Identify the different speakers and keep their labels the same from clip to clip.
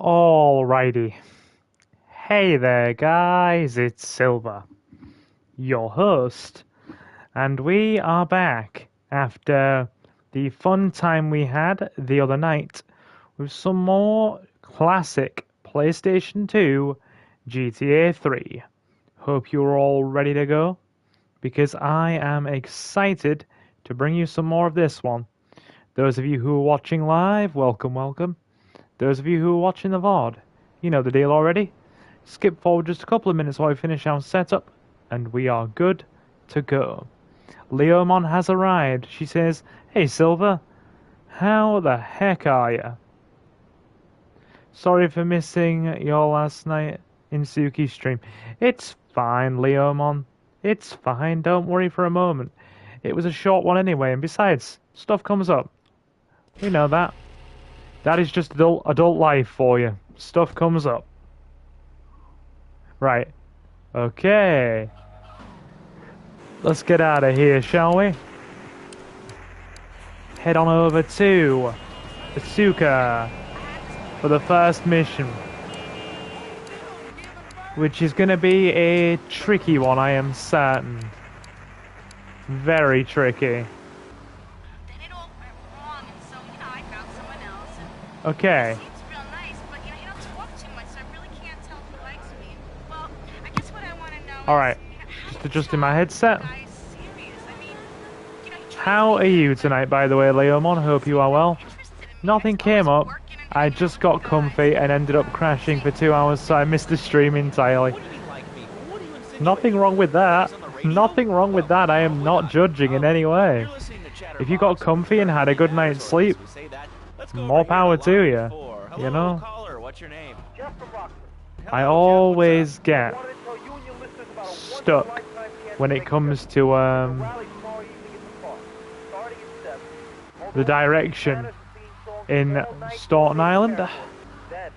Speaker 1: Alrighty. Hey there, guys, it's Silver, your host, and we are back after the fun time we had the other night with some more classic PlayStation 2 GTA 3. Hope you're all ready to go, because I am excited to bring you some more of this one. Those of you who are watching live, welcome, welcome. Those of you who are watching the VOD, you know the deal already. Skip forward just a couple of minutes while we finish our setup, and we are good to go. Leomon has arrived. She says, "Hey Silver, how the heck are you? Sorry for missing your last night in Suki's stream." It's fine, Leomon. It's fine, don't worry for a moment. It was a short one anyway, and besides, stuff comes up. We know that. That is just adult life for you. Stuff comes up. Right. Okay. Let's get out of here, shall we? Head on over to Asuka for the first mission, which is going to be a tricky one, I am certain. Very tricky. Okay. Alright, just adjusting my headset. How are you tonight, by the way, Leomon? Hope you are well. Nothing came up. I just got comfy and ended up crashing for 2 hours, so I missed the stream entirely. Nothing wrong with that. Nothing wrong with that. I am not judging in any way. If you got comfy and had a good night's sleep, more power to you. You know? I always get stuck when it comes to the direction in Staten Island.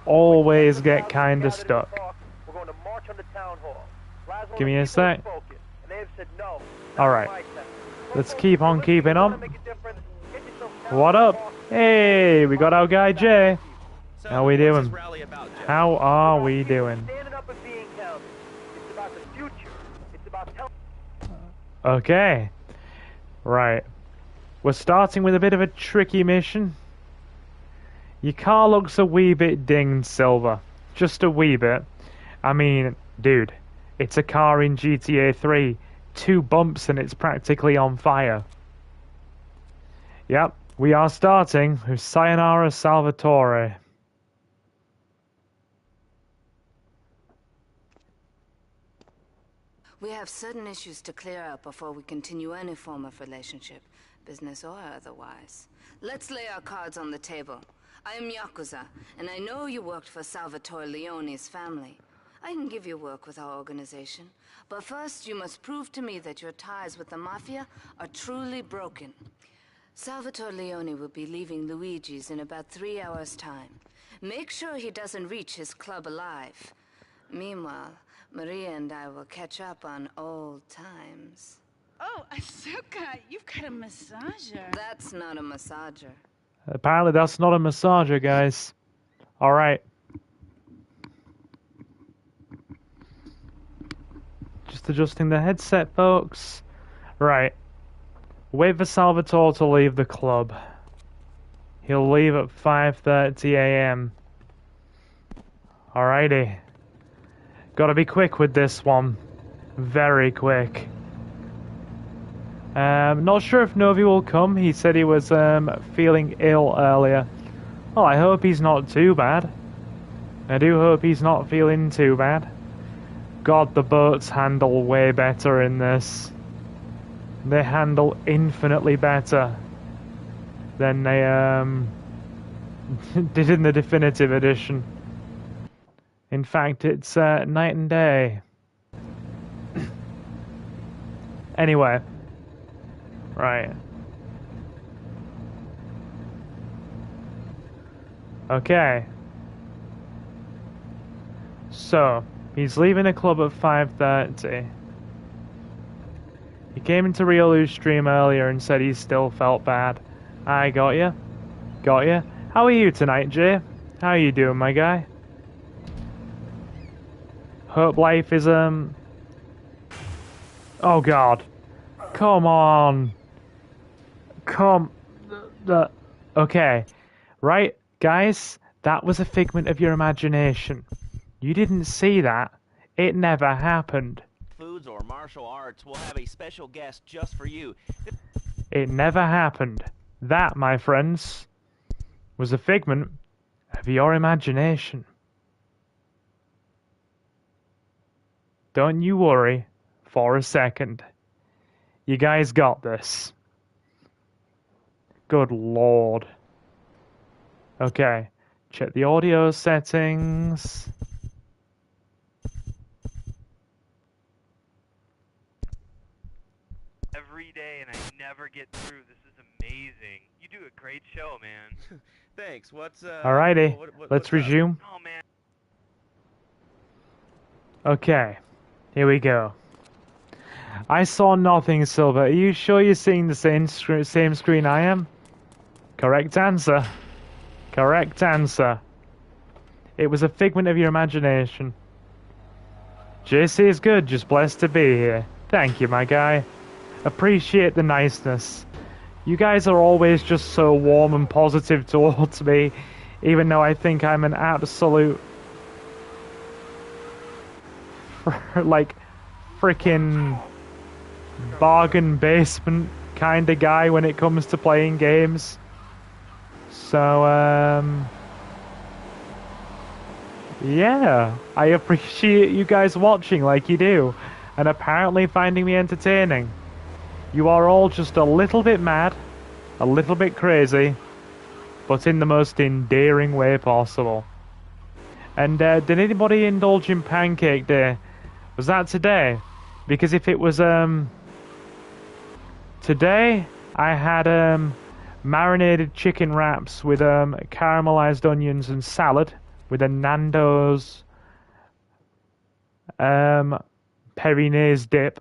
Speaker 1: Always get kinda stuck. Give me a sec. Alright. Let's keep on keeping on. What up? Hey, we got our guy Jay. How we doing? How are we doing? Okay. Right. We're starting with a bit of a tricky mission. Your car looks a wee bit dinged, Silver. Just a wee bit. I mean, dude, it's a car in GTA 3. 2 bumps and it's practically on fire. Yep, we are starting with Sayonara Salvatore.
Speaker 2: We have certain issues to clear up before we continue any form of relationship, business or otherwise. Let's lay our cards on the table. I am Yakuza, and I know you worked for Salvatore Leone's family. I can give you work with our organization, but first you must prove to me that your ties with the Mafia are truly broken. Salvatore Leone will be leaving Luigi's in about 3 hours' time. Make sure he doesn't reach his club alive. Meanwhile, Maria and I will catch up on old times.
Speaker 3: Oh, Asuka, you've got a massager.
Speaker 2: That's not a massager.
Speaker 1: Apparently that's not a massager, guys. Alright. Just adjusting the headset, folks. Right. Wait for Salvatore to leave the club. He'll leave at 5:30 a.m. Alrighty. Gotta be quick with this one. Very quick. Not sure if Novi will come. He said he was feeling ill earlier. Well, I hope he's not too bad. I do hope he's not feeling too bad. God, the boats handle way better in this. They handle infinitely better than they did in the definitive edition. In fact, it's night and day. Anyway. Right. Okay. So, he's leaving the club at 5:30. He came into Riolu's stream earlier and said he still felt bad. I got you. Got you. How are you tonight, Jay? How are you doing, my guy? Hope life is Oh God. Come on. Okay. Right, guys, that was a figment of your imagination. You didn't see that. It never happened.
Speaker 4: Foods or martial arts, we'll have a special guest just for you.
Speaker 1: It never happened. That, my friends, was a figment of your imagination. Don't you worry for a second. You guys got this. Good lord. Okay, check the audio settings.
Speaker 5: Every day and I never get through. This is amazing. You do a great show, man.
Speaker 4: Thanks. What's
Speaker 1: Alrighty, let's resume.
Speaker 5: Oh, man.
Speaker 1: Okay, here we go. I saw nothing, Silver. Are you sure you're seeing the same screen I am? Correct answer. Correct answer. It was a figment of your imagination. JC is good, just blessed to be here. Thank you, my guy. Appreciate the niceness. You guys are always just so warm and positive towards me, even though I think I'm an absolute... like, freaking bargain basement kind of guy when it comes to playing games. So, yeah, I appreciate you guys watching like you do, and apparently finding me entertaining. You are all just a little bit mad, a little bit crazy, but in the most endearing way possible. And did anybody indulge in Pancake Day? Was that today? Because if it was today, I had marinated chicken wraps with caramelized onions and salad with a Nando's Perinaise dip.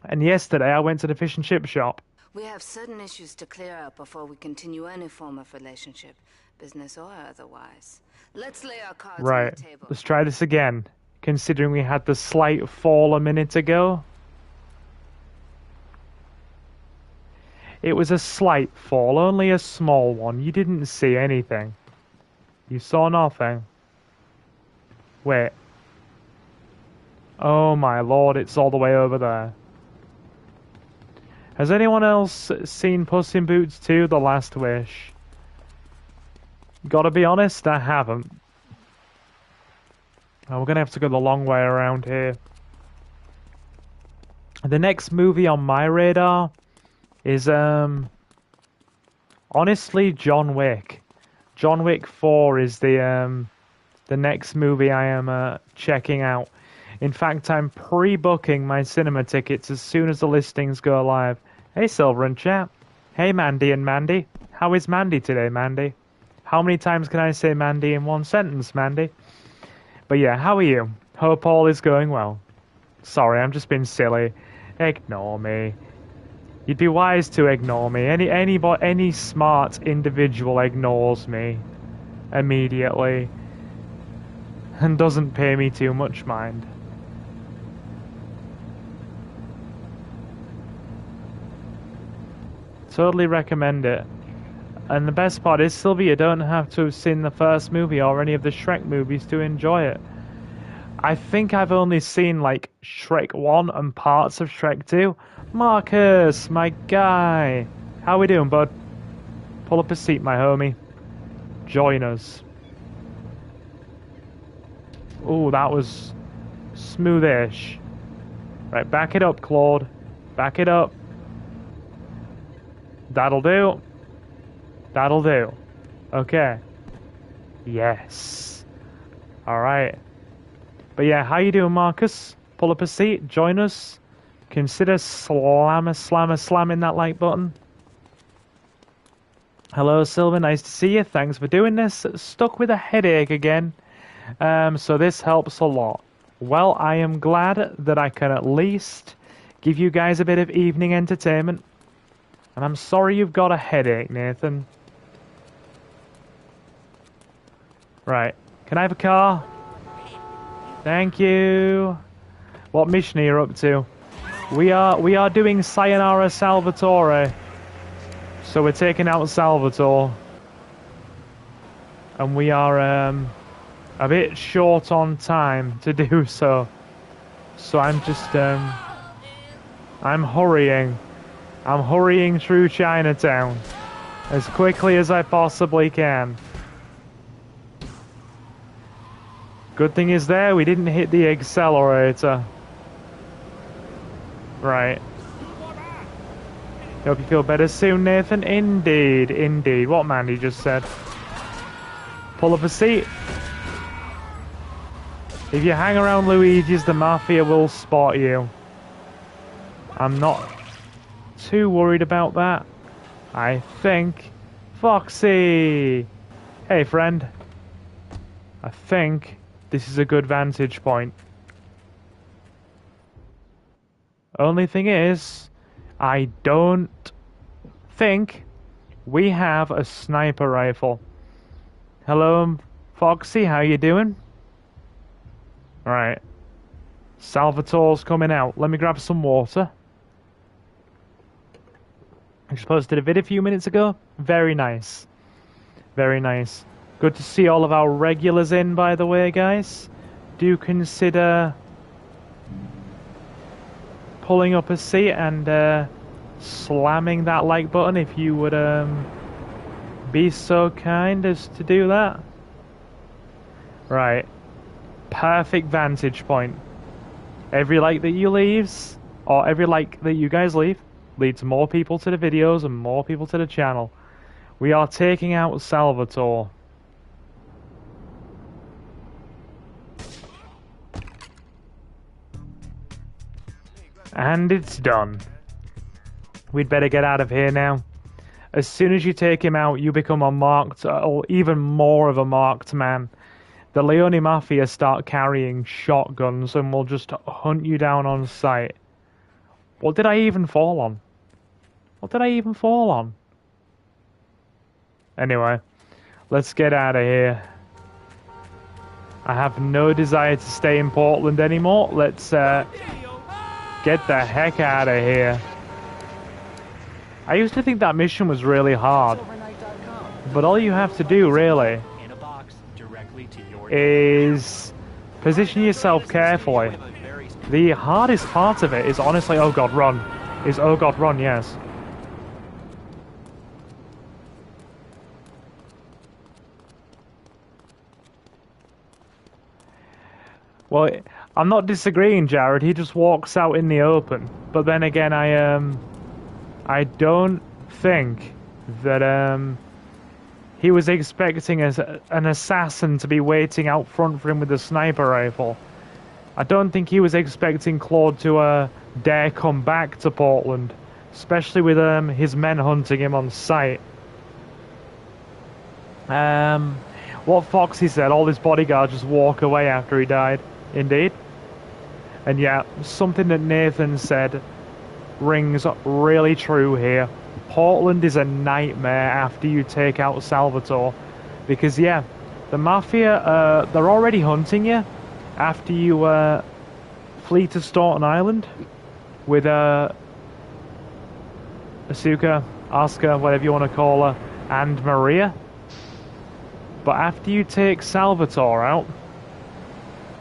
Speaker 1: And yesterday I went to the fish and chip shop.
Speaker 2: We have certain issues to clear up before we continue any form of relationship, business or otherwise. Let's lay our cards on the table.
Speaker 1: Let's try this again, considering we had the slight fall a minute ago. It was a slight fall, only a small one. You didn't see anything. You saw nothing. Wait. Oh my lord, it's all the way over there. Has anyone else seen Puss in Boots 2: The Last Wish? Gotta be honest, I haven't. Oh, we're gonna have to go the long way around here. The next movie on my radar is, honestly, John Wick. John Wick 4 is the next movie I am checking out. In fact, I'm pre-booking my cinema tickets as soon as the listings go live. Hey, Silver and Chat. Hey, Mandy and Mandy. How is Mandy today, Mandy? How many times can I say Mandy in one sentence, Mandy? But yeah, how are you? Hope all is going well. Sorry, I'm just being silly. Ignore me. You'd be wise to ignore me. Any smart individual ignores me immediately and doesn't pay me too much mind. Totally recommend it. And the best part is, Sylvia, you don't have to have seen the first movie or any of the Shrek movies to enjoy it. I think I've only seen, like, Shrek 1 and parts of Shrek 2. Marcus, my guy. How we doing, bud? Pull up a seat, my homie. Join us. Ooh, that was smoothish. Right, back it up, Claude. Back it up. That'll do. That'll do. Okay. Yes. Alright. But yeah, how you doing, Marcus? Pull up a seat, join us. Consider slamming that like button. Hello, Silver, nice to see you. Thanks for doing this. Stuck with a headache again. So this helps a lot. Well, I am glad that I can at least give you guys a bit of evening entertainment. And I'm sorry you've got a headache, Nathan. Right. Can I have a car? Thank you. What mission are you up to? We are doing Sayonara Salvatore. So we're taking out Salvatore. And we are a bit short on time to do so. So I'm just I'm hurrying. I'm hurrying through Chinatown as quickly as I possibly can. Good thing is there, we didn't hit the accelerator. Right. Hope you feel better soon, Nathan. Indeed, indeed. What Mandy just said. Pull up a seat. If you hang around Luigi's, the Mafia will spot you. I'm not too worried about that. I think... Foxy! Hey, friend. I think this is a good vantage point. Only thing is, I don't think we have a sniper rifle. Hello, Foxy, how you doing? Right. Salvatore's coming out. Let me grab some water. I just posted a vid a few minutes ago. Very nice. Very nice. Good to see all of our regulars in, by the way, guys. Do consider pulling up a seat and slamming that like button if you would be so kind as to do that. Right. Perfect vantage point. Every like that you leaves, or every like that you guys leave, leads more people to the videos and more people to the channel. We are taking out Salvatore. And it's done. We'd better get out of here now. As soon as you take him out, you become a marked, or even more of a marked man. The Leone Mafia start carrying shotguns and will just hunt you down on sight. What did I even fall on? What did I even fall on? Anyway, let's get out of here. I have no desire to stay in Portland anymore. Let's get the heck out of here. I used to think that mission was really hard. But all you have to do, really, is position yourself carefully. The hardest part of it is honestly, oh god, run. Is oh god, run, yes. Well, I'm not disagreeing, Jared. He just walks out in the open. But then again, I don't think that he was expecting an assassin to be waiting out front for him with a sniper rifle. I don't think he was expecting Claude to dare come back to Portland, especially with his men hunting him on sight. What Foxy said, all his bodyguards just walk away after he died. Indeed. And yeah, something that Nathan said rings really true here. Portland is a nightmare after you take out Salvatore. Because yeah, the Mafia, they're already hunting you after you flee to Staunton Island with Asuka, Asuka, whatever you want to call her, and Maria. But after you take Salvatore out,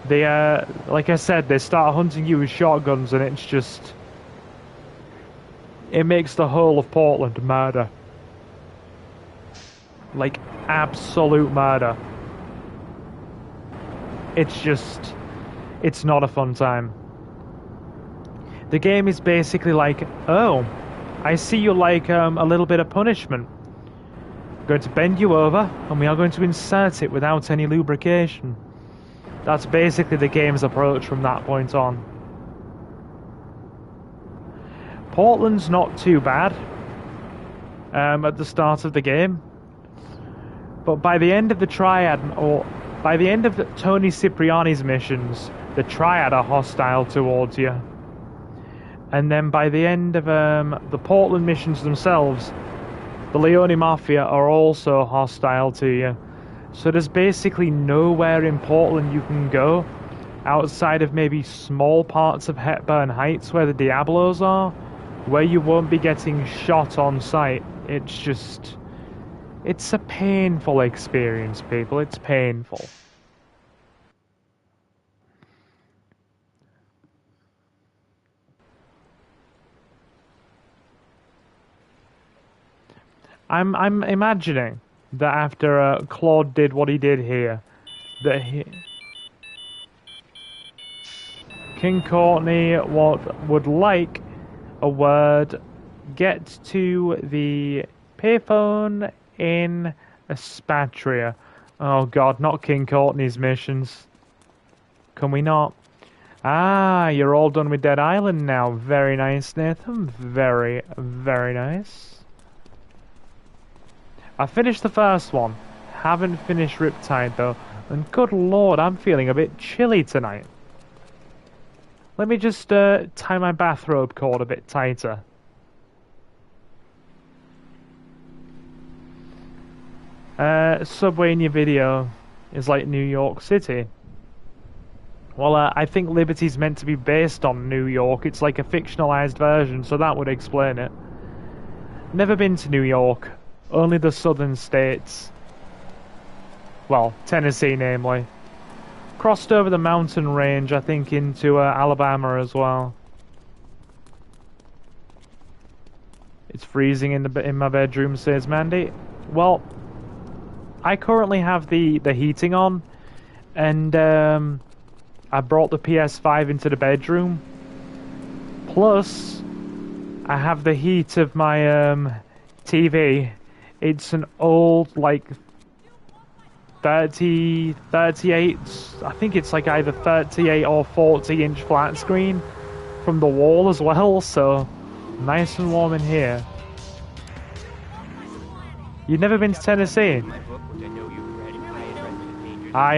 Speaker 1: they, like I said, they start hunting you with shotguns, and it's just... it makes the whole of Portland murder. Like, absolute murder. It's just... it's not a fun time. The game is basically like, oh, I see you like a little bit of punishment. I'm going to bend you over, and we are going to insert it without any lubrication. That's basically the game's approach from that point on. Portland's not too bad at the start of the game, but by the end of the Triad, or by the end of Tony Cipriani's missions, the Triad are hostile towards you. And then by the end of the Portland missions themselves, the Leone Mafia are also hostile to you. So there's basically nowhere in Portland you can go outside of maybe small parts of Hepburn Heights where the Diablos are, where you won't be getting shot on sight. It's just... it's a painful experience, people. It's painful. I'm imagining that after Claude did what he did here, that King Courtney would like a word, get to the payphone in Espatria. Oh god, not King Courtney's missions. Can we not? Ah, you're all done with Dead Island now. Very nice, Nathan. Very, very nice. I finished the first one. Haven't finished Riptide though. And good lord, I'm feeling a bit chilly tonight. Let me just tie my bathrobe cord a bit tighter. Subway in your video is like New York City. Well, I think Liberty's meant to be based on New York. It's like a fictionalized version, so that would explain it. Never been to New York. Only the southern states. Well, Tennessee, namely. Crossed over the mountain range, I think, into Alabama as well. It's freezing in my bedroom, says Mandy. Well, I currently have the heating on, and I brought the PS5 into the bedroom. Plus, I have the heat of my TV. It's an old, like, 38, I think it's like either 38 or 40-inch flat screen from the wall as well, so nice and warm in here. You've never been to Tennessee? I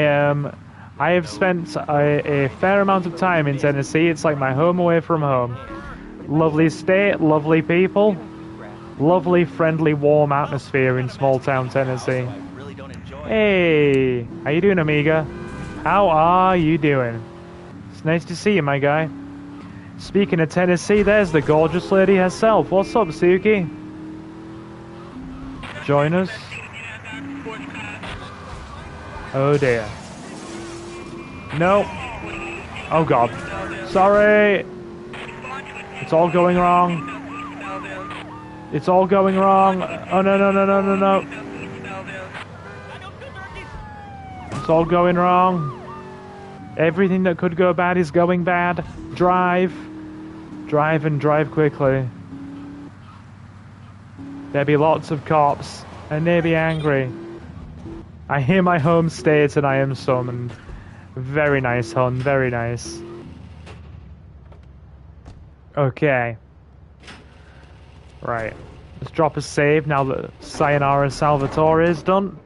Speaker 1: have spent a fair amount of time in Tennessee. It's like my home away from home. Lovely state, lovely people. Lovely, friendly, warm atmosphere in small town Tennessee. Hey, how you doing, amiga? How are you doing? It's nice to see you, my guy. Speaking of Tennessee, there's the gorgeous lady herself. What's up, Suki? Join us. Oh dear. No. Oh god. Sorry. It's all going wrong. It's all going wrong. Oh no no no no no no. It's all going wrong. Everything that could go bad is going bad. Drive. Drive and drive quickly. There be lots of cops, and they be angry. I hear my home state and I am summoned. Very nice, hon, very nice. Okay. Right. Let's drop a save now that Sayonara Salvatore is done.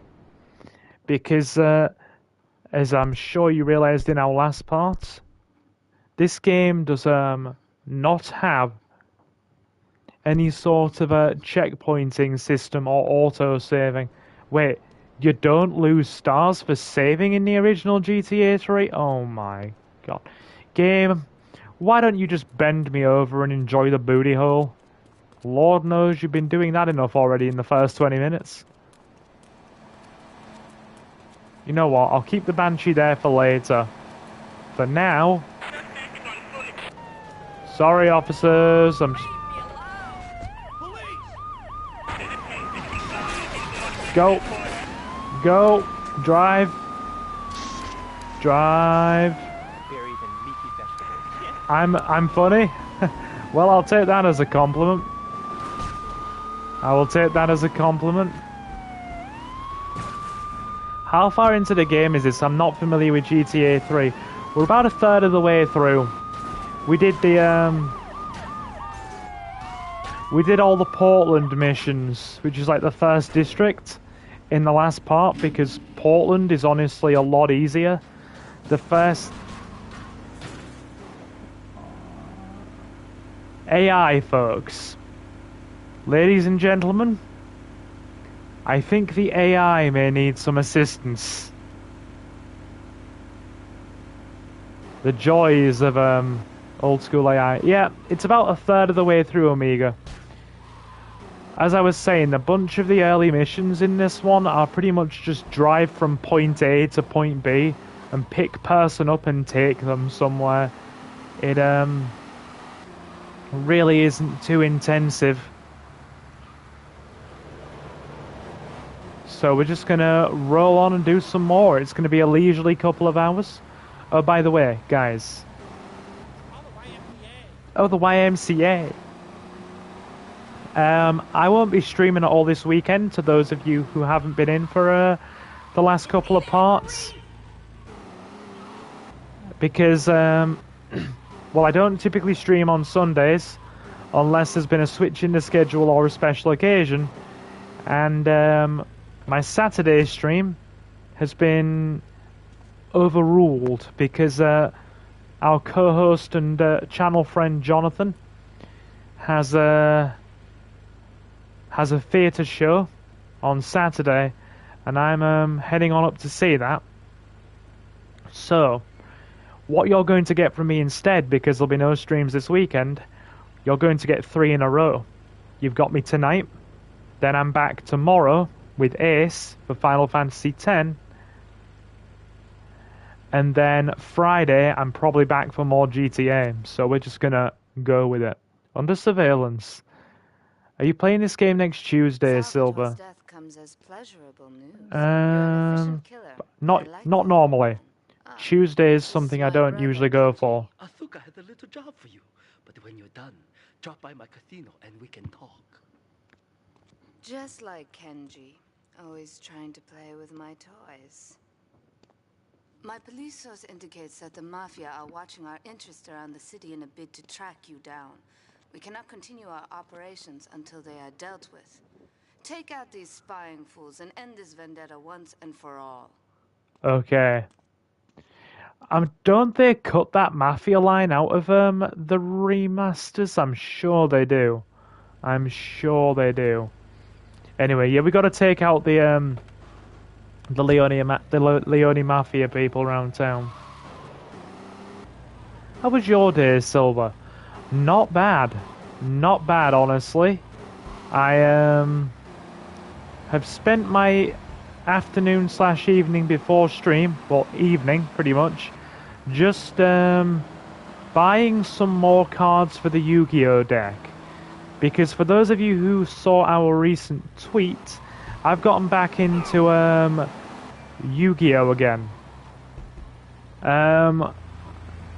Speaker 1: Because, as I'm sure you realised in our last part, this game does not have any sort of a checkpointing system or auto-saving. Wait, you don't lose stars for saving in the original GTA 3? Oh my god. Game, why don't you just bend me over and enjoy the booty hole? Lord knows you've been doing that enough already in the first 20 minutes. You know what, I'll keep the Banshee there for later. For now... Sorry, officers, I'm just... Go. Go. Drive. Drive. I'm funny? Well, I'll take that as a compliment. I will take that as a compliment. How far into the game is this? I'm not familiar with GTA 3. We're about a third of the way through. We did we did all the Portland missions, which is like the first district in the last part, because Portland is honestly a lot easier. The first... AI, folks. Ladies and gentlemen, I think the AI may need some assistance. The joys of old school AI. Yeah, it's about a third of the way through, Omega. As I was saying, a bunch of the early missions in this one are pretty much just drive from point A to point B and pick person up and take them somewhere. It really isn't too intensive. So we're just gonna roll on and do some more. It's gonna be a leisurely couple of hours. Oh, by the way, guys. Oh, the YMCA. I won't be streaming it all this weekend to those of you who haven't been in for the last couple of parts. Because, well, I don't typically stream on Sundays unless there's been a switch in the schedule or a special occasion. And my Saturday stream has been overruled because our co-host and channel friend Jonathan has a theatre show on Saturday, and I'm heading on up to see that. So, what you're going to get from me instead, because there'll be no streams this weekend, you're going to get 3 in a row. You've got me tonight, then I'm back tomorrow with Ace for Final Fantasy X, and then Friday I'm probably back for more GTA, so we're just gonna go with it. Under surveillance. Are you playing this game next Tuesday, Silver?
Speaker 2: Death comes as pleasurable news. You're an efficient killer. I
Speaker 1: Not
Speaker 2: like
Speaker 1: not
Speaker 2: that.
Speaker 1: normally.
Speaker 2: Ah,
Speaker 1: Tuesday is something I
Speaker 2: this is my
Speaker 1: don't usually
Speaker 2: brother,
Speaker 1: go for.
Speaker 6: I think I had a little job for you, but when you're done, drop by my casino and we can talk.
Speaker 2: Just like Kenji, always trying to play with my toys. My police source indicates that the Mafia are watching our interests around the city in a bid to track you down. We cannot continue our operations until they are dealt with. Take out these spying fools and end this vendetta once and for all.
Speaker 1: Okay. Don't they cut that Mafia line out of the remasters? I'm sure they do. I'm sure they do. Anyway, yeah, we got to take out the Leone Mafia people around town. How was your day, Silver? Not bad. Not bad, honestly. I have spent my afternoon / evening before stream, well, evening pretty much, just buying some more cards for the Yu-Gi-Oh deck. Because for those of you who saw our recent tweet, I've gotten back into Yu-Gi-Oh again.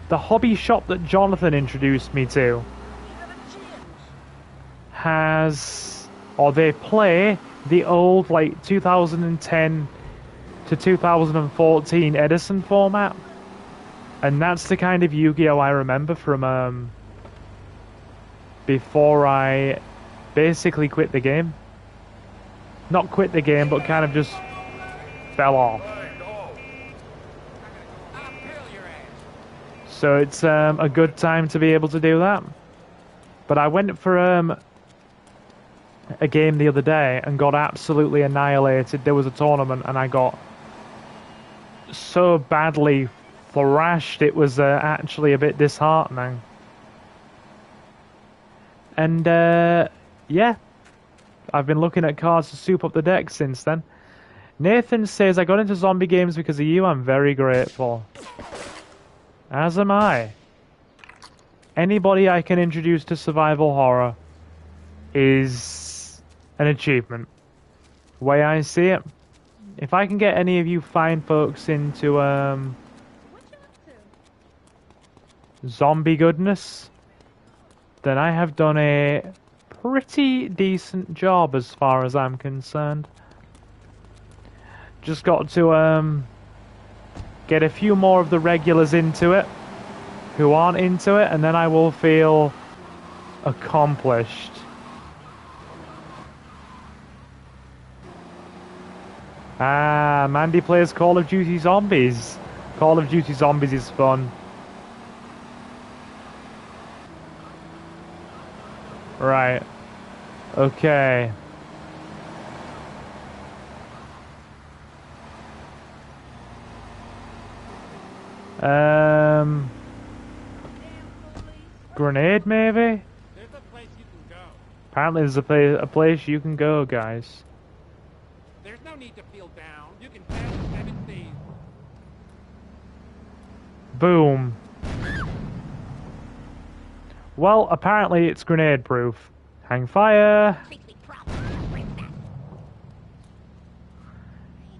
Speaker 1: The hobby shop that Jonathan introduced me to they play the old, like, 2010 to 2014 Edison format. And that's the kind of Yu-Gi-Oh I remember from, before I basically quit the game. Not quit the game, but kind of just fell off. So it's a good time to be able to do that. But I went for a game the other day and got absolutely annihilated. There was a tournament and I got so badly thrashed, it was actually a bit disheartening. And yeah, I've been looking at cards to soup up the deck since then. Nathan says, I got into zombie games because of you. I'm very grateful. As am I. Anybody I can introduce to survival horror is an achievement. The way I see it. If I can get any of you fine folks into zombie goodness, then I have done a pretty decent job as far as I'm concerned. Just got to get a few more of the regulars into it who aren't into it, and then I will feel accomplished. Ah, Mandy plays Call of Duty Zombies. Call of Duty Zombies is fun. Right. Okay. Grenade, maybe?
Speaker 7: There's a place you can go.
Speaker 1: Apparently there's a place you can go, guys.
Speaker 7: There's no need to feel down. You can pass the 7 seas.
Speaker 1: Boom. Well, apparently it's grenade proof. Hang fire.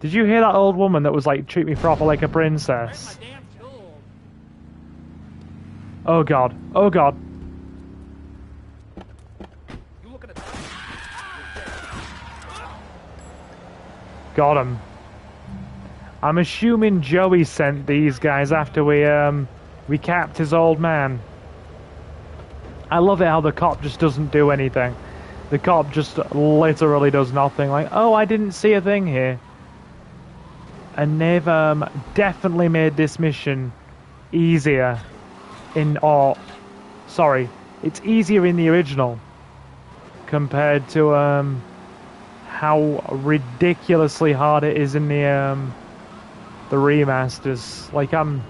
Speaker 1: Did you hear that old woman that was like, treat me proper like a
Speaker 7: Where's my
Speaker 1: princess?
Speaker 7: damn tool?
Speaker 1: Oh god. Oh god.
Speaker 6: You looking at
Speaker 1: Got him. I'm assuming Joey sent these guys after we capped his old man. I love it how the cop just doesn't do anything. The cop just literally does nothing. Like, oh, I didn't see a thing here. And they've definitely made this mission easier sorry, it's easier in the original compared to how ridiculously hard it is in the remasters. Like, I'm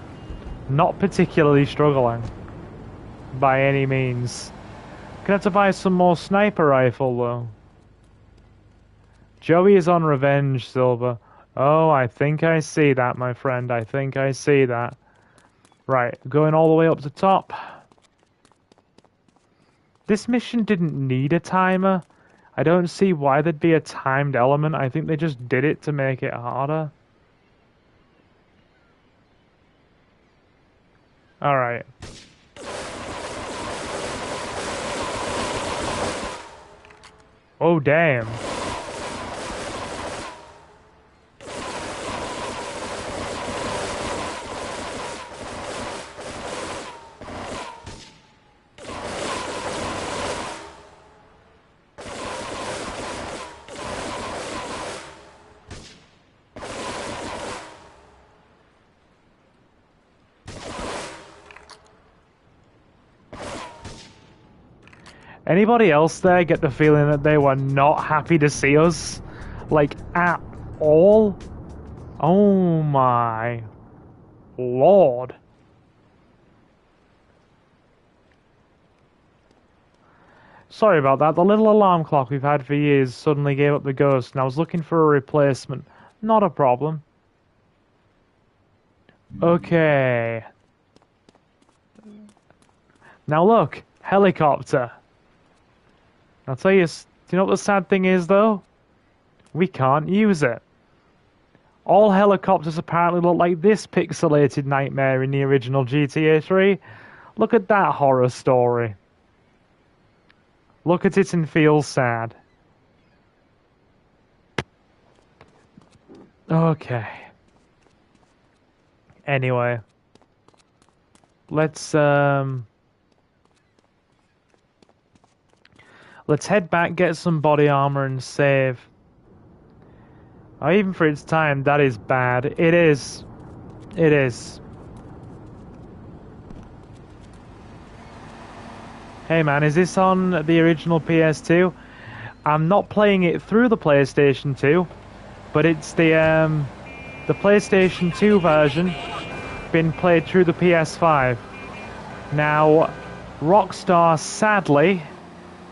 Speaker 1: not particularly struggling by any means. Gonna have to buy some more sniper rifle though. Joey is on revenge, Silver. Oh, I think I see that, my friend. I think I see that. Right, going all the way up to top. This mission didn't need a timer. I don't see why there'd be a timed element. I think they just did it to make it harder. Alright. Oh, damn. Anybody else there get the feeling that they were not happy to see us? Like, at all? Oh my lord. Sorry about that. The little alarm clock we've had for years suddenly gave up the ghost and I was looking for a replacement. Not a problem. Okay. Now look, helicopter. I'll tell you, do you know what the sad thing is, though? We can't use it. All helicopters apparently look like this pixelated nightmare in the original GTA 3. Look at that horror story. Look at it and feel sad. Okay. Anyway. Let's head back, get some body armor, and save. Oh, even for its time, that is bad. It is. It is. Hey man, is this on the original PS2? I'm not playing it through the PlayStation 2, but it's the PlayStation 2 version been played through the PS5. Now, Rockstar sadly,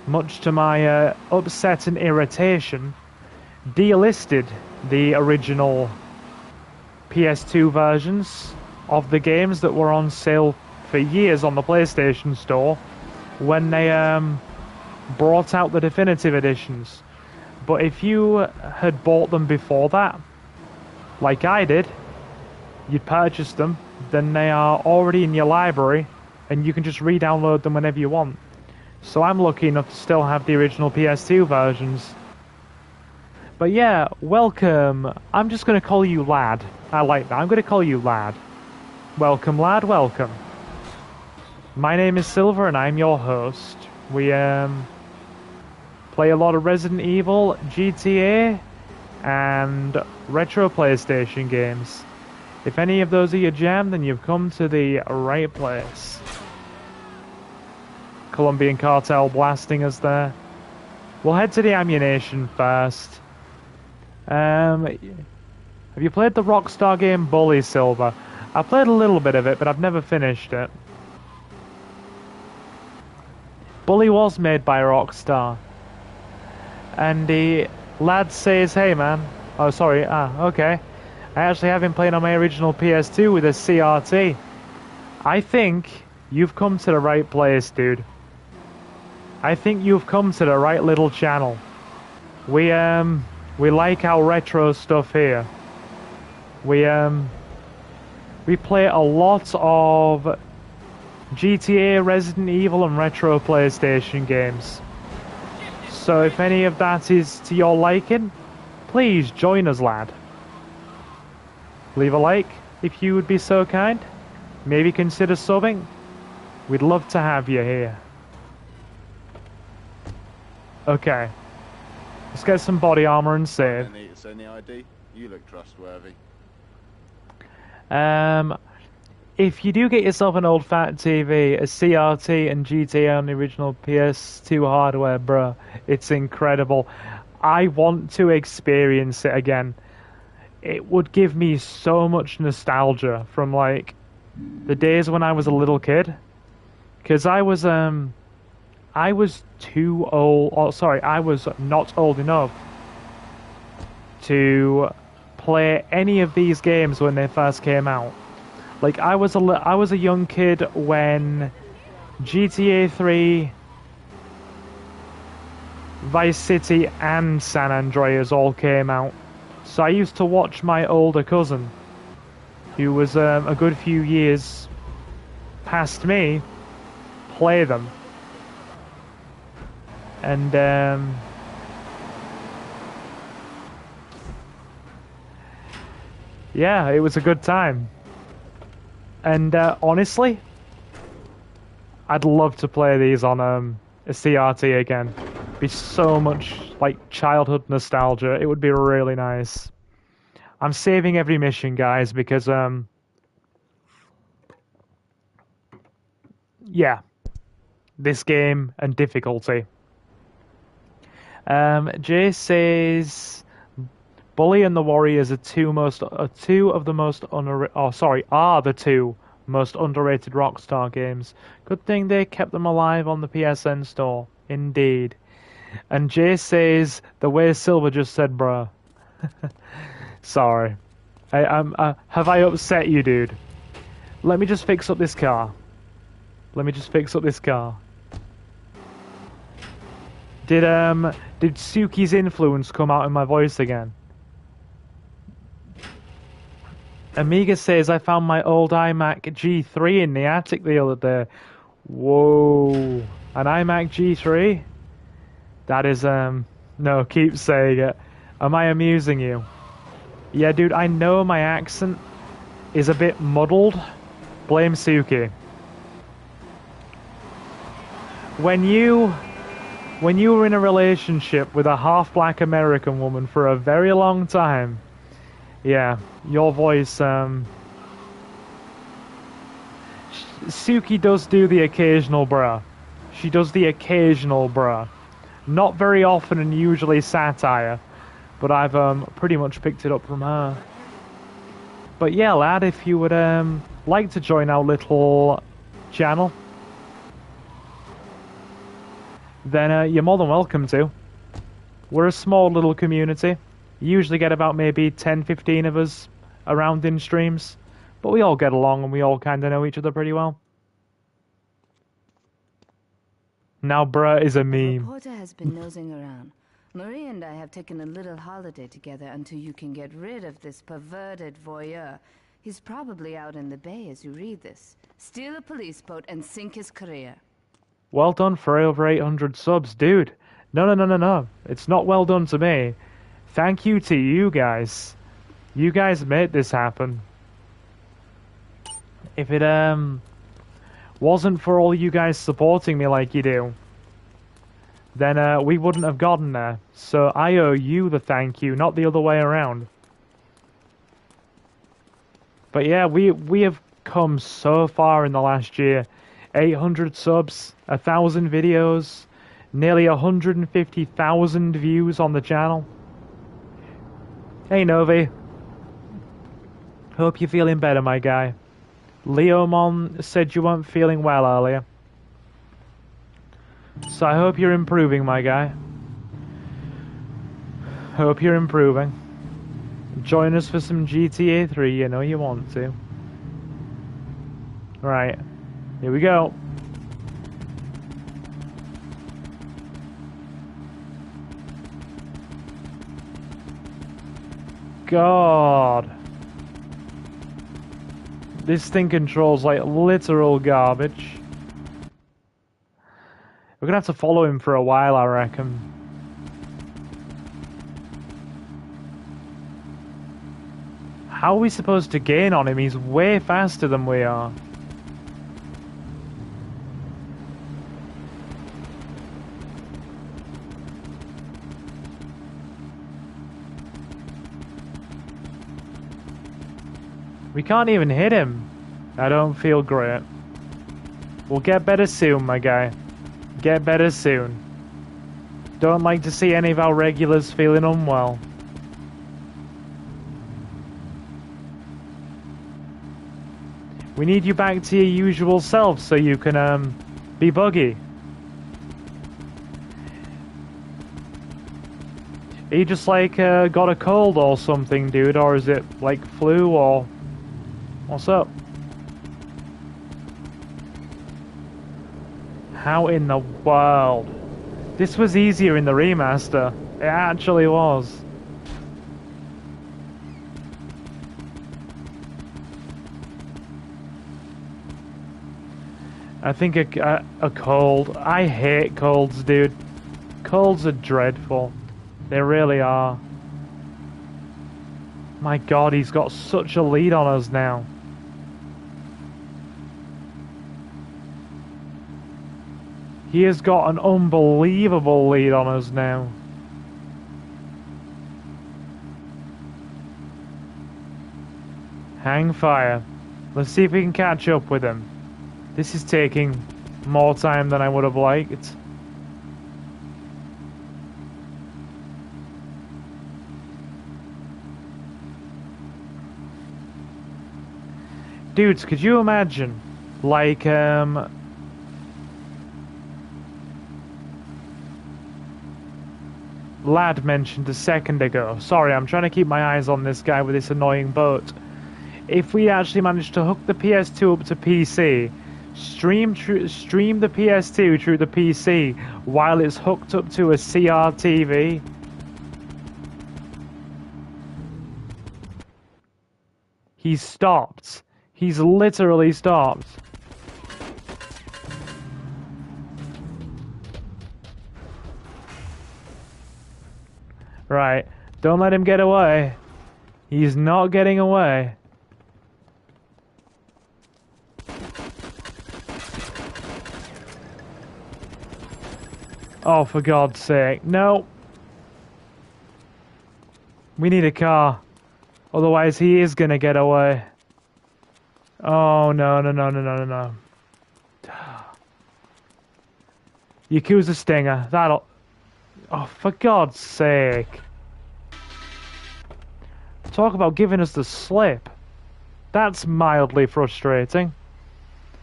Speaker 1: much to my upset and irritation, delisted the original PS2 versions of the games that were on sale for years on the PlayStation Store when they brought out the definitive editions. But if you had bought them before that, like I did, you'd purchased them, then they are already in your library and you can just re-download them whenever you want. So I'm lucky enough to still have the original PS2 versions. But yeah, welcome. I'm just going to call you Lad. I like that. I'm going to call you Lad. Welcome, Lad, welcome. My name is Silver and I'm your host. We play a lot of Resident Evil, GTA, and retro PlayStation games. If any of those are your jam, then you've come to the right place. Colombian cartel blasting us there. We'll head to the ammunition first. Have you played the Rockstar game Bully, Silver? I played a little bit of it, but I've never finished it. Bully was made by Rockstar. And the lad says, hey man. Oh, sorry. Okay. I actually have been playing on my original PS2 with a CRT. I think you've come to the right place, dude. I think you've come to the right little channel. We like our retro stuff here. We play a lot of GTA, Resident Evil and retro PlayStation games. So if any of that is to your liking, please join us, lad. Leave a like if you would be so kind. Maybe consider subbing. We'd love to have you here. Okay. Let's get some body armor and save.
Speaker 8: Any ID? You look trustworthy.
Speaker 1: If you do get yourself an old fat TV, a CRT and GTA on the original PS2 hardware, bruh, it's incredible. I want to experience it again. It would give me so much nostalgia from like the days when I was a little kid. Cause I was too old, or sorry, I was not old enough to play any of these games when they first came out. Like I was a young kid when GTA 3, Vice City and San Andreas all came out. So I used to watch my older cousin, who was a good few years past me, play them. And yeah, it was a good time. And honestly, I'd love to play these on a CRT again. Be so much like childhood nostalgia. It would be really nice. I'm saving every mission, guys, because yeah, this game and difficulty. Jay says Bully and the Warriors are the two most underrated Rockstar games. Good thing they kept them alive on the PSN store. Indeed. And Jay says the way Silver just said, bruh. Sorry. Have I upset you, dude? Let me just fix up this car. Did Suki's influence come out in my voice again? Amiga says I found my old iMac G3 in the attic the other day. Whoa. An iMac G3? That is, no, keep saying it. Am I amusing you? Yeah, dude, I know my accent is a bit muddled. Blame Suki. When you were in a relationship with a half-black American woman for a very long time, yeah, your voice, Suki does do the occasional bruh. She does the occasional bruh. Not very often and usually satire, but I've pretty much picked it up from her. But yeah, lad, if you would like to join our little channel, then you're more than welcome to. We're a small little community. You usually get about maybe 10-15 of us around in streams, but we all get along and we all kind of know each other pretty well. Now bruh is a
Speaker 2: The
Speaker 1: meme.
Speaker 2: reporter has been nosing around. Marie and I have taken a little holiday together until you can get rid of this perverted voyeur. He's probably out in the bay as you read this. Steal a police boat and sink his career.
Speaker 1: Well done for over 800 subs, dude. No. It's not well done to me. Thank you to you guys. You guys made this happen. If it wasn't for all you guys supporting me like you do, then we wouldn't have gotten there. So I owe you the thank you, not the other way around. But yeah, we have come so far in the last year. 800 subs, 1,000 videos, nearly 150,000 views on the channel. Hey Novi. Hope you're feeling better, my guy. Leomon said you weren't feeling well earlier. So I hope you're improving, my guy. Hope you're improving. Join us for some GTA 3, you know you want to. Right, here we go. God. This thing controls like literal garbage. We're gonna have to follow him for a while, I reckon. How are we supposed to gain on him? He's way faster than we are. We can't even hit him. I don't feel great. We'll get better soon, my guy. Get better soon. Don't like to see any of our regulars feeling unwell. We need you back to your usual self so you can, be buggy. He just like, got a cold or something, dude, or is it like flu or... What's up? How in the world? This was easier in the remaster. It actually was. I think a cold. I hate colds, dude. Colds are dreadful. They really are. My God, he's got such a lead on us now. He has got an unbelievable lead on us now. Hang fire. Let's see if we can catch up with him. This is taking more time than I would have liked. Dudes, could you imagine, like, Lad mentioned a second ago. Sorry, I'm trying to keep my eyes on this guy with this annoying boat. If we actually managed to hook the PS2 up to PC, stream the PS2 through the PC while it's hooked up to a CRTV. He's stopped. He's literally stopped. Right, don't let him get away. He's not getting away. Oh, for God's sake, no. We need a car. Otherwise he is gonna get away. Oh, no. Yakuza Stinger, that'll... Oh, for God's sake. Talk about giving us the slip. That's mildly frustrating.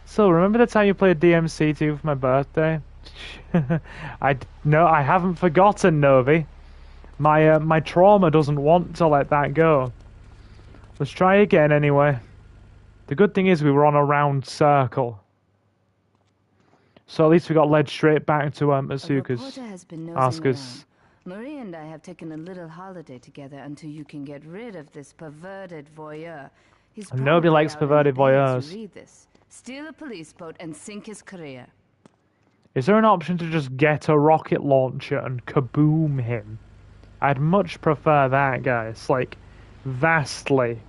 Speaker 1: So, remember the time you played DMC2 for my birthday? I haven't forgotten, Novi. My trauma doesn't want to let that go. Let's try again anyway. The good thing is we were on a round circle. So at least we got led straight back to Asuka's. Asuka's.
Speaker 2: Marie and I have taken a little holiday together until you can get rid of this perverted voyeur. He's
Speaker 1: Nobody likes perverted voyeurs.
Speaker 2: Read this. Steal a police boat and sink his career.
Speaker 1: Is there an option to just get a rocket launcher and kaboom him? I'd much prefer that, guys. Like, vastly.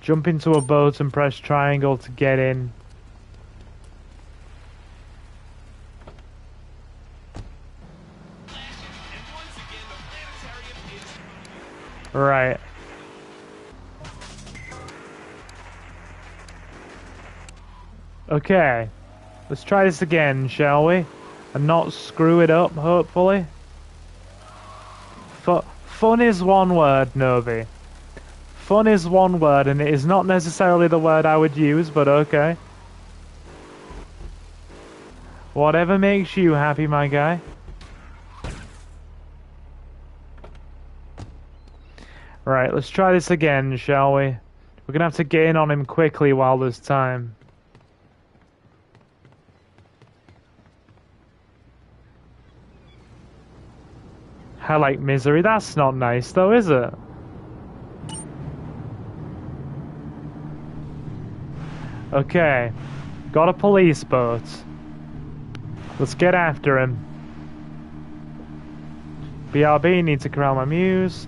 Speaker 1: Jump into a boat and press triangle to get in. Right. Okay. Let's try this again, shall we? And not screw it up, hopefully. Fun is one word, Novi. Fun is one word, and it is not necessarily the word I would use, but okay. Whatever makes you happy, my guy. Right, let's try this again, shall we? We're gonna have to get in on him quickly while there's time. I like misery. That's not nice, though, is it? Okay. Got a police boat. Let's get after him. BRB, need to corral my muse.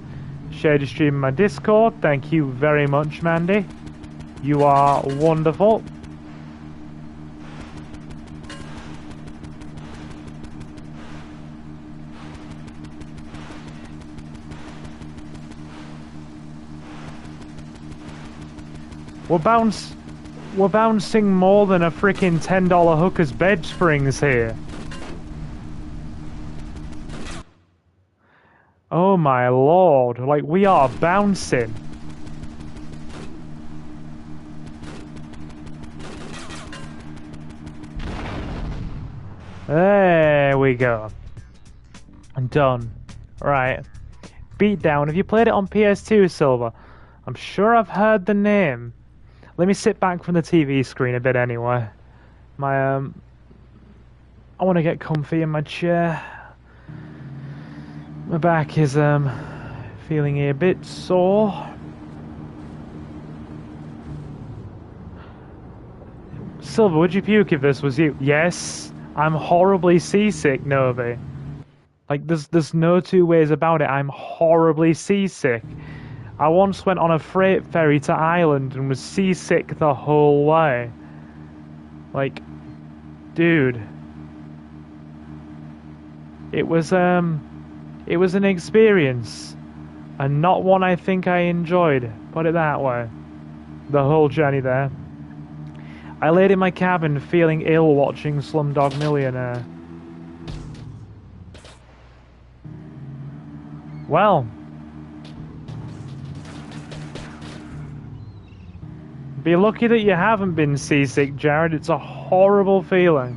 Speaker 1: Share your stream in my Discord. Thank you very much, Mandy. You are wonderful. We're bouncing more than a freaking $10 hooker's bed springs here. Oh my lord, like we are bouncing. There we go. I'm done. Right. Beatdown. Have you played it on PS2, Silver? I'm sure I've heard the name. Let me sit back from the TV screen a bit anyway. I want to get comfy in my chair. My back is feeling a bit sore. Silver, would you puke if this was you? Yes, I'm horribly seasick, Novi. Like there's no two ways about it. I'm horribly seasick. I once went on a freight ferry to Ireland and was seasick the whole way. Like, dude. It was an experience. And not one I think I enjoyed. Put it that way. The whole journey there. I laid in my cabin feeling ill watching Slumdog Millionaire. Well. Be lucky that you haven't been seasick, Jared. It's a horrible feeling.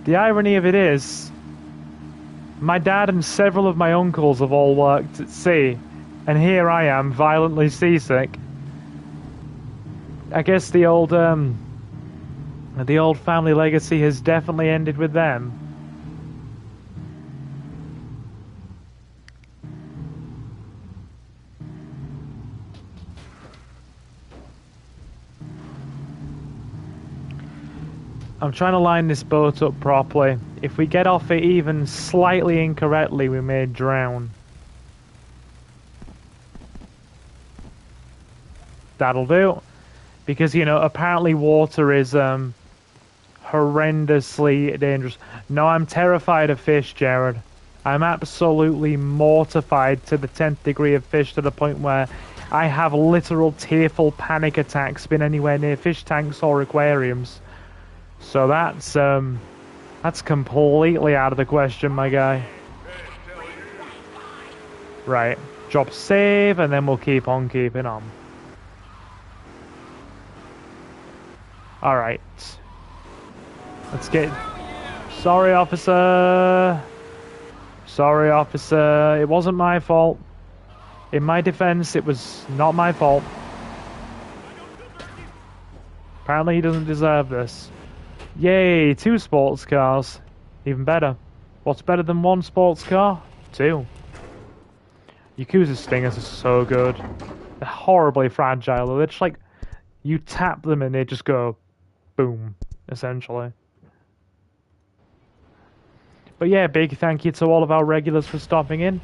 Speaker 1: The irony of it is, my dad and several of my uncles have all worked at sea, and here I am, violently seasick. I guess the old family legacy has definitely ended with them. I'm trying to line this boat up properly. If we get off it even slightly incorrectly, we may drown. That'll do. Because, you know, apparently water is horrendously dangerous. No, I'm terrified of fish, Jared. I'm absolutely mortified to the 10th degree of fish, to the point where I have literal tearful panic attacks being anywhere near fish tanks or aquariums. So that's completely out of the question, my guy. Right, drop save, and then we'll keep on keeping on. Alright. Let's get... Sorry, officer. Sorry, officer. It wasn't my fault. In my defense, it was not my fault. Apparently he doesn't deserve this. Yay, 2 sports cars. Even better. What's better than 1 sports car? 2. Yakuza Stingers are so good. They're horribly fragile. They're just like, you tap them and they just go boom, essentially. But yeah, big thank you to all of our regulars for stopping in.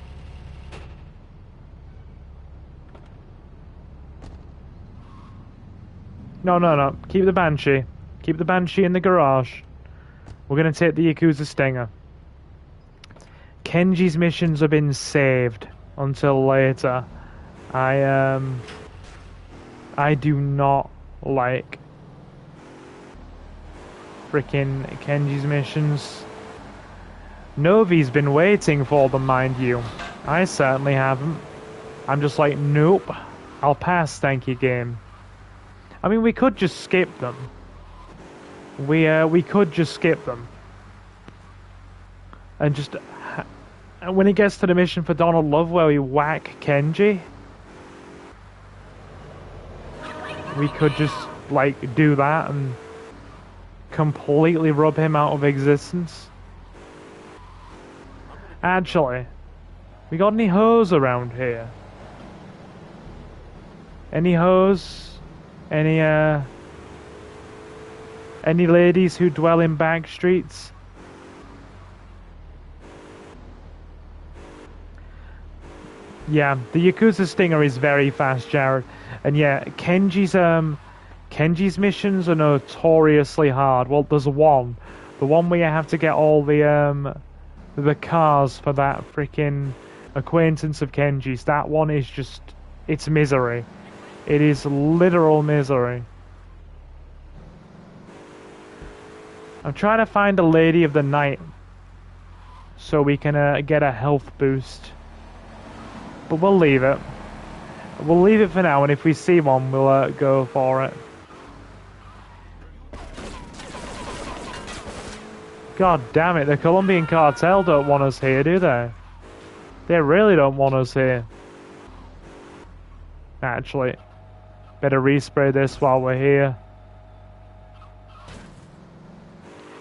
Speaker 1: No. Keep the Banshee. Keep the Banshee in the garage. We're going to take the Yakuza Stinger. Kenji's missions have been saved until later. I do not like frickin' Kenji's missions. Novi's been waiting for them, mind you. I certainly haven't. I'm just like, nope. I'll pass, thank you, game. I mean, we could just skip them. We could just skip them. And just... And when it gets to the mission for Donald Love where we whack Kenji, we could just, like, do that and completely rub him out of existence. Actually, we got any hoes around here? Any hoes? Any ladies who dwell in back streets? Yeah, the Yakuza Stinger is very fast, Jared. And yeah, Kenji's missions are notoriously hard. Well, there's one. The one where you have to get all the cars for that freaking acquaintance of Kenji's. That one is just... It's misery. It is literal misery. I'm trying to find a Lady of the Night so we can get a health boost. But we'll leave it. We'll leave it for now, and if we see one, we'll go for it. God damn it, the Colombian cartel don't want us here, do they? They really don't want us here. Actually, better respray this while we're here.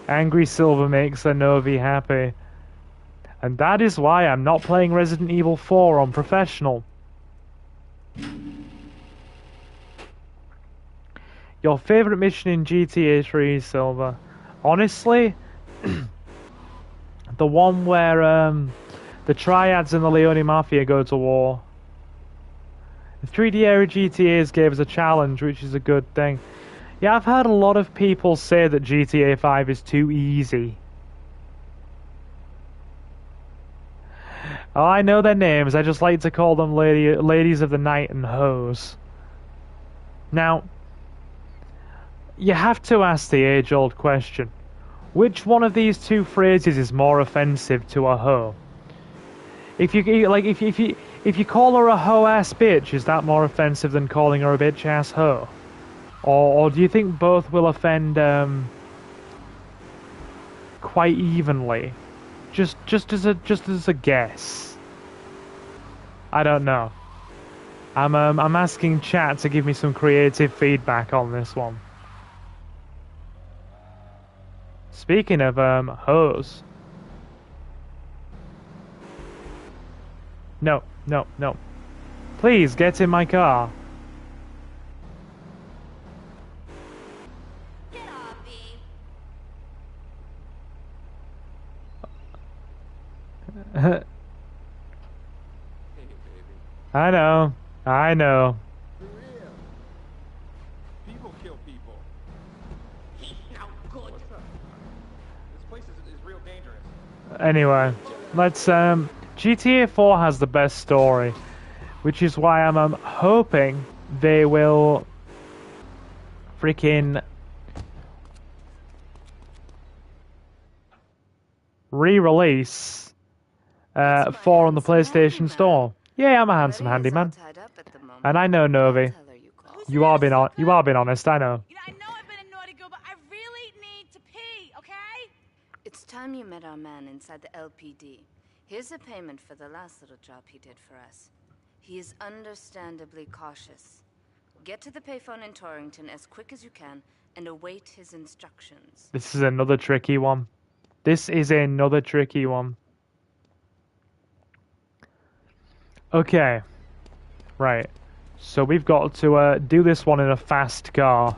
Speaker 1: Angry Silver makes a Novi happy. And that is why I'm not playing Resident Evil 4 on Professional. Your favourite mission in GTA 3, Silver? Honestly, the one where the Triads and the Leone Mafia go to war. The 3D era GTAs gave us a challenge, which is a good thing. Yeah, I've heard a lot of people say that GTA 5 is too easy. Oh, I know their names. I just like to call them ladies of the night and hoes. Now, you have to ask the age-old question. Which one of these two phrases is more offensive to a hoe? If you call her a hoe-ass bitch, is that more offensive than calling her a bitch-ass hoe? Or do you think both will offend quite evenly? Just as a guess. I don't know. I'm asking chat to give me some creative feedback on this one. Speaking of hoes. No. Please get in my car.
Speaker 2: Get off me.
Speaker 1: I know.
Speaker 7: For real. People kill people.
Speaker 6: Now, good.
Speaker 7: This place is real dangerous.
Speaker 1: Anyway, let's GTA 4 has the best story, which is why I'm hoping they will freaking re-release 4 on the PlayStation Store. Yeah, I'm a handsome handyman. And I know, Novi. You are being honest, I know.
Speaker 3: You know, I know I've been a naughty girl, but I really need to pee, okay?
Speaker 2: It's time you met our man inside the LPD. Here's a payment for the last little job he did for us. He is understandably cautious. Get to the payphone in Torrington as quick as you can and await his instructions.
Speaker 1: This is another tricky one. Okay. Right. So we've got to do this one in a fast car.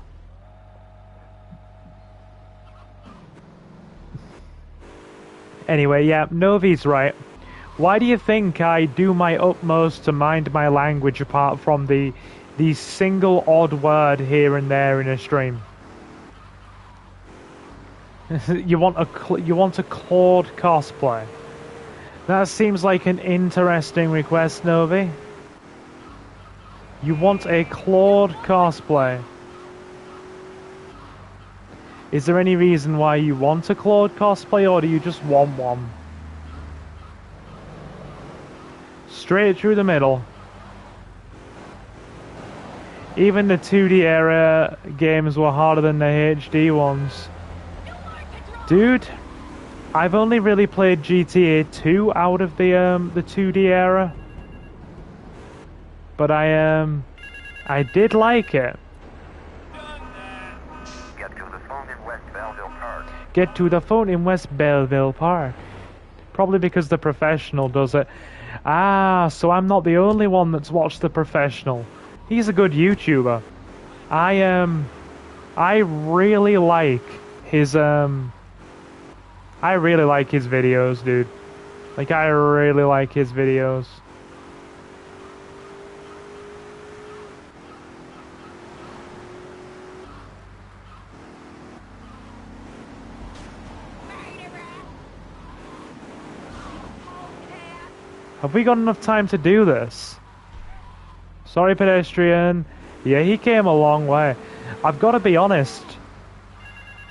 Speaker 1: Anyway, yeah, Novi's right. Why do you think I do my utmost to mind my language apart from the single odd word here and there in a stream? You want a Claude cosplay? That seems like an interesting request, Novi. You want a Claude cosplay? Is there any reason why you want a Claude cosplay, or do you just want one? straight through the middle. Even the 2D era games were harder than the HD ones. Dude, I've only really played GTA 2 out of the 2D era. But I did like it.
Speaker 9: Get to the phone in West Belleville Park.
Speaker 1: Get to the phone in West Belleville Park. Probably because The Professional does it. Ah, so I'm not the only one that's watched The Professional. He's a good YouTuber. I really like his videos, dude. Like, I really like his videos. Have we got enough time to do this? Sorry, pedestrian. Yeah, he came a long way. I've got to be honest.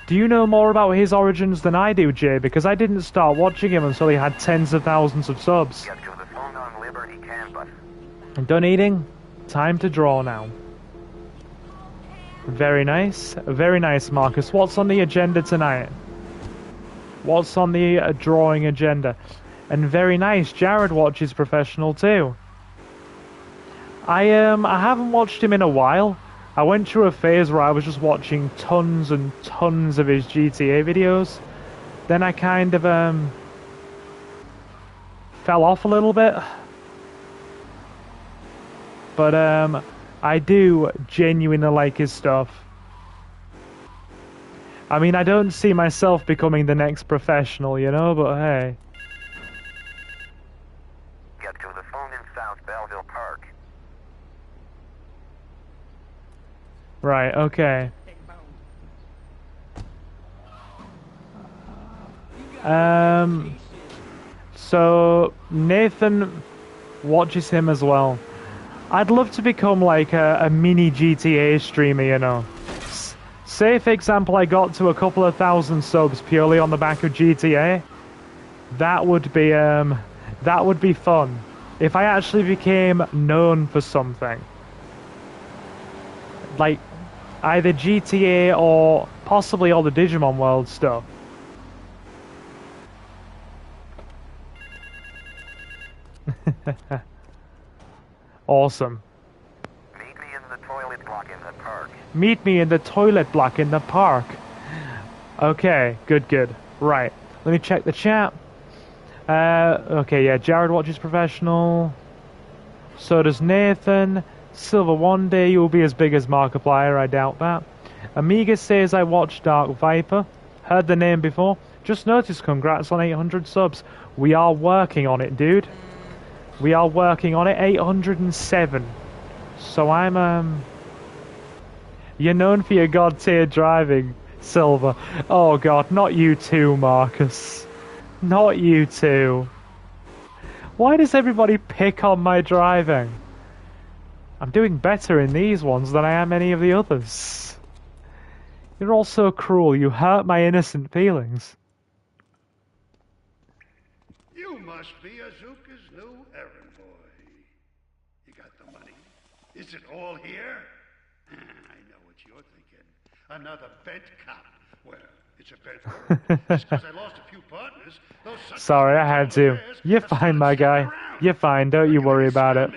Speaker 1: Do you know more about his origins than I do, Jay? Because I didn't start watching him until he had tens of thousands of subs.
Speaker 9: Get to the phone on Liberty campus.
Speaker 1: Done eating? Time to draw now. Very nice. Very nice, Marcus. What's on the agenda tonight? What's on the drawing agenda? And very nice, Jared watches Professional too. I haven't watched him in a while. I went through a phase where I was just watching tons and tons of his GTA videos. Then I kind of fell off a little bit. But I do genuinely like his stuff. I mean, I don't see myself becoming the next Professional, you know, but hey.
Speaker 9: Get to the phone in South Belleville Park.
Speaker 1: Right, okay. So Nathan watches him as well. I'd love to become like a mini GTA streamer, you know. Say, for example, I got to a couple of thousand subs purely on the back of GTA. That would be fun. If I actually became known for something. Like, either GTA or possibly all the Digimon World stuff. Awesome.
Speaker 9: Meet me in the toilet block in the park.
Speaker 1: Meet me in the toilet block in the park. Okay, good. Right, let me check the chat. Okay, yeah, Jared watches Professional. So does Nathan. Silver, one day you'll be as big as Markiplier, I doubt that. Amiga says I watched Dark Viper. Heard the name before. Just noticed, congrats on 800 subs. We are working on it, dude. We are working on it. 807. So I'm, You're known for your god tier driving, Silver. Oh god, not you too, Marcus. Not you too. Why does everybody pick on my driving? I'm doing better in these ones than I am any of the others. You're all so cruel, you hurt my innocent feelings.
Speaker 10: You must be Azuka's new errand boy. You got the money? Is it all here? I know what you're thinking. Another bent cop. Well, it's a bent word. Just because I lost a few partners, those
Speaker 1: Sorry, I had to. You're fine, my guy. You're fine, don't you worry about it.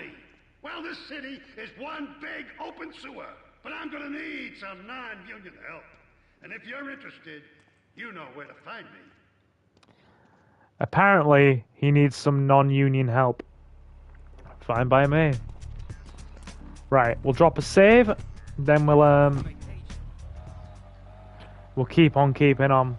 Speaker 10: Well, this city is one big open sewer, but I'm gonna need some non-union help. And if you're interested, you know where to find me.
Speaker 1: Apparently, he needs some non-union help. Fine by me. Right, we'll drop a save, then we'll keep on keeping on.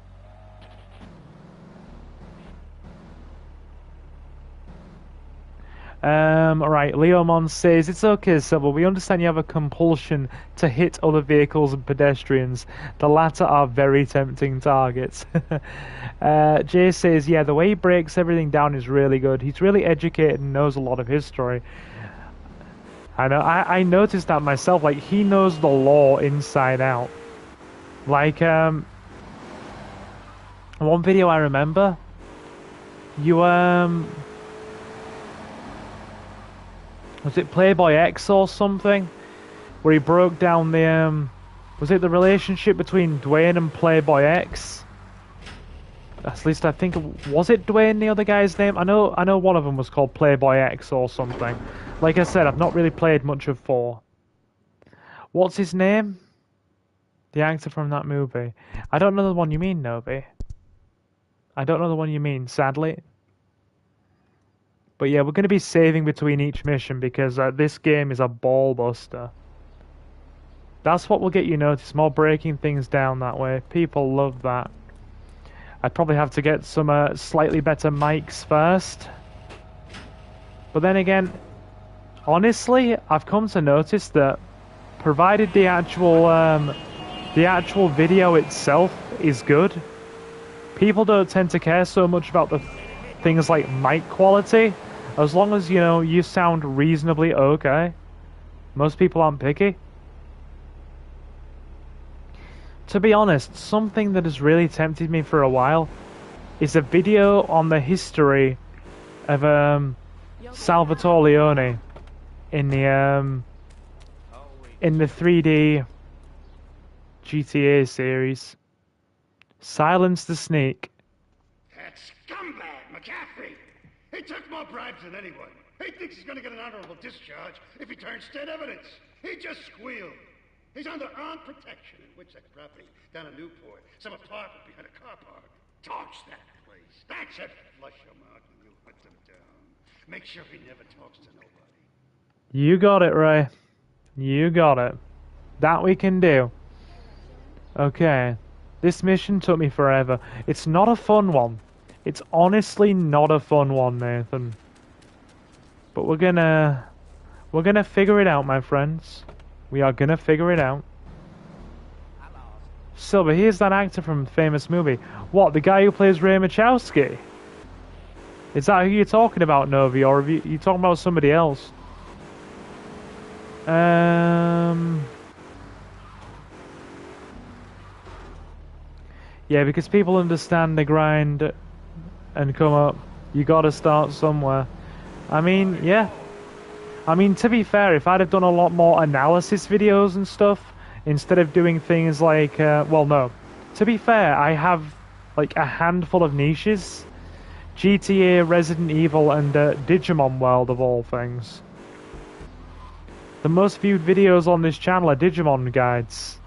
Speaker 1: Right, Leomon says, it's okay, Silver, we understand you have a compulsion to hit other vehicles and pedestrians. The latter are very tempting targets. Jay says, yeah, the way he breaks everything down is really good. He's really educated and knows a lot of history. I know, I noticed that myself, like, he knows the law inside out. Like, one video I remember, Was it Playboy X or something? Where he broke down the was it the relationship between Dwayne and Playboy X? At least I think was it Dwayne the other guy's name? I know one of them was called Playboy X or something. Like I said, I've not really played much of 4. What's his name? The actor from that movie. I don't know the one you mean, Nobi. I don't know the one you mean, sadly. But yeah, we're going to be saving between each mission because this game is a ball buster. That's what will get you noticed, more breaking things down that way. People love that. I'd probably have to get some slightly better mics first. But then again, honestly, I've come to notice that provided the actual video itself is good, people don't tend to care so much about the things like mic quality. As long as, you know, you sound reasonably okay. Most people aren't picky. To be honest, something that has really tempted me for a while is a video on the history of Salvatore Leone in the 3D GTA series. Silence the Sneak.
Speaker 10: That scumbag, McCaffrey! He took more bribes than anyone. He thinks he's gonna get an honorable discharge if he turns state evidence. He just squealed. He's under armed protection in Witchek property down in Newport. Some apartment behind a car park. Torch that place. That's it. Flush him out and you hunt him down. Make sure he never talks to nobody.
Speaker 1: You got it, Ray. You got it. That we can do. Okay. This mission took me forever. It's not a fun one. It's honestly not a fun one, Nathan. But we're gonna figure it out, my friends. We are gonna figure it out. Silver, here's that actor from a famous movie. What, the guy who plays Ray Machowski? Is that who you're talking about, Novi, or are you talking about somebody else? Yeah, because people understand the grind and come up. You gotta start somewhere. I mean, yeah. I mean, to be fair, if I'd have done a lot more analysis videos and stuff, instead of doing things like, well, no. To be fair, I have, like, a handful of niches. GTA, Resident Evil, and Digimon World, of all things. The most viewed videos on this channel are Digimon guides.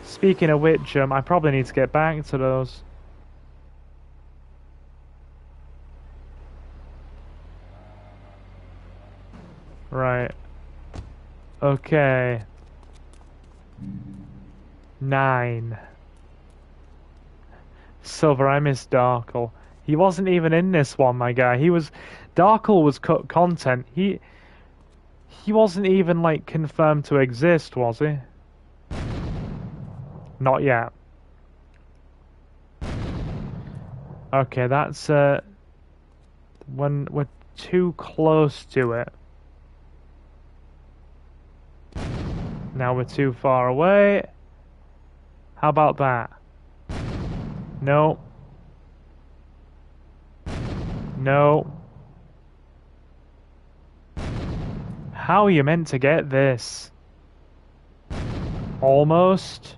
Speaker 1: Speaking of which, I probably need to get back to those. Right. Okay. 9. Silver, I miss Darkle. He wasn't even in this one, my guy. Darkle was cut content. He wasn't even, like, confirmed to exist, was he? Not yet. Okay, that's, when we're too close to it. Now we're too far away. How about that? No. No. How are you meant to get this? Almost.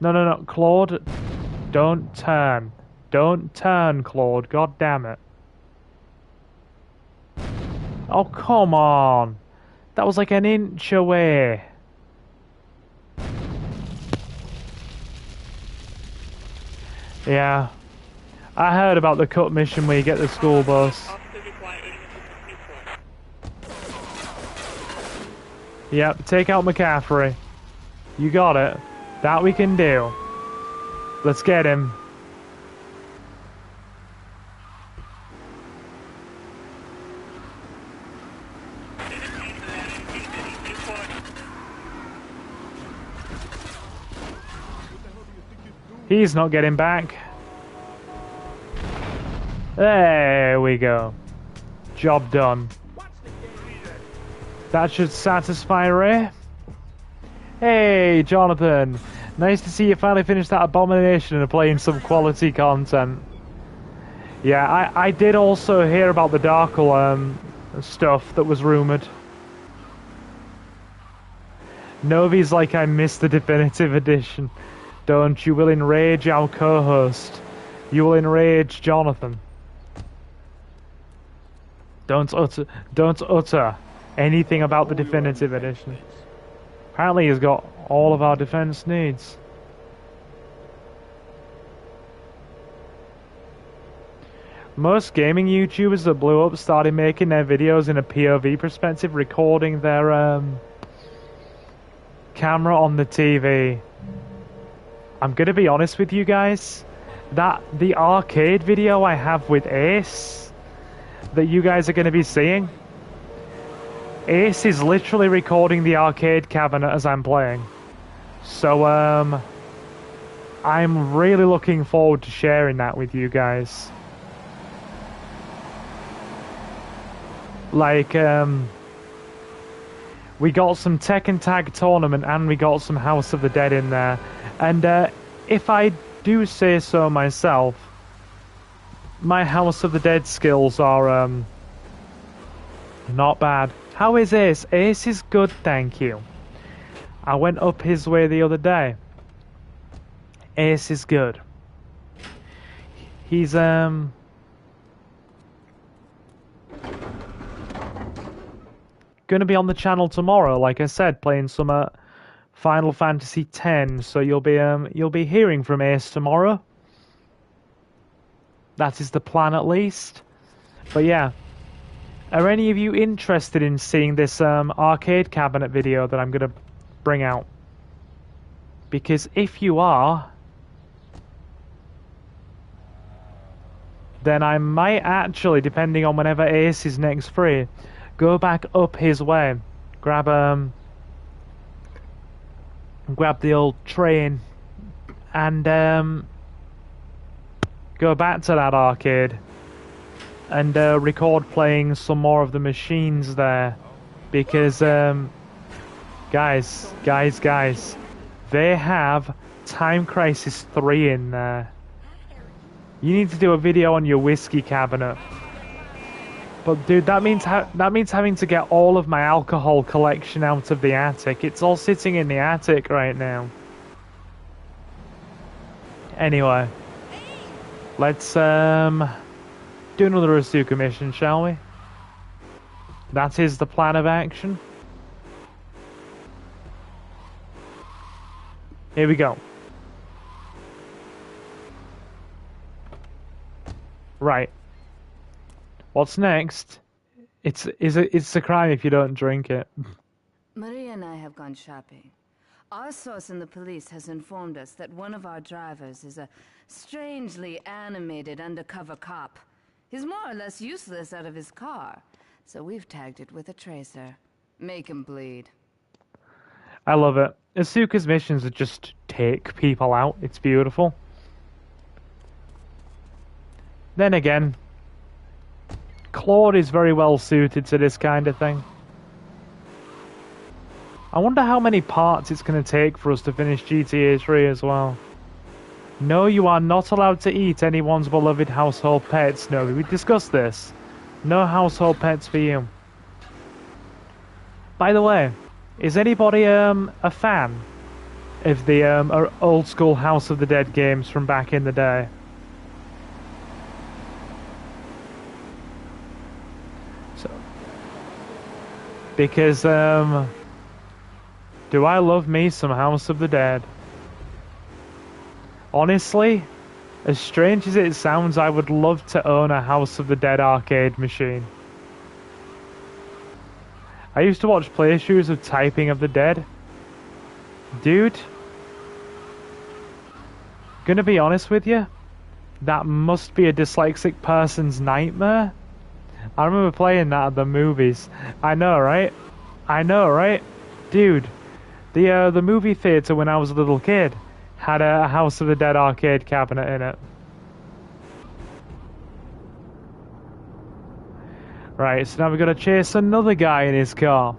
Speaker 1: No, Claude. Don't turn. Don't turn, Claude. God damn it. Oh, come on. That was like an inch away. Yeah. I heard about the cut mission where you get the school bus. Yep, take out McCaffrey. You got it. That we can do. Let's get him. He's not getting back. There we go. Job done. That should satisfy Ray. Hey, Jonathan. Nice to see you finally finished that abomination and are playing some quality content. Yeah, I did also hear about the Darkle stuff that was rumoured. Novi's like, I missed the definitive edition. Don't you will enrage our co-host. You will enrage Jonathan. Don't utter anything about the definitive edition. Apparently he's got all of our defense needs. Most gaming YouTubers that blew up started making their videos in a POV perspective, recording their camera on the TV. I'm gonna be honest with you guys, that the arcade video I have with Ace that you guys are gonna be seeing, Ace is literally recording the arcade cabinet as I'm playing. So I'm really looking forward to sharing that with you guys. Like, we got some Tekken Tag Tournament and we got some House of the Dead in there. And if I do say so myself, my House of the Dead skills are not bad. How is Ace? Ace is good, thank you. I went up his way the other day. Ace is good. He's gonna be on the channel tomorrow, like I said, playing some Final Fantasy X. So you'll be hearing from Ace tomorrow. That is the plan, at least. But yeah, are any of you interested in seeing this arcade cabinet video that I'm gonna bring out? Because if you are, then I might actually, depending on whenever Ace is next free, go back up his way, grab the old train, and go back to that arcade and record playing some more of the machines there, because guys, they have Time Crisis 3 in there. You need to do a video on your whiskey cabinet. But dude, that means having to get all of my alcohol collection out of the attic. It's all sitting in the attic right now. Anyway, let's do another Asuka mission, shall we? That is the plan of action. Here we go. Right. What's next? It's a crime if you don't drink it.
Speaker 2: Maria and I have gone shopping. Our source in the police has informed us that one of our drivers is a strangely animated undercover cop. He's more or less useless out of his car, so we've tagged it with a tracer. Make him bleed.
Speaker 1: I love it. Asuka's missions are just take people out. It's beautiful. Then again, Claude is very well suited to this kind of thing. I wonder how many parts it's going to take for us to finish GTA 3 as well. No, you are not allowed to eat anyone's beloved household pets. No, we discussed this. No household pets for you. By the way, is anybody a fan of the old school House of the Dead games from back in the day? Because, do I love me some House of the Dead? Honestly, as strange as it sounds, I would love to own a House of the Dead arcade machine. I used to watch playthroughs of Typing of the Dead. Dude, gonna be honest with you, that must be a dyslexic person's nightmare. I remember playing that at the movies. I know, right? I know, right? Dude, the movie theater when I was a little kid had a House of the Dead arcade cabinet in it. Right, so now we've got to chase another guy in his car.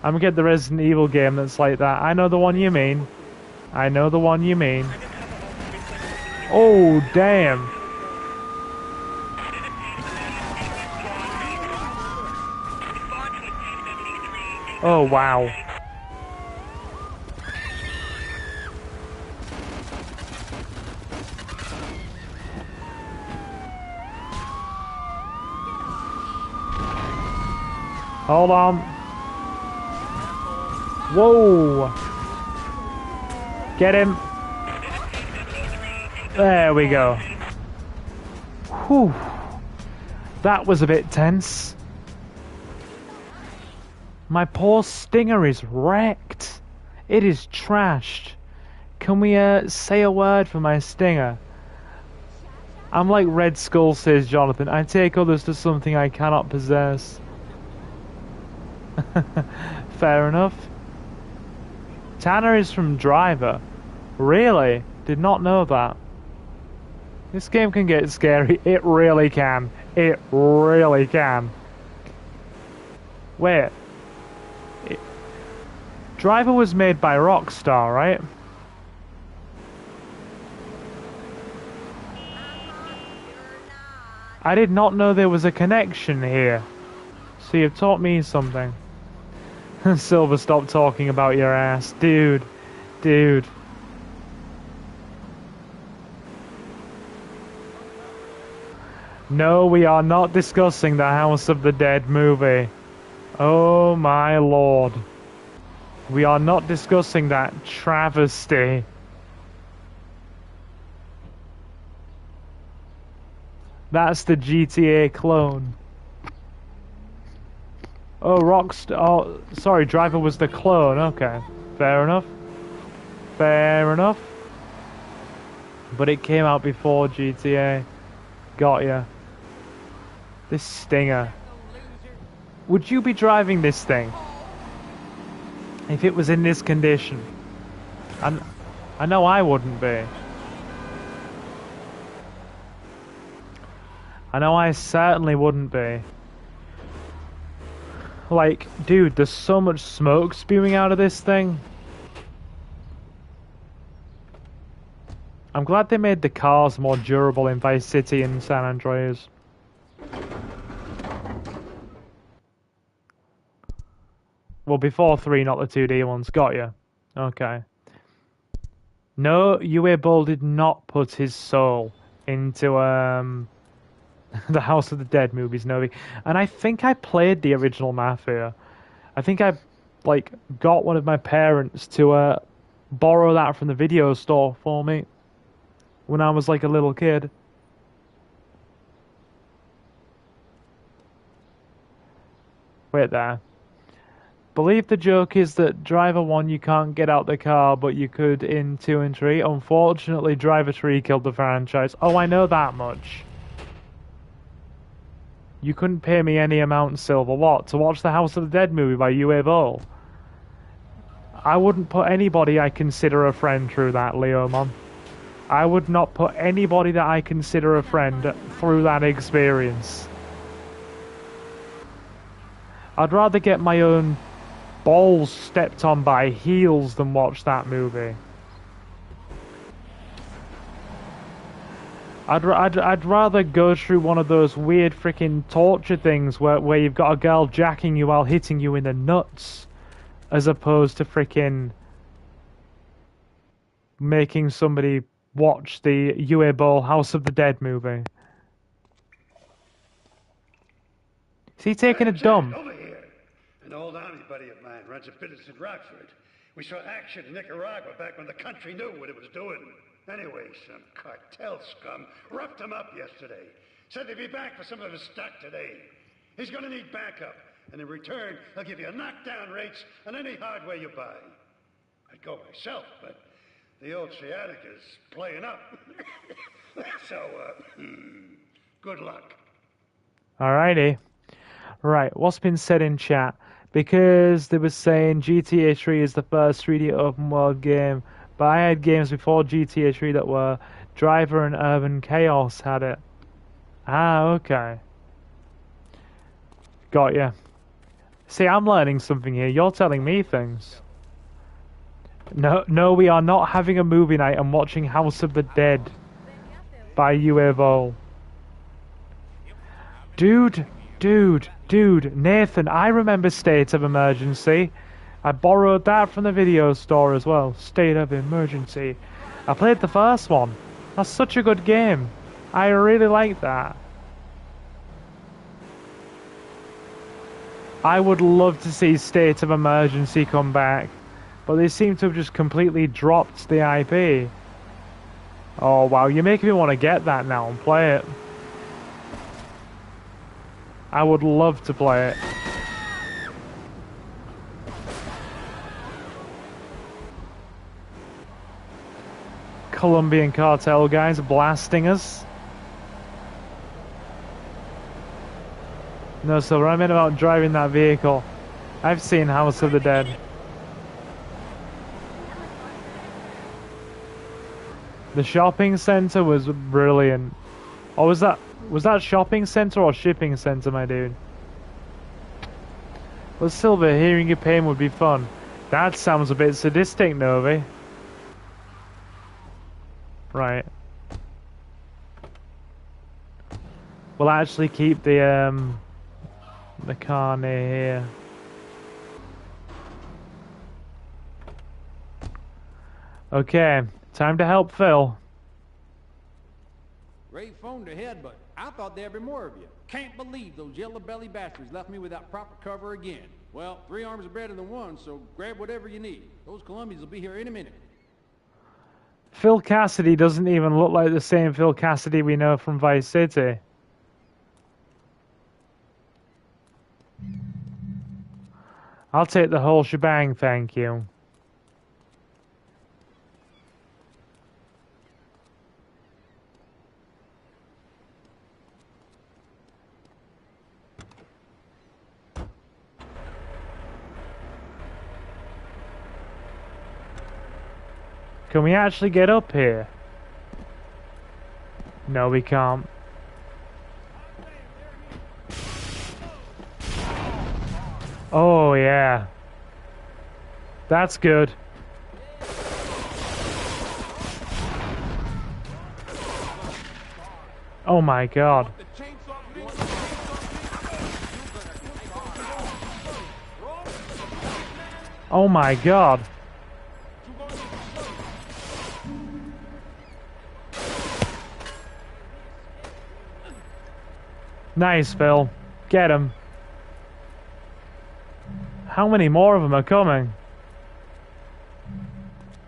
Speaker 1: I'm gonna get the Resident Evil game that's like that. I know the one you mean. I know the one you mean. Oh, damn. Oh, wow. Hold on. Whoa. Get him. There we go. Whew. That was a bit tense. My poor Stinger is wrecked. It is trashed. Can we say a word for my Stinger? I'm like Red Skull, says Jonathan. I take others to something I cannot possess. Fair enough. Tanner is from Driver. Really? Did not know that. This game can get scary. It really can. It really can. Wait. Driver was made by Rockstar, right? I did not know there was a connection here. So you've taught me something. Silver, stop talking about your ass. Dude. Dude. No, we are not discussing the House of the Dead movie. Oh my lord. We are not discussing that travesty. That's the GTA clone. Oh, Rockstar. Oh, sorry, Driver was the clone. Okay. Fair enough. Fair enough. But it came out before GTA. Got ya. This Stinger. Would you be driving this thing? If it was in this condition? I know I wouldn't be. I know I certainly wouldn't be. Like, dude, there's so much smoke spewing out of this thing. I'm glad they made the cars more durable in Vice City and San Andreas. Well, before 3, not the 2D ones. Got you. Okay. No, Uwe Boll did not put his soul into the House of the Dead movies, no. And I think I played the original Mafia. I think I like got one of my parents to borrow that from the video store for me when I was like a little kid. Wait there. Believe the joke is that Driver 1 you can't get out the car, but you could in 2 and 3. Unfortunately, Driver 3 killed the franchise. Oh, I know that much. You couldn't pay me any amount, Silver. What? To watch the House of the Dead movie by Uwe Boll? I wouldn't put anybody I consider a friend through that, Leomon. I would not put anybody that I consider a friend through that experience. I'd rather get my own balls stepped on by heels than watch that movie. I'd rather go through one of those weird freaking torture things where you've got a girl jacking you while hitting you in the nuts, as opposed to freaking making somebody watch the Uwe Boll House of the Dead movie. Is he taking a dump?
Speaker 10: Over here. An old army buddy of mine runs a business in Rockford. We saw action in Nicaragua back when the country knew what it was doing. Anyway, some cartel scum roughed him up yesterday. Said they'd be back for some of his stock today. He's gonna need backup, and in return, he'll give you knockdown rates on any hardware you buy. I'd go myself, but the old sciatica's playing up. So, good luck.
Speaker 1: Alrighty. Right, what's been said in chat? Because they were saying GTA 3 is the first 3D open world game, but I had games before GTA 3 that were Driver and Urban Chaos had it. Ah, okay. Got ya. See, I'm learning something here. You're telling me things. No, we are not having a movie night and watching House of the Dead. by UFO. Dude, Nathan, I remember State of Emergency. I borrowed that from the video store as well. State of Emergency. I played the first one. That's such a good game. I really like that. I would love to see State of Emergency come back, but they seem to have just completely dropped the IP. Oh wow, you're making me want to get that now and play it. I would love to play it. Colombian cartel guys blasting us. No, so I meant about driving that vehicle. I've seen House of the Dead. The shopping center was brilliant. Or was that shopping center or shipping center, my dude? Well, Silver, hearing your pain would be fun. That sounds a bit sadistic, Novi. Right. We'll actually keep the car near here. Okay, time to help Phil.
Speaker 7: Ray phoned ahead, but I thought there'd be more of you. Can't believe those yellow belly bastards left me without proper cover again. Well, 3 arms are better than 1, so grab whatever you need. Those Colombians will be here any minute.
Speaker 1: Phil Cassidy doesn't even look like the same Phil Cassidy we know from Vice City. I'll take the whole shebang, thank you. Can we actually get up here? No, we can't. Oh, yeah. That's good. Oh my god. Oh my god. Nice, Phil. Get him. How many more of them are coming?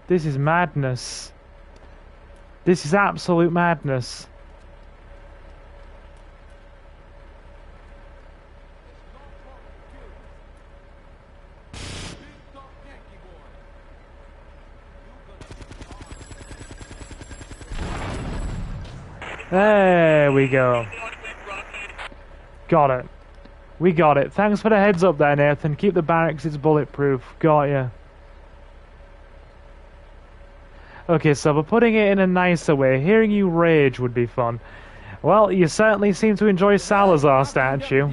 Speaker 1: This is madness. This is absolute madness. There we go. Got it. We got it. Thanks for the heads up there, Nathan. Keep the barracks, it's bulletproof. Got ya. Okay, so we're putting it in a nicer way. Hearing you rage would be fun. Well, you certainly seem to enjoy Salazar's statue.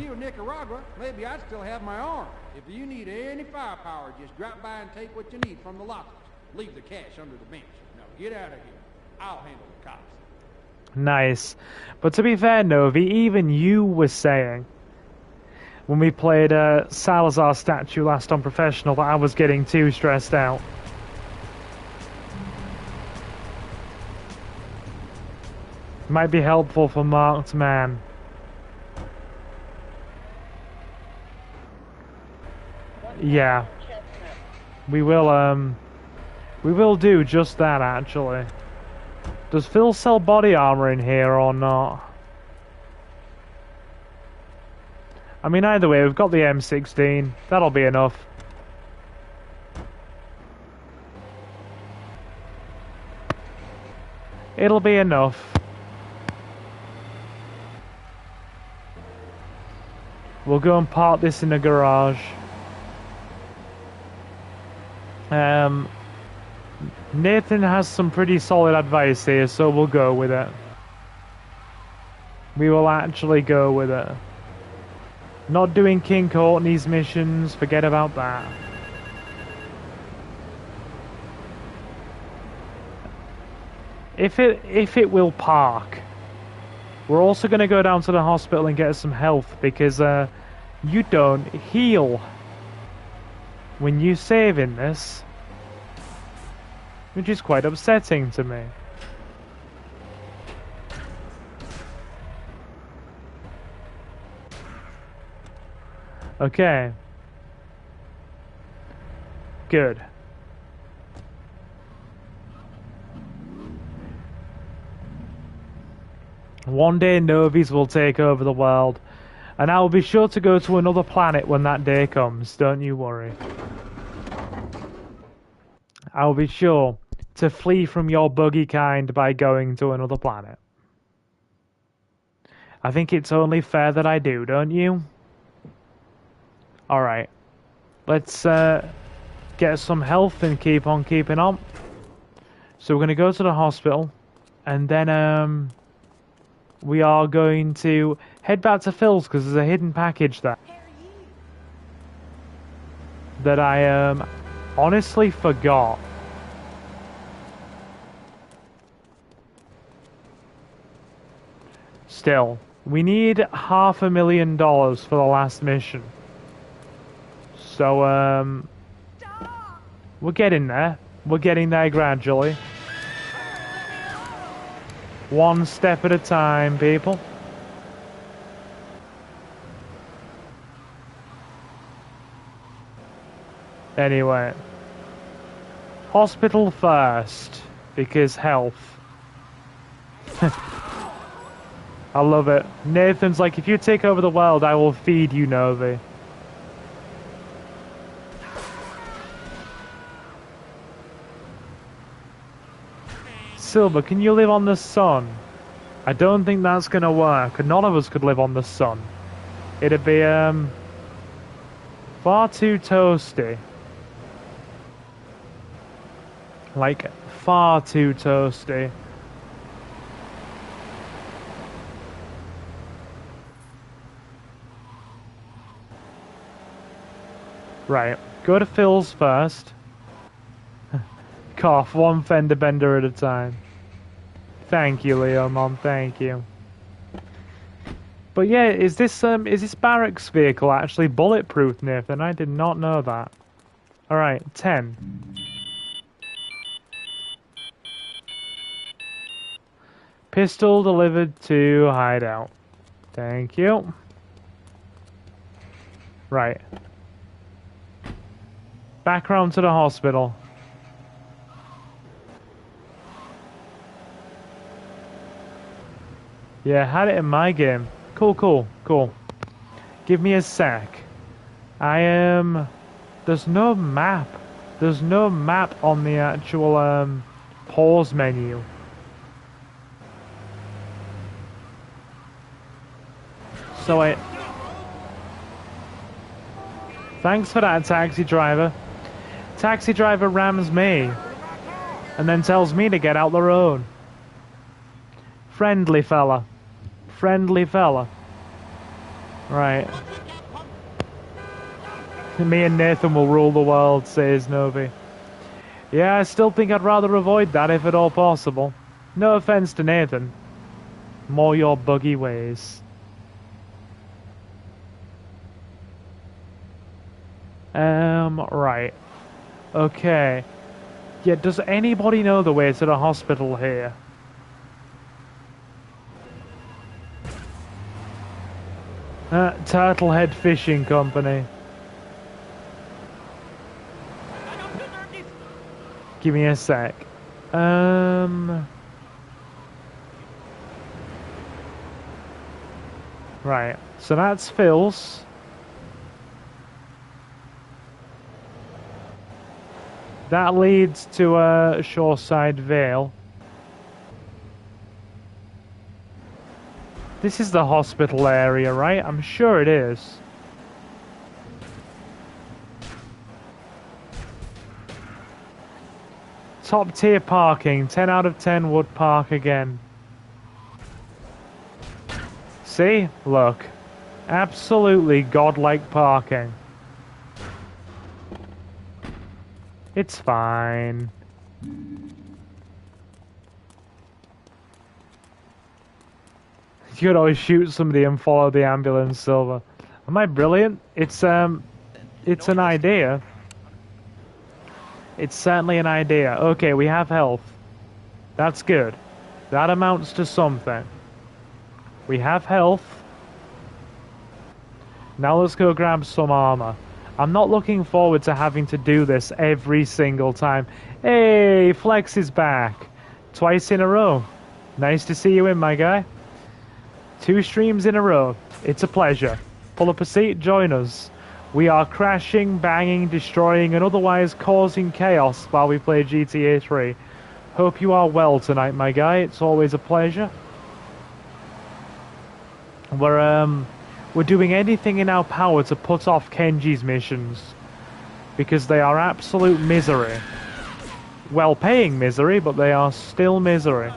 Speaker 7: Maybe I'd still have my arm. If you need any firepower, just drop by and take what you need from the lockers. Leave the cash under the bench. Now get out of here. I'll handle the cops.
Speaker 1: Nice. But to be fair, Novi, even you were saying when we played Salazar statue last on Professional that I was getting too stressed out. Might be helpful for marked man. Yeah. We will do just that, actually. Does Phil sell body armor in here or not? I mean, either way, we've got the M16. That'll be enough. It'll be enough. We'll go and park this in the garage. Nathan has some pretty solid advice here, so we'll go with it. We will actually go with it. Not doing King Courtney's missions, forget about that. if it will park. We're also going to go down to the hospital and get some health because you don't heal when you save in this, which is quite upsetting to me. Okay. Good. One day Novies will take over the world, and I will be sure to go to another planet when that day comes, don't you worry. I will be sure to flee from your buggy kind by going to another planet. I think it's only fair that I do, don't you? Alright. Let's get some health and keep on keeping on. So we're going to go to the hospital, and then we are going to head back to Phil's because there's a hidden package there that I honestly forgot. Still, we need $500,000 for the last mission. So we're getting there. We're getting there gradually. One step at a time, people. Anyway. Hospital first, because health. I love it. Nathan's like, if you take over the world, I will feed you, Novi. Silver, can you live on the sun? I don't think that's gonna work. None of us could live on the sun. It'd be far too toasty. Like, far too toasty. Right, go to Phil's first. Cough, one fender bender at a time. Thank you, Leo, Mom, thank you. But yeah, is this barracks vehicle actually bulletproof, Nathan? I did not know that. Alright, 10. Pistol delivered to hideout. Thank you. Right. Back round to the hospital. Yeah, had it in my game. Cool. Give me a sec. There's no map. There's no map on the actual pause menu. So thanks for that, taxi driver. Taxi driver rams me and then tells me to get out the road. Friendly fella. Friendly fella. Right. Me and Nathan will rule the world, says Novi. Yeah, I still think I'd rather avoid that if at all possible. No offense to Nathan. More your buggy ways. Right. Okay. Yeah, does anybody know the way to the hospital here? Turtlehead Fishing Company. Give me a sec. Right, so that's Phil's. That leads to Shoreside Vale. This is the hospital area, right? I'm sure it is. Top tier parking. 10 out of 10 would park again. See? Look. Absolutely godlike parking. It's fine. You could always shoot somebody and follow the ambulance, Silver. Am I brilliant? It's an idea. It's certainly an idea. Okay, we have health. That's good. That amounts to something. We have health. Now let's go grab some armor. I'm not looking forward to having to do this every single time. Hey, Flex is back. Twice in a row. Nice to see you in, my guy. 2 streams in a row. It's a pleasure. Pull up a seat, join us. We are crashing, banging, destroying, and otherwise causing chaos while we play GTA 3. Hope you are well tonight, my guy. It's always a pleasure. We're doing anything in our power to put off Kenji's missions, because they are absolute misery. Well-paying misery, but they are still misery.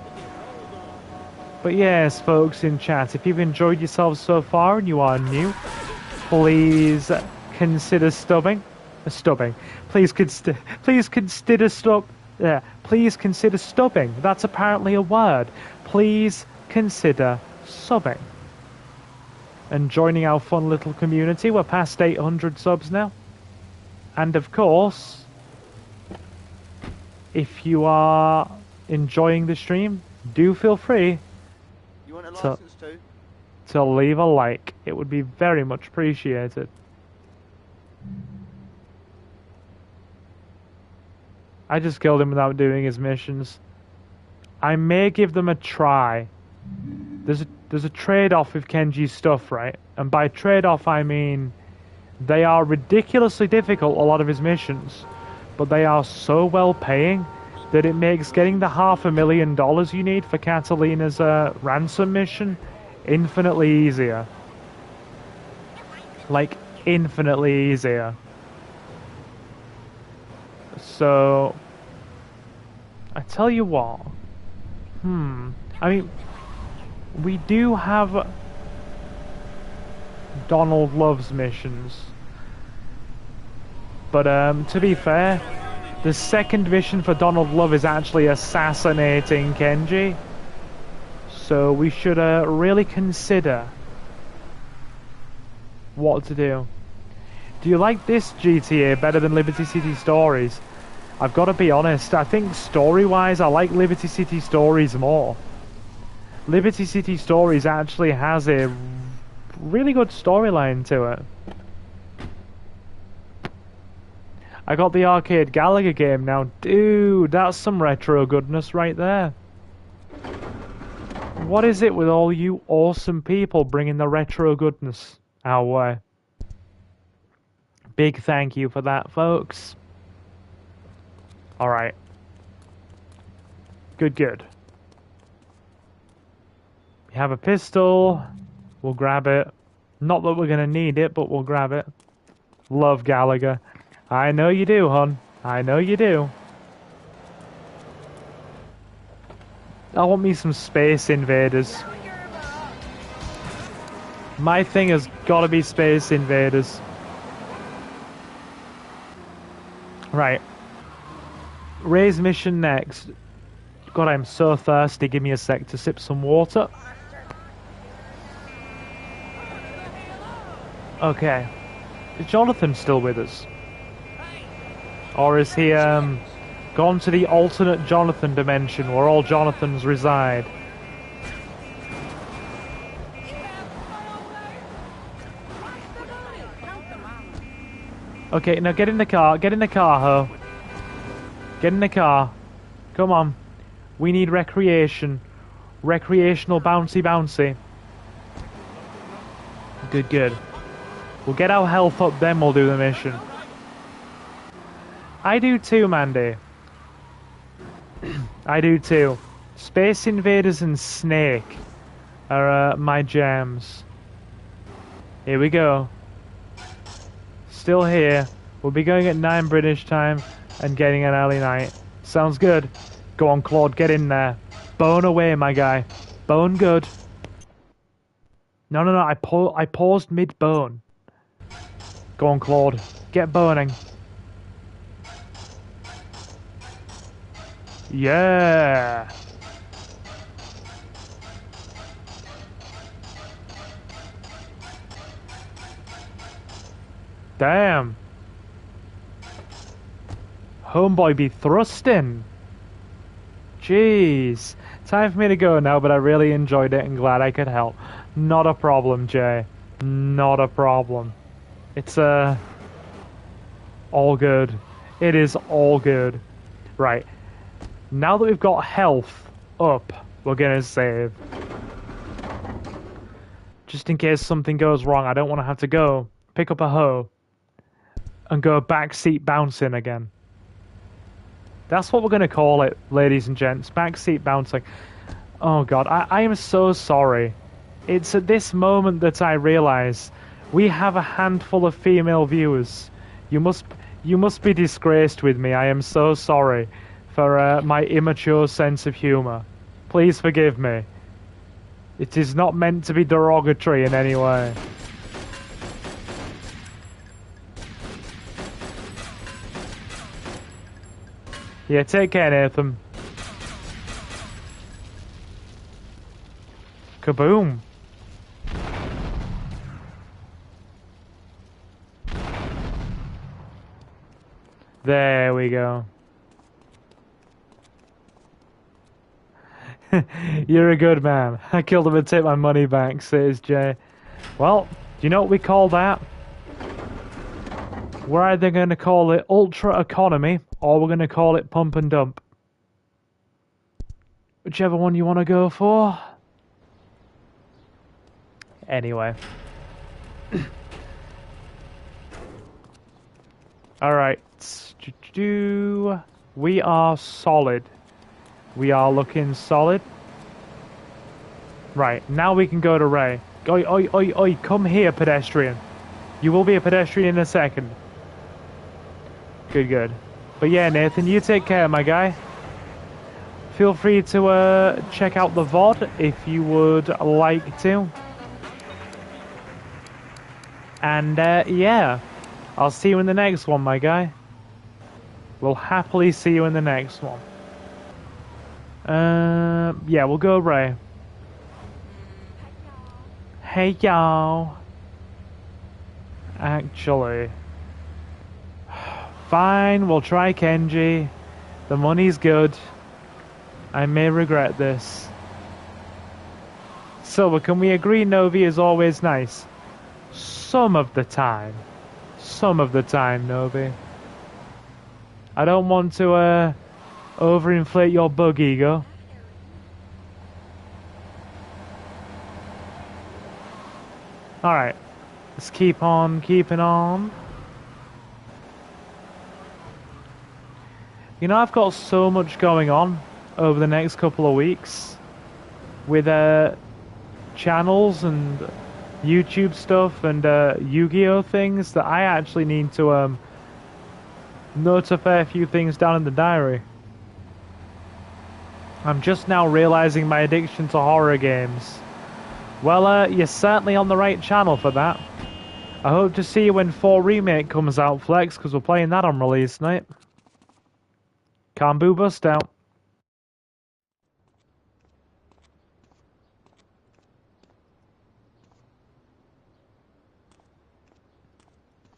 Speaker 1: But yes, folks in chat, if you've enjoyed yourselves so far and you are new, please consider stubbing. Please consider stubbing. That's apparently a word. Please consider subbing. And joining our fun little community. We're past 800 subs now. And of course, if you are enjoying the stream, do feel free
Speaker 8: You want a license too?
Speaker 1: to leave a like. It would be very much appreciated. I just killed him without doing his missions. I may give them a try. There's a trade-off with Kenji's stuff, right? And by trade-off I mean they are ridiculously difficult, a lot of his missions, but they are so well-paying that it makes getting the $500,000 you need for Catalina's ransom mission infinitely easier. Like, infinitely easier. So, I tell you what. I mean, we do have Donald Love's missions. But to be fair, the second mission for Donald Love is actually assassinating Kenji. So we should really consider what to do. Do you like this GTA better than Liberty City Stories? I've got to be honest, I think story-wise I like Liberty City Stories more. Liberty City Stories actually has a really good storyline to it. I got the arcade Gallagher game now. Dude, that's some retro goodness right there. What is it with all you awesome people bringing the retro goodness our way? Big thank you for that, folks. Alright. Good. We have a pistol. We'll grab it. Not that we're gonna need it, but we'll grab it. Love Gallagher. I know you do, hon. I know you do. I want me some Space Invaders. My thing has gotta be Space Invaders. Right. Ray's mission next. God, I'm so thirsty. Give me a sec to sip some water. Okay. Is Jonathan still with us? Or is he gone to the alternate Jonathan dimension where all Jonathans reside? Okay, now get in the car. Get in the car, ho. Get in the car. Come on. We need recreation. Recreational bouncy. Good. We'll get our health up, then we'll do the mission. I do too, Mandy. I do too. Space Invaders and Snake are my jams. Here we go. Still here. We'll be going at 9 British time and getting an early night. Sounds good. Go on, Claude, get in there. Bone away, my guy. Bone good. No, I paused mid-bone. Go on, Claude. Get boning. Yeah. Damn. Homeboy be thrusting. Jeez. Time for me to go now, but I really enjoyed it and glad I could help. Not a problem, Jay. Not a problem. It's, all good. It is all good. Right. Now that we've got health up, we're gonna save. Just in case something goes wrong, I don't want to have to go pick up a hoe and go backseat bouncing again. That's what we're gonna call it, ladies and gents. Backseat bouncing. Oh god, I am so sorry. It's at this moment that I realise we have a handful of female viewers. You must be disgraced with me. I am so sorry for my immature sense of humour. Please forgive me. It is not meant to be derogatory in any way. Yeah, take care, Nathan. Kaboom. There we go. You're a good man. I killed him and take my money back, says Jay. Well, do you know what we call that? We're either going to call it Ultra Economy, or we're going to call it Pump and Dump. Whichever one you want to go for. Anyway. Alright. We are solid. We are looking solid. Right, now we can go to Ray. Oi, oi, oi, oi, come here, pedestrian. You will be a pedestrian in a second. Good, good. But yeah, Nathan, you take care, my guy. Feel free to check out the VOD if you would like to. And yeah, I'll see you in the next one, my guy. We'll happily see you in the next one. Yeah, we'll go Ray. Hey, y'all. Actually, fine, we'll try Kenji. The money's good. I may regret this. Silver, can we agree Novi is always nice? Some of the time. Some of the time, Novi. I don't want to overinflate your bug ego. Alright. Let's keep on keeping on. You know, I've got so much going on over the next couple of weeks with channels and YouTube stuff and Yu-Gi-Oh things that I actually need to note a fair few things down in the diary. I'm just now realizing my addiction to horror games. Well, you're certainly on the right channel for that. I hope to see you when 4 Remake comes out, Flex, because we're playing that on release night. Kambu bust out.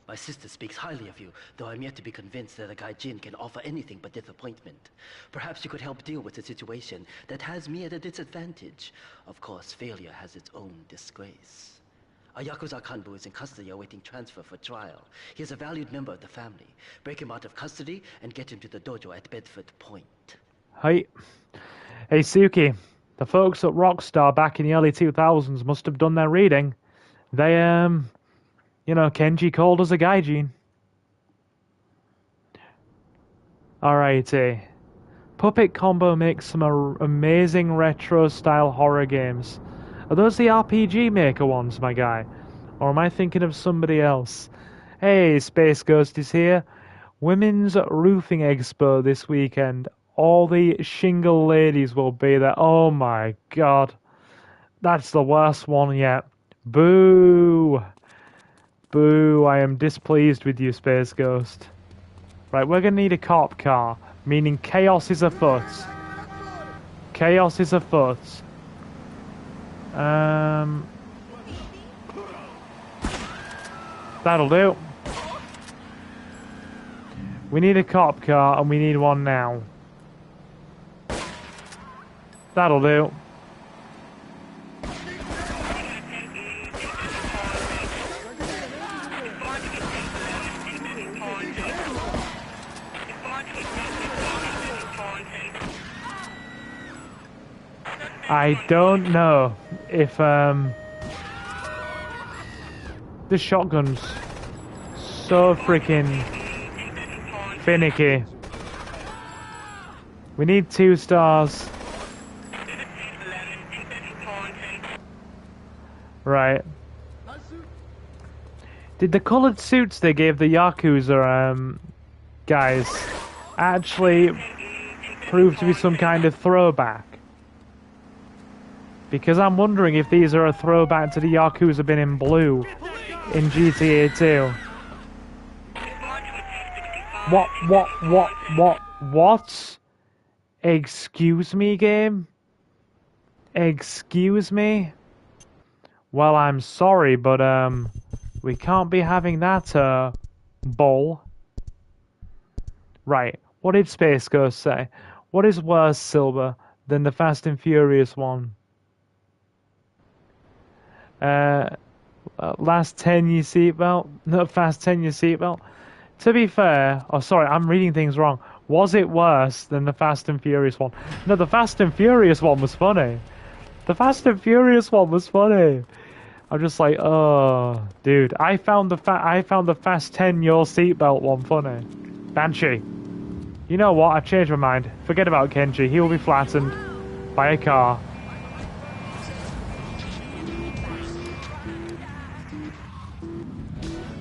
Speaker 6: My sister speaks highly of you, though I'm yet to be convinced that a gaijin can offer anything but disappointment. Perhaps you could help deal with a situation that has me at a disadvantage. Of course, failure has its own disgrace. A Yakuza Kanbu is in custody awaiting transfer for trial. He is a valued member of the family. Break him out of custody and get him to the dojo at Bedford Point.
Speaker 1: Hey. Hey, Suki. The folks at Rockstar back in the early 2000s must have done their reading. They, you know, Kenji called us a gaijin. Alrighty. Puppet Combo makes some amazing retro-style horror games. Are those the RPG Maker ones, my guy? Or am I thinking of somebody else? Hey, Space Ghost is here. Women's Roofing Expo this weekend. All the shingle ladies will be there. Oh my god. That's the worst one yet. Boo! Boo, I am displeased with you, Space Ghost. Right, we're gonna need a cop car, meaning chaos is afoot. Chaos is afoot. That'll do. We need a cop car, and we need one now. That'll do. I don't know if the shotgun's so freaking finicky. We need 2 stars. Right. Did the coloured suits they gave the Yakuza guys actually prove to be some kind of throwback? Because I'm wondering if these are a throwback to the Yakuza been in blue in GTA 2. What? Excuse me, game? Excuse me? Well, I'm sorry, but, we can't be having that, bull. Right, what did Space Ghost say? What is worse, Silver, than the Fast and Furious one? Last 10 your seatbelt? No, fast 10 your seatbelt? To be fair, oh sorry, I'm reading things wrong. Was it worse than the Fast and Furious one? No, the Fast and Furious one was funny. The Fast and Furious one was funny. I'm just like, oh, dude. I found the Fast 10 your seatbelt one funny. Banshee. You know what? I've changed my mind. Forget about Kenji. He will be flattened by a car.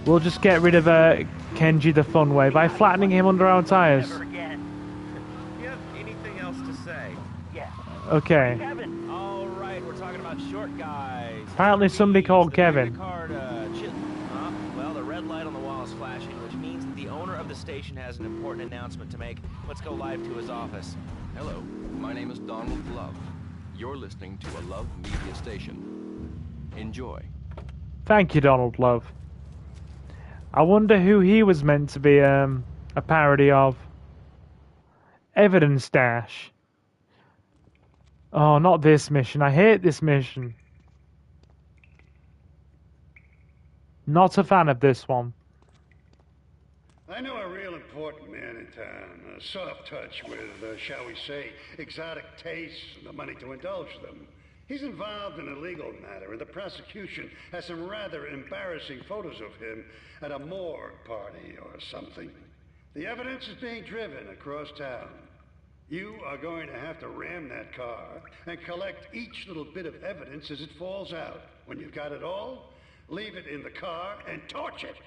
Speaker 1: We'll just get rid of Kenji the fun way by flattening him under our tires.
Speaker 4: Never again. You have anything else to say? Yeah.
Speaker 1: Okay.
Speaker 4: Kevin. All right, we're talking about short guys.
Speaker 1: Apparently somebody called Kevin.
Speaker 4: Well, the red light on the wall is flashing, which means that the owner of the station has an important announcement to make. Let's go live to his office.
Speaker 11: Hello, my name is Donald Love. You're listening to a Love Media station. Enjoy.
Speaker 1: Thank you, Donald Love. I wonder who he was meant to be a parody of. Evidence Dash. Oh, not this mission. I hate this mission. Not a fan of this one.
Speaker 10: I know a real important man in town. A soft touch with, shall we say, exotic tastes and the money to indulge them. He's involved in a legal matter, and the prosecution has some rather embarrassing photos of him at a morgue party or something. The evidence is being driven across town. You are going to have to ram that car and collect each little bit of evidence as it falls out. When you've got it all, leave it in the car and torch it.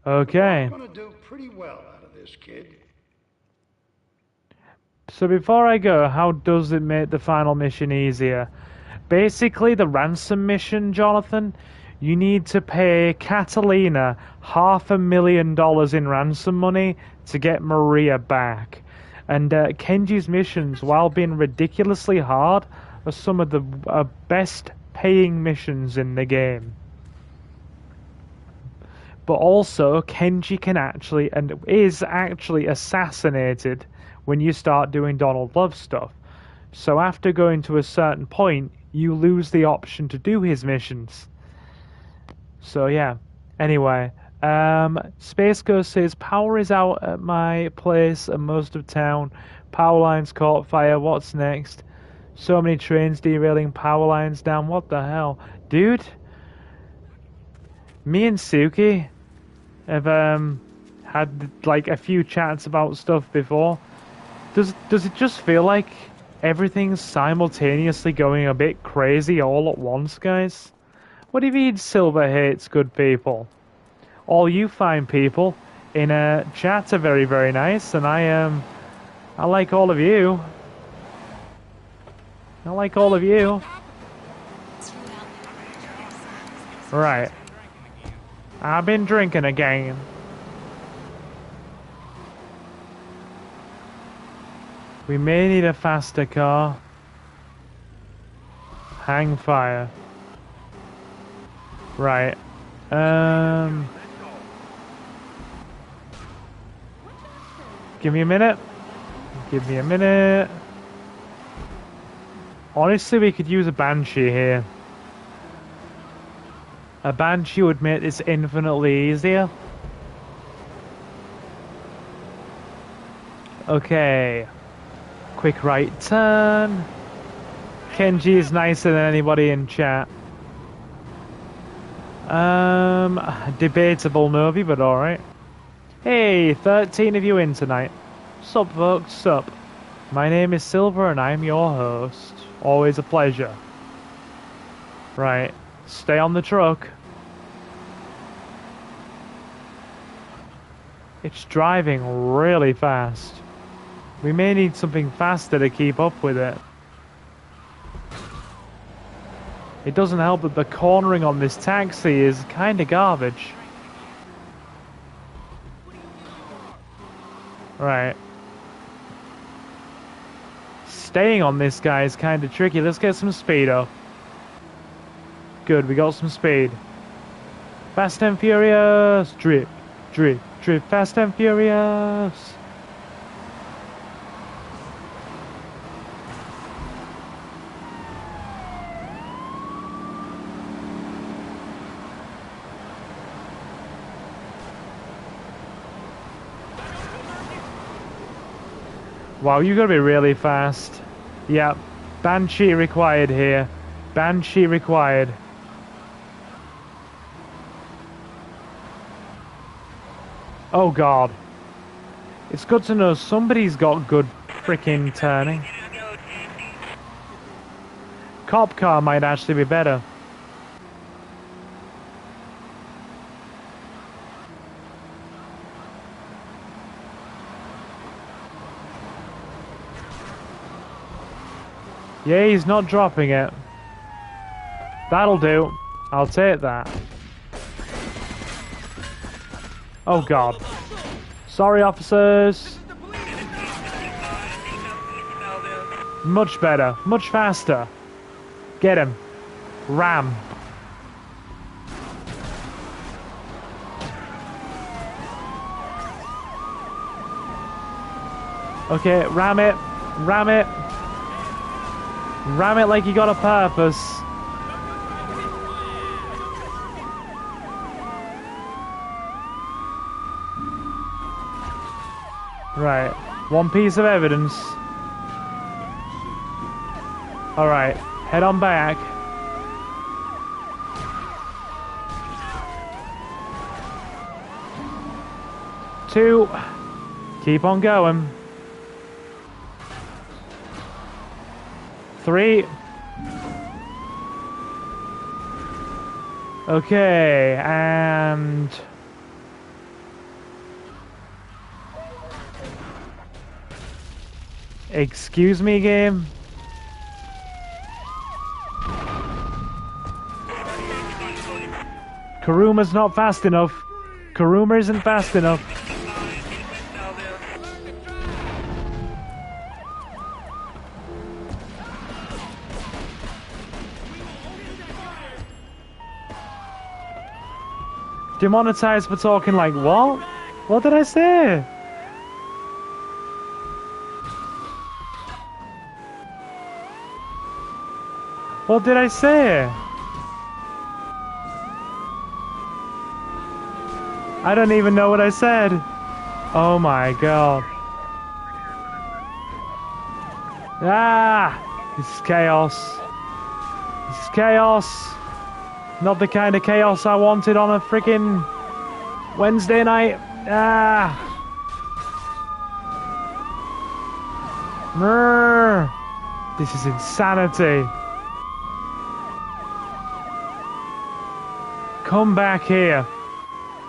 Speaker 1: Okay.
Speaker 10: You're going to do pretty well out of this, kid.
Speaker 1: So before I go, how does it make the final mission easier? Basically, the ransom mission, Jonathan, you need to pay Catalina $500,000 in ransom money to get Maria back. And Kenji's missions, while being ridiculously hard, are some of the best paying missions in the game. But also, Kenji can actually, and is actually assassinated when you start doing Donald Love stuff. So after going to a certain point, you lose the option to do his missions. So yeah. Anyway, Space Ghost says, power is out at my place and most of town. Power lines caught fire. What's next? So many trains derailing, power lines down. What the hell? Dude? Me and Suki have had like a few chats about stuff before. Does it just feel like everything's simultaneously going a bit crazy all at once, guys? What do you mean Silver hates good people? All you fine people in a chat are very, very nice, and I like all of you. I like all of you. Right. I've been drinking again. We may need a faster car. Hang fire. Right. Give me a minute. Give me a minute. Honestly, we could use a Banshee here. A Banshee would make this infinitely easier. Okay. Quick right turn. Kenji is nicer than anybody in chat. Debatable movie, but alright. Hey, 13 of you in tonight. Sup, folks, sup. My name is Silver and I'm your host. Always a pleasure. Right, stay on the truck. It's driving really fast. We may need something faster to keep up with it. It doesn't help that the cornering on this taxi is kinda garbage. Right. Staying on this guy is kinda tricky. Let's get some speed up. Good, we got some speed. Fast and Furious! Drip, drip, drip, Fast and Furious! Wow, you gotta be really fast. Yeah, Banshee required here. Banshee required. Oh god. It's good to know somebody's got good freaking turning. Cop car might actually be better. Yeah, he's not dropping it. That'll do. I'll take that. Oh god. Sorry, officers. Much better. Much faster. Get him. Ram. Okay, ram it. Ram it. Ram it like you got a purpose. Right. One piece of evidence. Alright. Head on back. Two. Keep on going. 3. Okay, and... Excuse me, game? Karuma's not fast enough. Karuma isn't fast enough. Demonetized for talking like what? What did I say? What did I say? I don't even know what I said. Oh my god. Ah! This is chaos. This is chaos. Not the kind of chaos I wanted on a freaking Wednesday night. Ah! Brr. This is insanity. Come back here.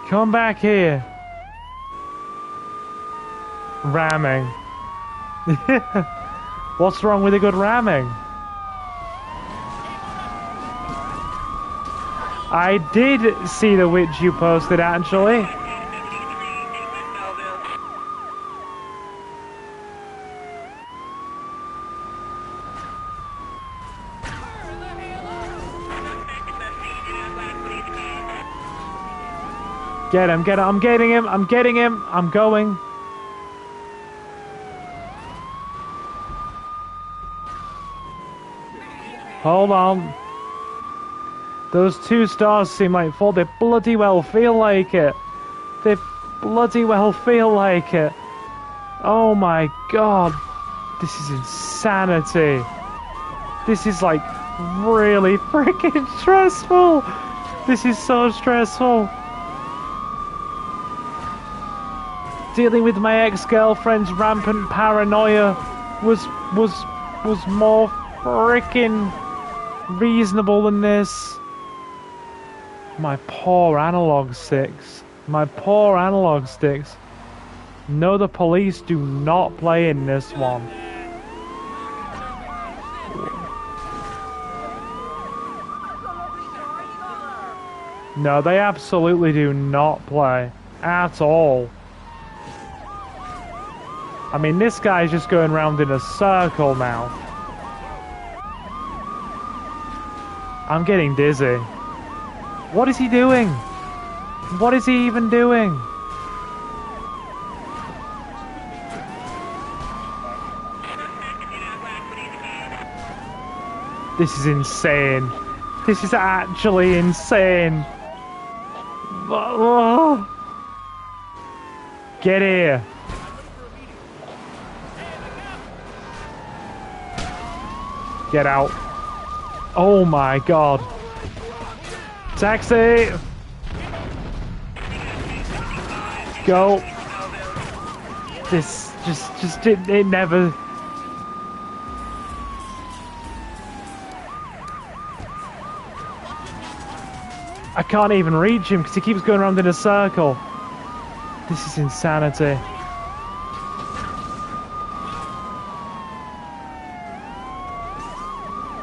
Speaker 1: Come back here. Ramming. What's wrong with a good ramming? I did see the witch you posted, actually. Get him, get him, I'm getting him, I'm getting him, I'm going. Hold on. Those 2 stars seem like 4. They bloody well feel like it. They bloody well feel like it. Oh my god. This is insanity. This is like really freaking stressful. This is so stressful. Dealing with my ex-girlfriend's rampant paranoia was more freaking reasonable than this. My poor analog sticks. My poor analog sticks. No, the police do not play in this one. No, they absolutely do not play. At all. I mean, this guy's just going round in a circle now. I'm getting dizzy. What is he doing? What is he even doing? This is insane. This is actually insane. Get here. Get out. Oh my god. Taxi! Go. This just it never... I can't even reach him because he keeps going around in a circle. This is insanity.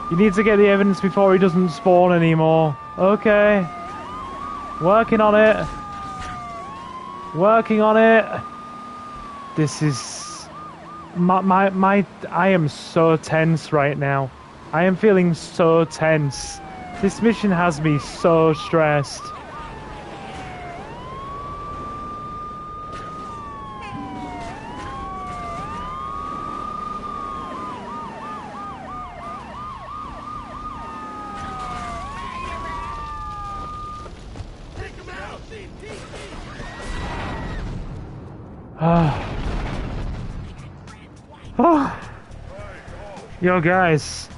Speaker 1: You need to get the evidence before he doesn't spawn anymore. Okay. Working on it. Working on it. This is... I am so tense right now. I am feeling so tense. This mission has me so stressed. Yo guys,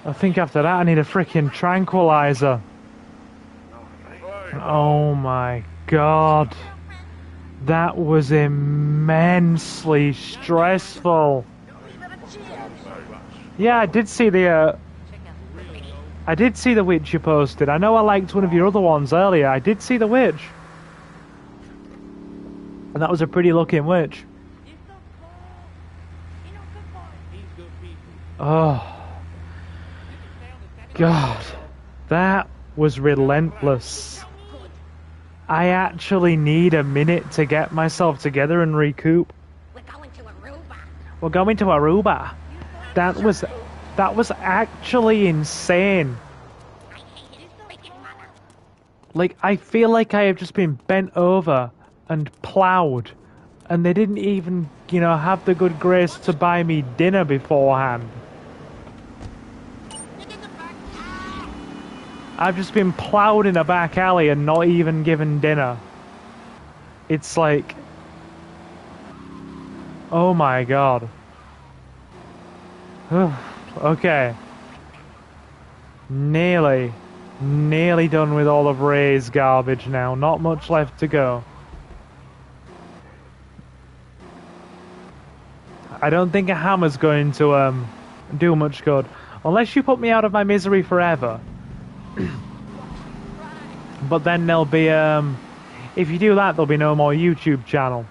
Speaker 1: I think after that I need a freaking tranquilizer. Oh my god, that was immensely stressful. Yeah, I did see the witch you posted. I know I liked one of your other ones earlier. I did see the witch. And that was a pretty looking witch. Oh. God. That was relentless. I actually need a minute to get myself together and recoup. We're going to Aruba. That was actually insane. Like, I feel like I have just been bent over and ploughed, and they didn't even, you know, have the good grace to buy me dinner beforehand. I've just been ploughed in a back alley and not even given dinner. It's like... oh my god. Okay. Nearly done with all of Ray's garbage now. Not much left to go. I don't think a hammer's going to do much good. Unless you put me out of my misery forever. But then there'll be, if you do that, there'll be no more YouTube channel.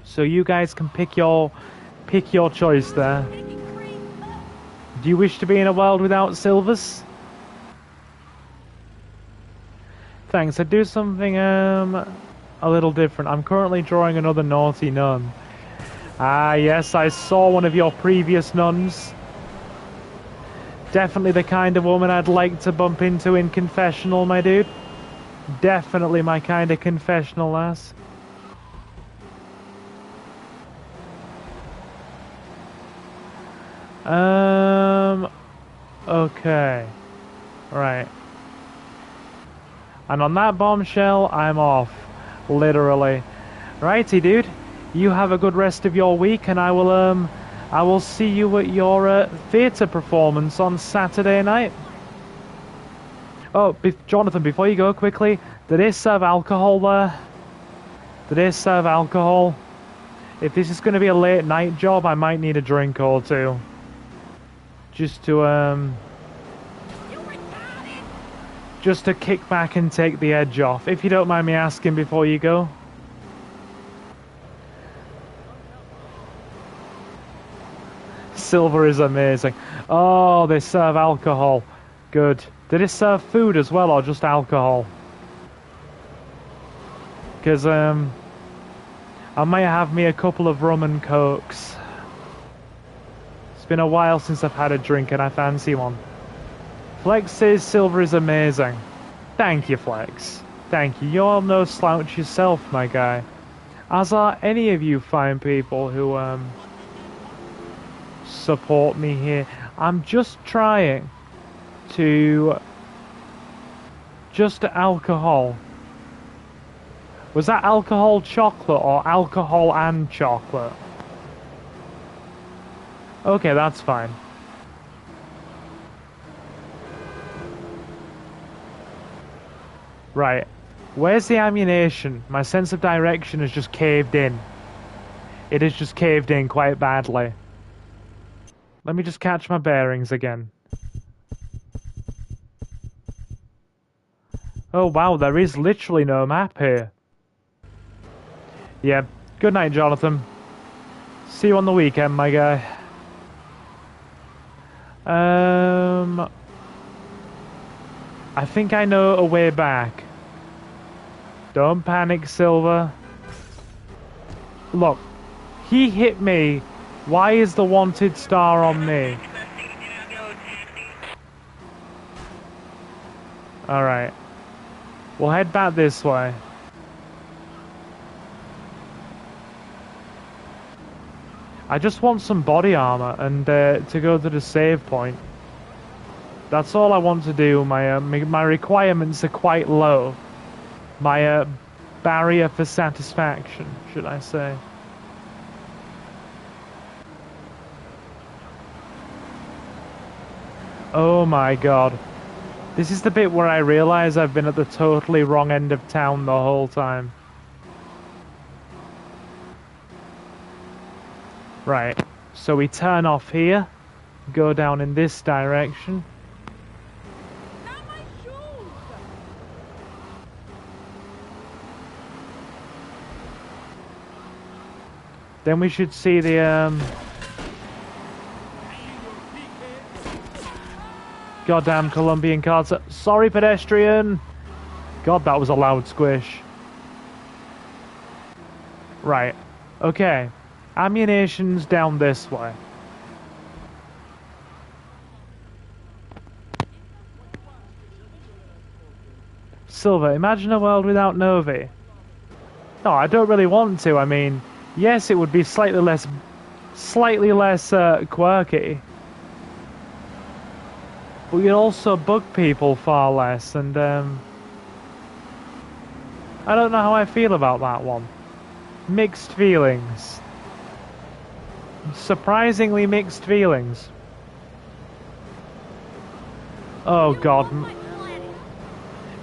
Speaker 1: So you guys can pick your choice there. Do you wish to be in a world without silvers? Thanks, I'd do something, a little different. I'm currently drawing another naughty nun. Ah, yes, I saw one of your previous nuns. Definitely the kind of woman I'd like to bump into in confessional, my dude. Definitely my kind of confessional lass. Okay. Right. And on that bombshell, I'm off. Literally. Righty, dude. You have a good rest of your week, and I will see you at your theatre performance on Saturday night. Oh, Jonathan, before you go quickly, do they serve alcohol there? Do they serve alcohol? If this is going to be a late night job, I might need a drink or two. Just to, just to kick back and take the edge off, if you don't mind me asking before you go. Silver is amazing. Oh, they serve alcohol. Good. Did it serve food as well, or just alcohol? Because, I might have me a couple of rum and cokes. It's been a while since I've had a drink and I fancy one. Flex says silver is amazing. Thank you, Flex. Thank you. You're no slouch yourself, my guy. As are any of you fine people who, support me here. I'm just trying to... Just alcohol. Was that alcohol chocolate or alcohol and chocolate? Okay, that's fine. Right. Where's the ammunition? My sense of direction has just caved in. It has just caved in quite badly. Let me just catch my bearings again. Oh wow, there is literally no map here. Yeah, good night, Jonathan. See you on the weekend, my guy. I think I know a way back. Don't panic, Silver. Look, he hit me. Why is the wanted star on me? Alright. We'll head back this way. I just want some body armor and to go to the save point. That's all I want to do. My requirements are quite low. My barrier for satisfaction, should I say. Oh my god. This is the bit where I realise I've been at the totally wrong end of town the whole time. Right, so we turn off here, go down in this direction. Then we should see the goddamn Colombian cards. Sorry, pedestrian. God, that was a loud squish. Right. Okay. Ammunition's down this way. Silver, imagine a world without Novi. No, I don't really want to. I mean, yes, it would be slightly less quirky. But you'd also bug people far less, and I don't know how I feel about that one. Mixed feelings. Surprisingly mixed feelings. Oh god.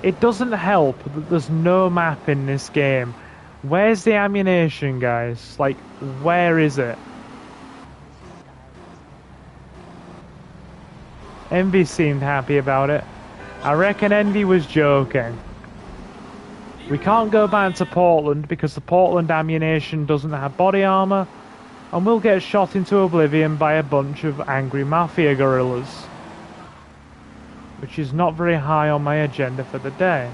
Speaker 1: It doesn't help that there's no map in this game. Where's the ammunition, guys? Like, where is it? Envy seemed happy about it. I reckon Envy was joking. We can't go back to Portland because the Portland ammunition doesn't have body armor, and we'll get shot into oblivion by a bunch of angry mafia gorillas. Which is not very high on my agenda for the day.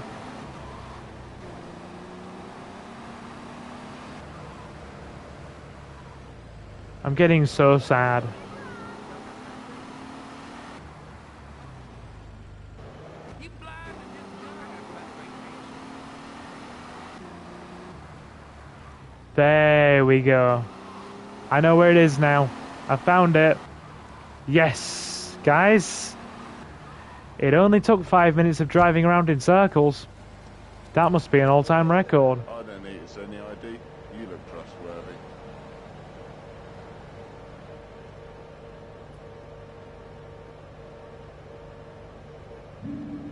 Speaker 1: I'm getting so sad. There we go. I know where it is now. I found it. Yes, guys. It only took 5 minutes of driving around in circles. That must be an all-time record.
Speaker 12: I don't need to send the ID. You look trustworthy.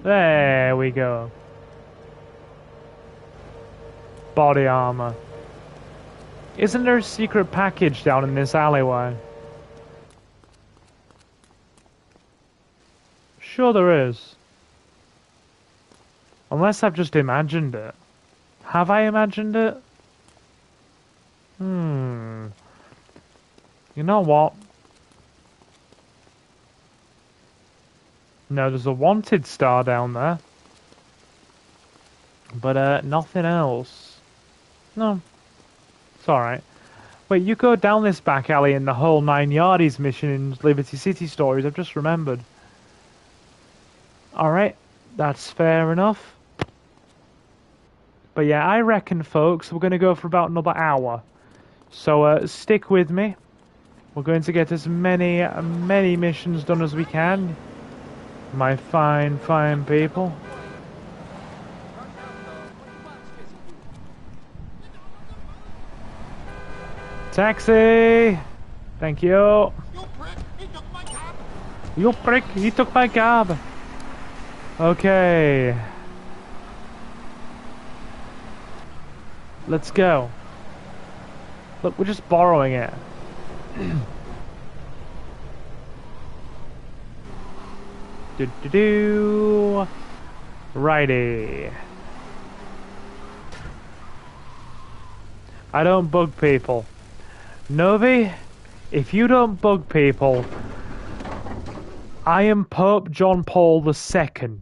Speaker 1: There we go. Body armor. Isn't there a secret package down in this alleyway? Sure there is. Unless I've just imagined it. Have I imagined it? You know what? No, there's a wanted star down there. But, nothing else. No. It's alright. Wait, you go down this back alley in the whole 9 yardies mission in Liberty City Stories, I've just remembered. Alright, that's fair enough. But yeah, I reckon, folks, we're going to go for about another hour. So, stick with me. We're going to get as many missions done as we can. My fine, fine people. Taxi! Thank you. You prick, he took my cab. Okay. Let's go. Look, we're just borrowing it. Do. Righty. I don't bug people. Novi, if you don't bug people, I am Pope John Paul II.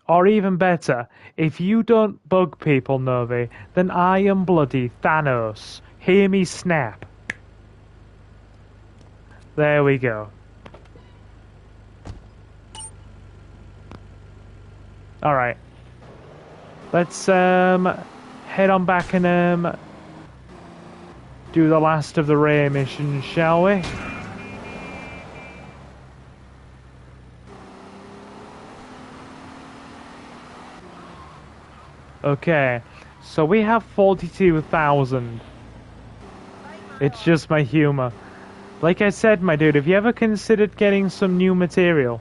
Speaker 1: Or even better, if you don't bug people, Novi, then I am bloody Thanos. Hear me snap. There we go. Alright. Let's head on back and do the last of the Ray missions, shall we? Okay, so we have 42,000. It's just my humor. Like I said, my dude, have you ever considered getting some new material?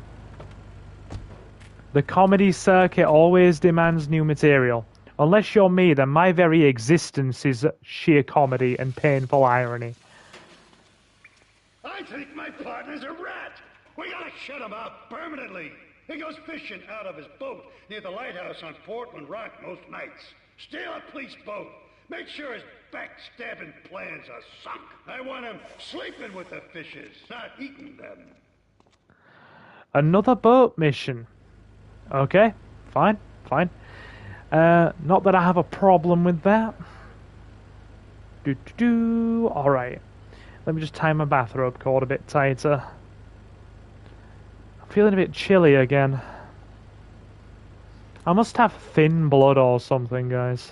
Speaker 1: The comedy circuit always demands new material. Unless you're me, then my very existence is sheer comedy and painful irony.
Speaker 10: I think my partner's a rat. We gotta shut him up permanently. He goes fishing out of his boat near the lighthouse on Portland Rock most nights. Steal a police boat. Make sure his backstabbing plans are sunk. I want him sleeping with the fishes, not eating them.
Speaker 1: Another boat mission. Okay, fine. Not that I have a problem with that. Alright. Let me just tie my bathrobe cord a bit tighter. I'm feeling a bit chilly again. I must have thin blood or something, guys.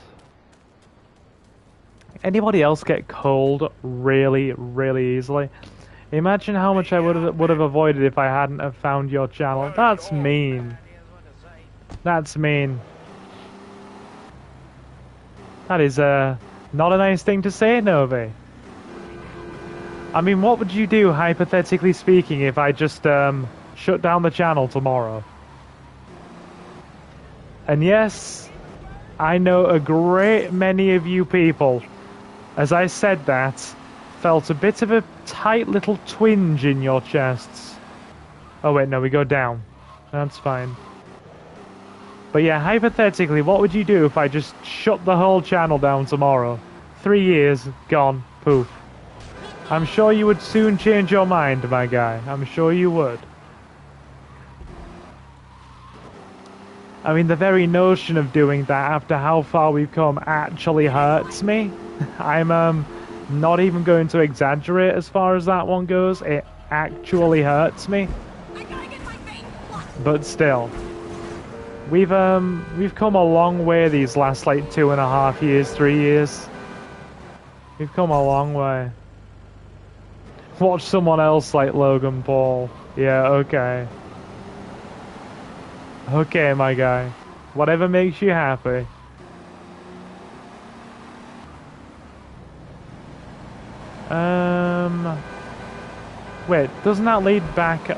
Speaker 1: Anybody else get cold really, really easily? Imagine how much I would have avoided if I hadn't have found your channel. That's mean. That's mean. That is not a nice thing to say, Novi. I mean, what would you do, hypothetically speaking, if I just shut down the channel tomorrow? And yes, I know a great many of you people, as I said that, felt a bit of a tight little twinge in your chests. Oh wait, no, we go down. That's fine. But yeah, hypothetically, what would you do if I just shut the whole channel down tomorrow? 3 years, gone, poof. I'm sure you would soon change your mind, my guy. I'm sure you would. I mean, the very notion of doing that after how far we've come actually hurts me. I'm not even going to exaggerate as far as that one goes. It actually hurts me. But still. We've come a long way these last like 2.5 years, 3 years. We've come a long way. Watch someone else like Logan Paul. Yeah, okay. Okay, my guy. Whatever makes you happy. Wait, doesn't that lead back?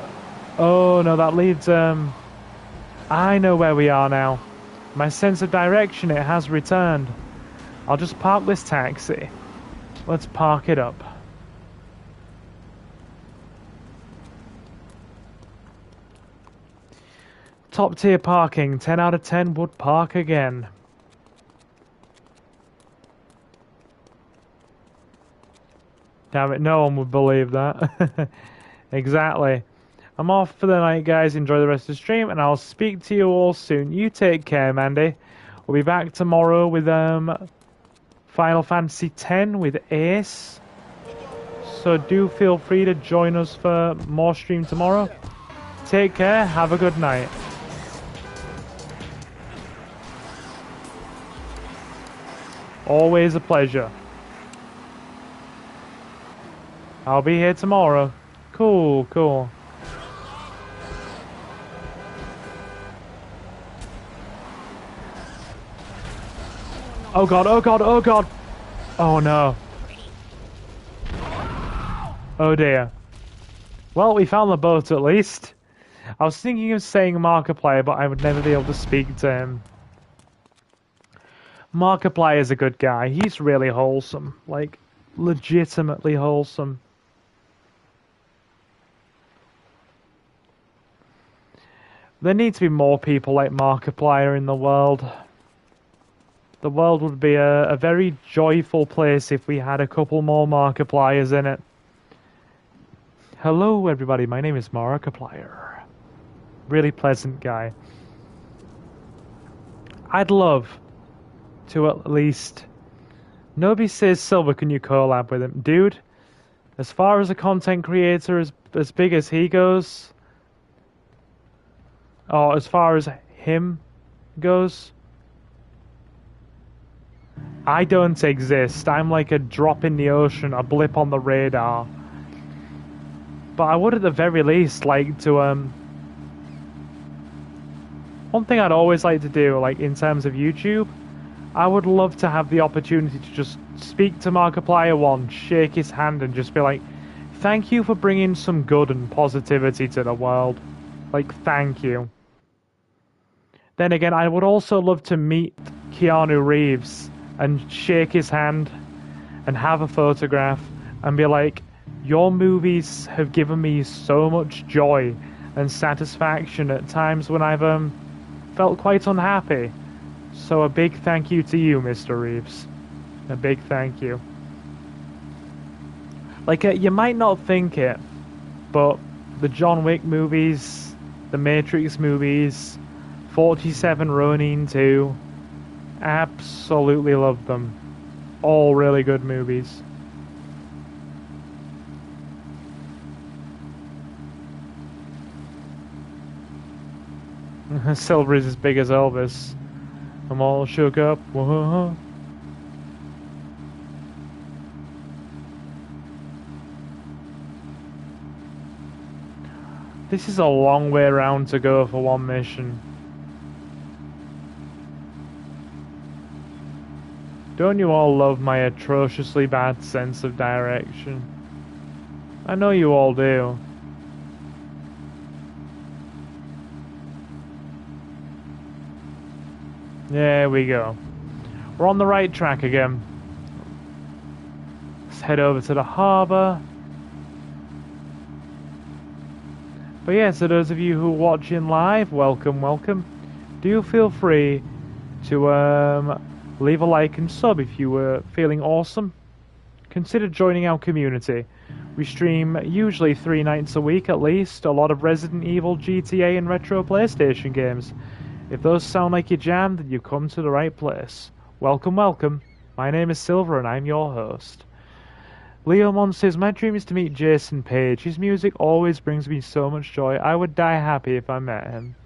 Speaker 1: Oh, no, that leads, I know where we are now. My sense of direction, it has returned. I'll just park this taxi. Let's park it up. Top tier parking, 10 out of 10 would park again. Damn it, no one would believe that. Exactly. I'm off for the night, guys. Enjoy the rest of the stream, and I'll speak to you all soon. You take care, Mandy. We'll be back tomorrow with Final Fantasy X with Ace. So do feel free to join us for more stream tomorrow. Take care. Have a good night. Always a pleasure. I'll be here tomorrow. Cool, cool. Oh god, oh god, oh god! Oh no. Oh dear. Well, we found the boat at least. I was thinking of saying Markiplier, but I would never be able to speak to him. Markiplier is a good guy. He's really wholesome. Like, legitimately wholesome. There need to be more people like Markiplier in the world. The world would be a very joyful place if we had a couple more Markipliers in it. Hello everybody, my name is Markiplier. Really pleasant guy. I'd love to at least... Nobody says, Silver, can you collab with him? Dude, as far as a content creator as big as he goes... Or as far as him goes... I don't exist. I'm like a drop in the ocean, a blip on the radar. But I would at the very least like to, one thing I'd always like to do, like in terms of YouTube, I would love to have the opportunity to just speak to Markiplier once, shake his hand and just be like, thank you for bringing some good and positivity to the world. Like, thank you. Then again, I would also love to meet Keanu Reeves and shake his hand and have a photograph and be like, your movies have given me so much joy and satisfaction at times when I've felt quite unhappy. So a big thank you to you, Mr. Reeves. A big thank you. Like, you might not think it, but the John Wick movies, the Matrix movies, 47 Ronin 2, absolutely love them. All really good movies. Silver is as big as Elvis. I'm all shook up. Whoa. This is a long way around to go for one mission. Don't you all love my atrociously bad sense of direction? I know you all do. There we go. We're on the right track again. Let's head over to the harbour. But yeah, so those of you who are watching live, welcome, welcome. Do feel free to leave a like and sub if you were feeling awesome. Consider joining our community. We stream usually 3 nights a week at least, a lot of Resident Evil, GTA and retro PlayStation games. If those sound like your jam, then you've come to the right place. Welcome, welcome. My name is Silver and I'm your host. Leomon says, my dream is to meet Jason Page. His music always brings me so much joy. I would die happy if I met him.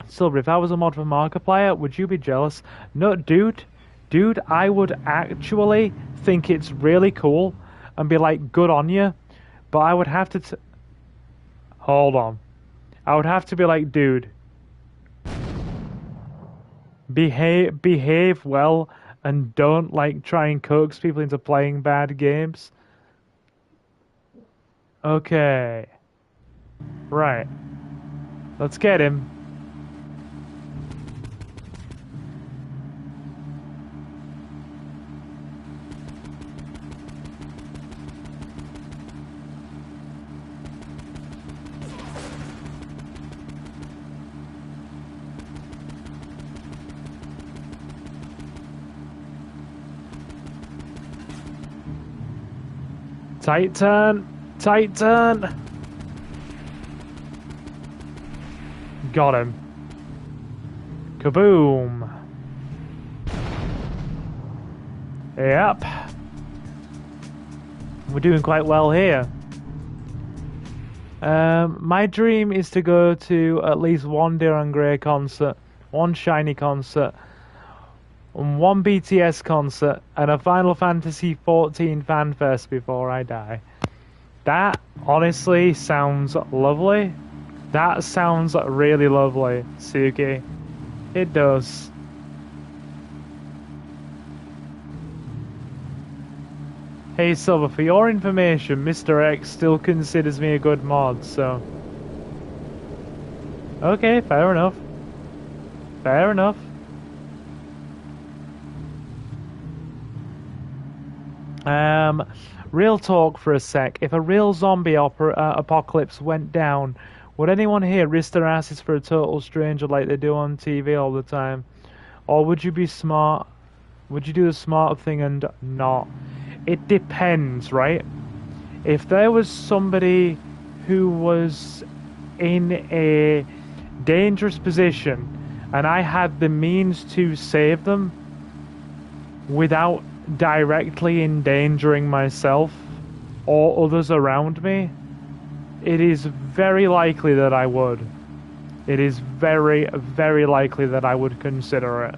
Speaker 1: Silver, if I was a mod for Markiplier, would you be jealous? No, dude, I would actually think it's really cool. and be like, good on you. But I would have to... Hold on. I would have to be like, dude, behave well and don't like try and coax people into playing bad games. Okay. Right. Let's get him. Tight turn. Tight turn. Got him. Kaboom. Yep. We're doing quite well here. My dream is to go to at least one Dion Grey concert, one Shiny concert, and one BTS concert, and a Final Fantasy XIV fan fest before I die. That honestly sounds lovely. That sounds really lovely, Suki. It does. Hey Silver, for your information, Mr. X still considers me a good mod, so... Okay, fair enough. Fair enough. Real talk for a sec. If a real zombie apocalypse went down, would anyone here risk their asses for a total stranger like they do on TV all the time? Or would you be smart? Would you do the smart thing and not? It depends, right? If there was somebody who was in a dangerous position and I had the means to save them without directly endangering myself or others around me, it is very likely that I would. It is very, very likely that I would consider it.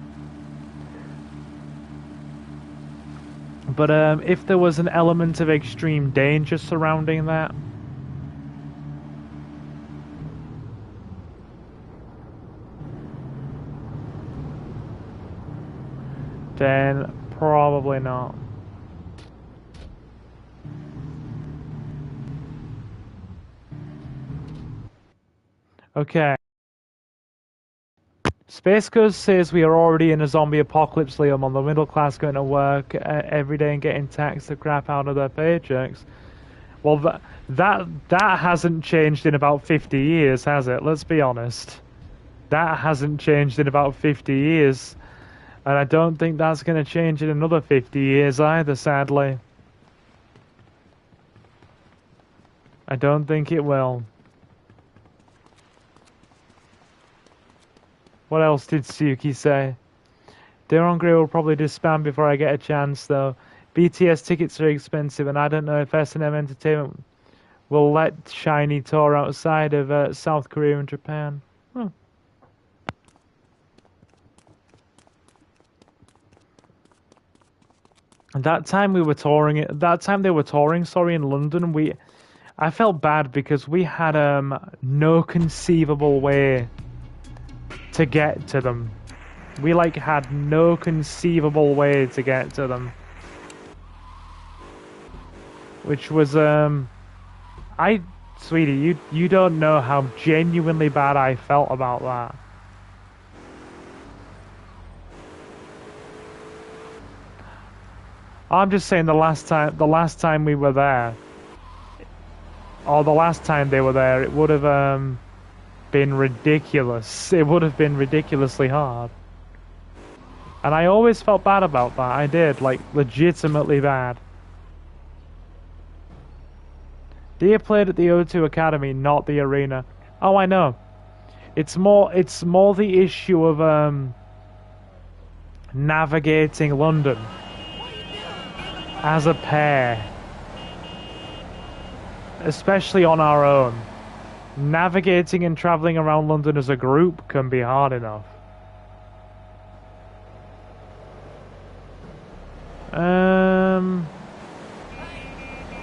Speaker 1: But if there was an element of extreme danger surrounding that, then probably not. Okay. Space Ghost says we are already in a zombie apocalypse, Liam, on the middle class going to work every day and getting taxed the crap out of their paychecks. Well, that hasn't changed in about 50 years, has it? Let's be honest. That hasn't changed in about 50 years. And I don't think that's going to change in another 50 years either, sadly. I don't think it will. What else did Suki say? Dion Grey will probably disband before I get a chance, though. BTS tickets are expensive, and I don't know if S&M Entertainment will let Shiny tour outside of South Korea and Japan. Hmm. That time we were touring it. That time they were touring, sorry, in London. I felt bad because we had no conceivable way to get to them. We had no conceivable way to get to them, which was sweetie, you don't know how genuinely bad I felt about that. I'm just saying the last time we were there, or the last time they were there, it would have been ridiculous. It would have been ridiculously hard. And I always felt bad about that. I did, legitimately bad. Dia played at the O2 Academy, not the arena. Oh, I know. It's more the issue of navigating London as a pair, especially on our own. Navigating and traveling around London as a group can be hard enough.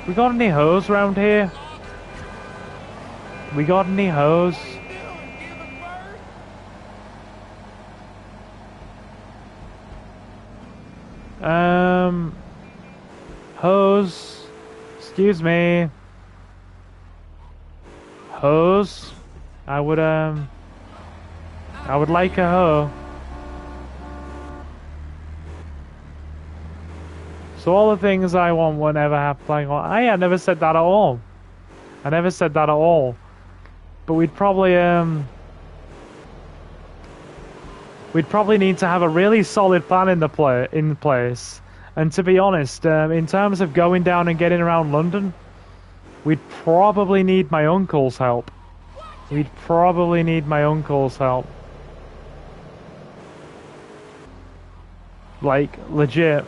Speaker 1: We got any hoes around here? We got any hoes? Hose. Excuse me. Hose. I would like a hoe. So all the things I want will never have playing on. I never said that at all. I never said that at all. But we'd probably need to have a really solid plan in place. And to be honest, in terms of going down and getting around London, we'd probably need my uncle's help. We'd probably need my uncle's help. Like, legit.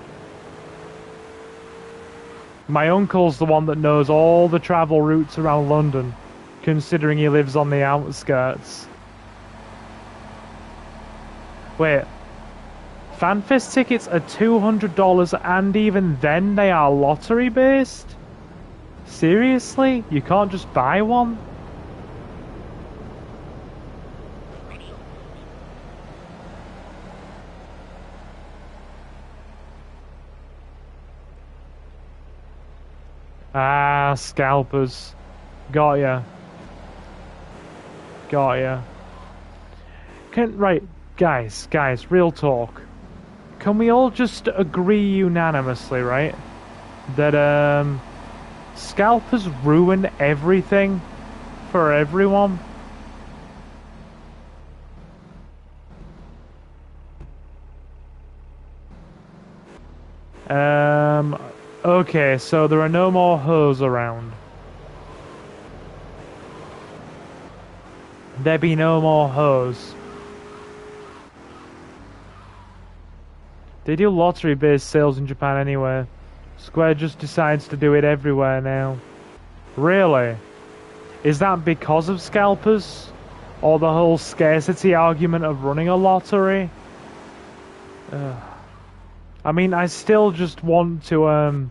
Speaker 1: My uncle's the one that knows all the travel routes around London, considering he lives on the outskirts. Wait. FanFest tickets are $200 and even then they are lottery based? Seriously? You can't just buy one? Ah, scalpers. Got ya. Got ya. Right, guys, real talk. Can we all just agree unanimously, right? That, scalpers ruin everything for everyone? Okay, so there are no more hoes around. There be no more hoes. They do lottery-based sales in Japan anyway. Square just decides to do it everywhere now. Really? Is that because of scalpers? Or the whole scarcity argument of running a lottery? I mean, I still just want to,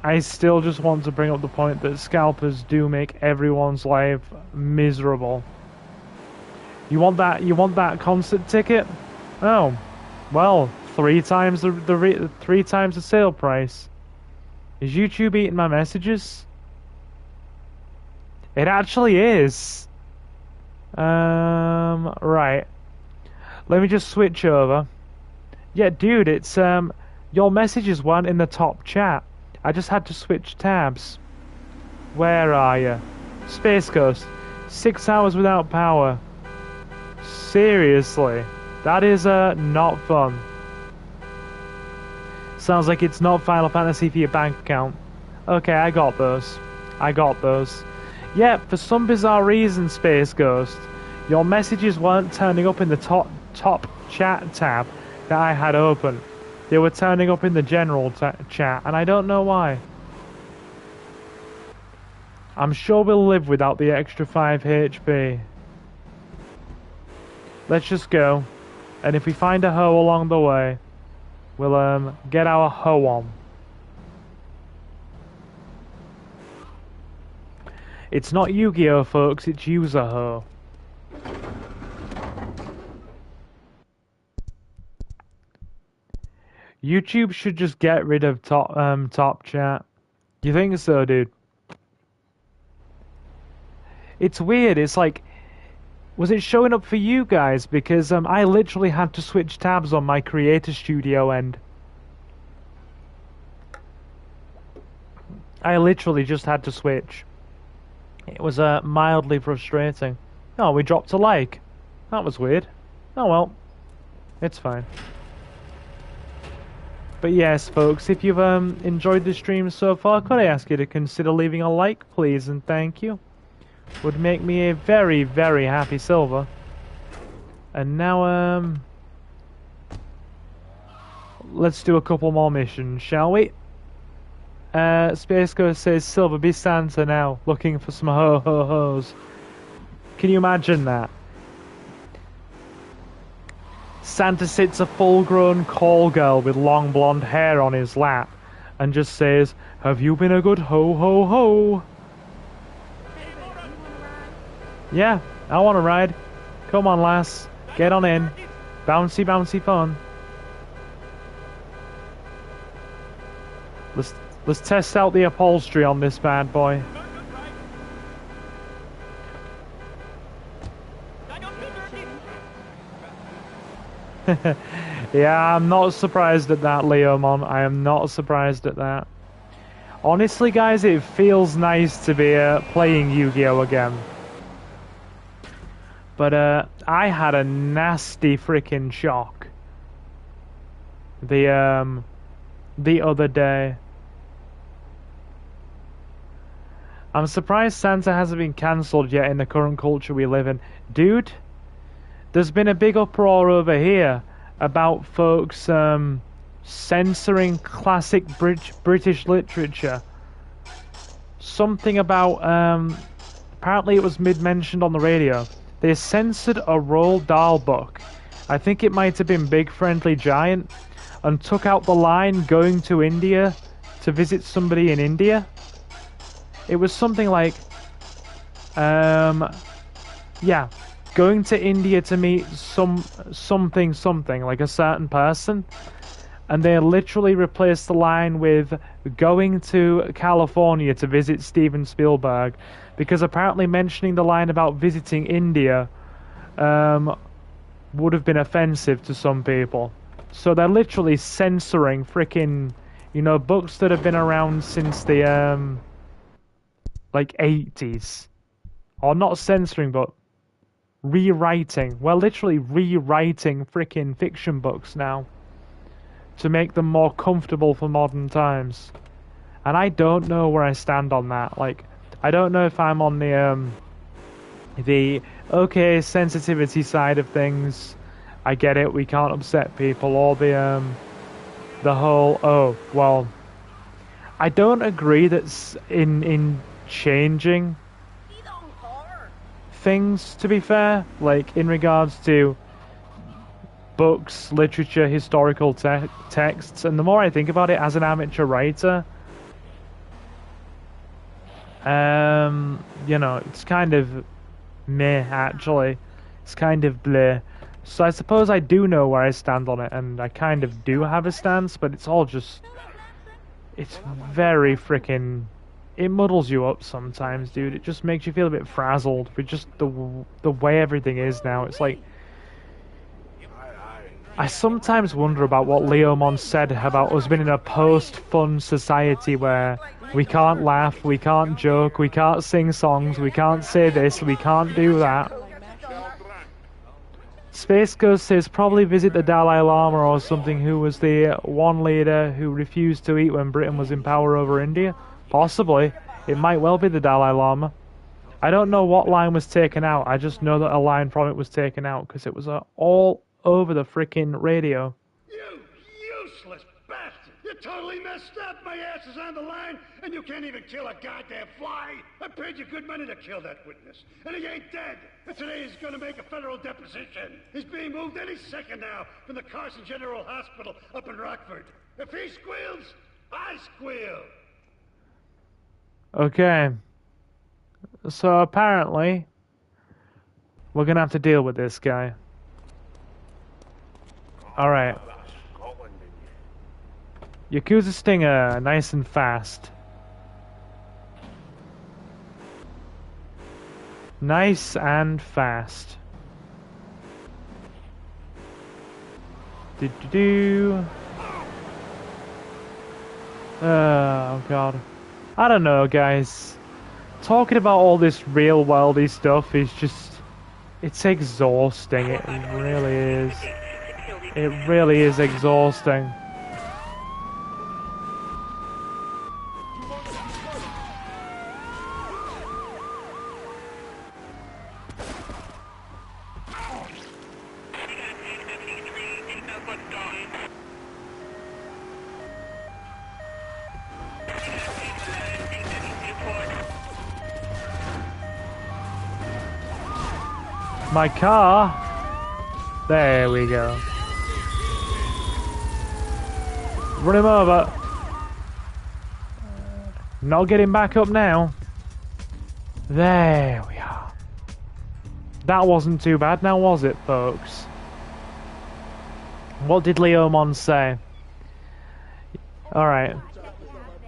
Speaker 1: I still just want to bring up the point that scalpers do make everyone's life miserable. You want that concert ticket? Oh, well, three times the sale price. Is YouTube eating my messages? It actually is. Right. Let me just switch over. Yeah, dude, it's your messages weren't in the top chat. I just had to switch tabs. Where are you? Space Ghost. 6 hours without power. Seriously. That is not fun. Sounds like it's not Final Fantasy for your bank account. Okay, I got those. Yeah, for some bizarre reason, Space Ghost, your messages weren't turning up in the top chat tab that I had open. They were turning up in the general chat, and I don't know why. I'm sure we'll live without the extra 5 HP. Let's just go. And if we find a hoe along the way, we'll get our hoe on. It's not Yu-Gi-Oh, folks, it's user hoe. YouTube should just get rid of top chat. You think so, dude? It's weird. It's like, was it showing up for you guys? Because I literally had to switch tabs on my Creator Studio end. I literally just had to switch. It was mildly frustrating. Oh, we dropped a like. That was weird. Oh well, it's fine. But yes, folks, if you've enjoyed the stream so far, could I ask you to consider leaving a like, please, and thank you. Would make me a very, very happy Silver. And now, let's do a couple more missions, shall we? Space Ghost says, Silver, be Santa now, looking for some ho-ho-hos. Can you imagine that? Santa sits a full-grown call girl with long blonde hair on his lap, and just says, "Have you been a good ho ho ho?" Yeah, I want to ride. Come on, lass. Get on in. Bouncy, bouncy fun. Let's test out the upholstery on this bad boy. Yeah, I'm not surprised at that, Leomon. I am not surprised at that. Honestly, guys, it feels nice to be playing Yu-Gi-Oh! Again. But I had a nasty freaking shock the other day. I'm surprised Santa hasn't been cancelled yet in the current culture we live in. Dude, there's been a big uproar over here about folks censoring classic British literature. Something about, apparently it was mentioned on the radio. They censored a Roald Dahl book. I think it might have been Big Friendly Giant, and took out the line going to India to visit somebody in India. It was something like, yeah, going to India to meet something, like a certain person. And they literally replaced the line with going to California to visit Steven Spielberg, because apparently mentioning the line about visiting India would have been offensive to some people. So they're literally censoring freaking, books that have been around since the like 80s. Or not censoring, but rewriting. Well, literally rewriting freaking fiction books now to make them more comfortable for modern times. And I don't know where I stand on that. Like, I don't know if I'm on the okay sensitivity side of things. I get it, we can't upset people, or the whole, oh well, I don't agree that's in changing things, to be fair, like in regards to books, literature, historical texts. And the more I think about it as an amateur writer, it's kind of meh, actually. It's kind of bleh. So I suppose I do know where I stand on it, and I kind of do have a stance, but it's all just, it's very freaking, it muddles you up sometimes, dude. It just makes you feel a bit frazzled with just the way everything is now. It's like, I sometimes wonder about what Leomon said about us being in a post-fun society where we can't laugh, we can't joke, we can't sing songs, we can't say this, we can't do that. Space Ghost says probably visit the Dalai Lama or something, who was the one leader who refused to eat when Britain was in power over India. Possibly. It might well be the Dalai Lama. I don't know what line was taken out. I just know that a line from it was taken out because it was all over the freaking radio.
Speaker 10: You useless bastard! You totally messed up! My ass is on the line, and you can't even kill a goddamn fly! I paid you good money to kill that witness, and he ain't dead! And today he's gonna make a federal deposition! He's being moved any second now from the Carson General Hospital up in Rockford. If he squeals, I squeal!
Speaker 1: Okay. So apparently, we're gonna have to deal with this guy. Alright. Yakuza Stinger, nice and fast. Nice and fast. Do-do-do. Oh god. I don't know, guys. Talking about all this real worldy stuff is just, it's exhausting. It really is. It really is exhausting. My car. There we go. Run him over. Not getting back up now. There we are. That wasn't too bad now, was it, folks? What did Leomon say? Alright.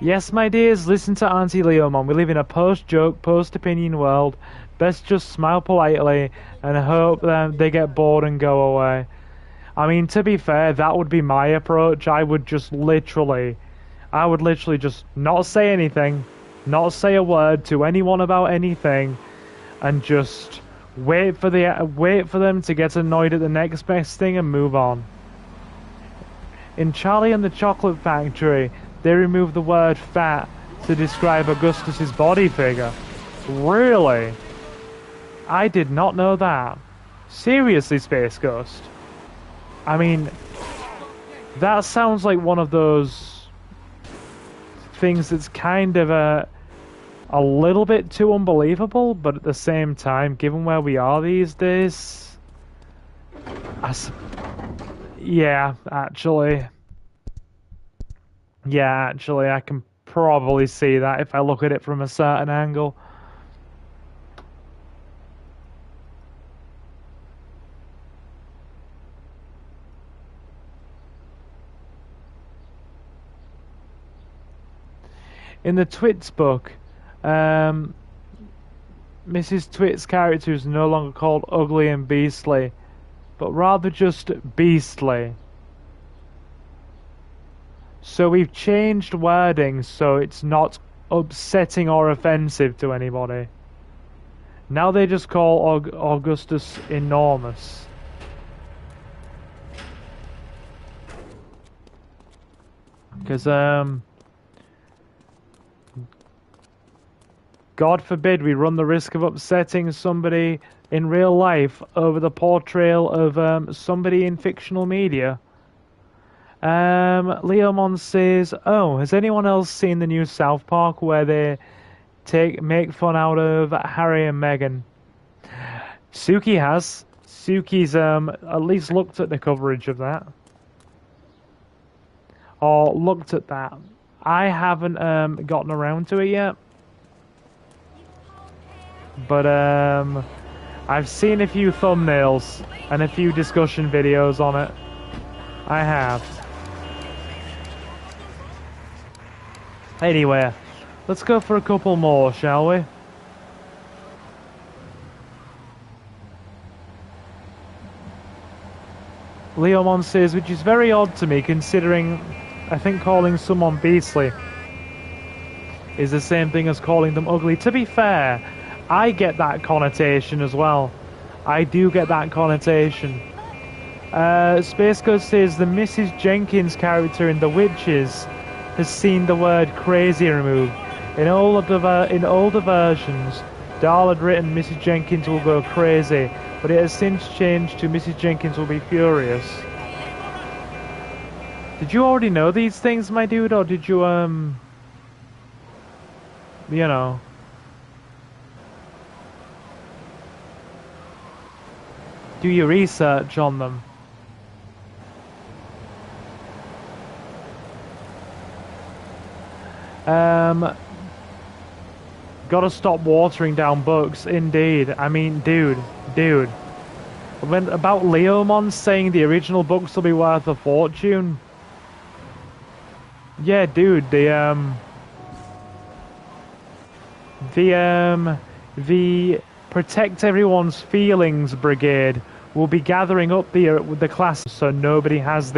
Speaker 1: Yes, my dears, listen to Auntie Leomon. We live in a post-joke, post-opinion world. Best just smile politely and hope they get bored and go away. I mean, to be fair, that would be my approach. I would literally just not say anything, not say a word to anyone about anything, and just wait for them to get annoyed at the next best thing and move on. In Charlie and the Chocolate Factory, they removed the word fat to describe Augustus's body figure. Really? I did not know that. Seriously, Space Ghost? I mean, that sounds like one of those things that's kind of a little bit too unbelievable, but at the same time, given where we are these days, yeah, actually, I can probably see that if I look at it from a certain angle. In the Twits book, Mrs. Twit's character is no longer called Ugly and Beastly, but rather just Beastly. So we've changed wording so it's not upsetting or offensive to anybody. Now they just call Augustus enormous. Because, God forbid we run the risk of upsetting somebody in real life over the portrayal of somebody in fictional media. Leomon says, oh, has anyone else seen the new South Park where they make fun out of Harry and Meghan? Suki has. Suki's at least looked at the coverage of that. Or looked at that. I haven't gotten around to it yet. But I've seen a few thumbnails and a few discussion videos on it. I have. Anyway, let's go for a couple more, shall we? Leomon says, which is very odd to me considering I think calling someone beastly is the same thing as calling them ugly. To be fair, I get that connotation as well. I do get that connotation. Space Ghost says the Mrs. Jenkins character in The Witches has seen the word crazy removed. In older versions, Dahl had written Mrs. Jenkins will go crazy, but it has since changed to Mrs. Jenkins will be furious. Did you already know these things, my dude, or did you, you know... do your research on them? Gotta stop watering down books, indeed. I mean, dude. When about Leomon saying the original books will be worth a fortune. Yeah, dude, the Protect Everyone's Feelings Brigade will be gathering up the class, so nobody has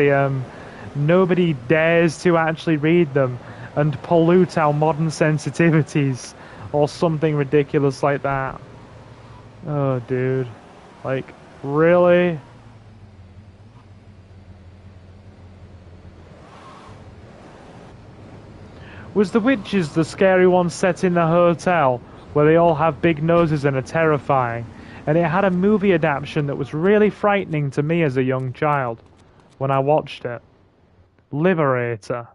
Speaker 1: nobody dares to actually read them and pollute our modern sensitivities or something ridiculous like that. Oh, dude. Like, really? Was The Witches the scary one set in the hotel where they all have big noses and are terrifying? And it had a movie adaptation that was really frightening to me as a young child when I watched it. Liberator.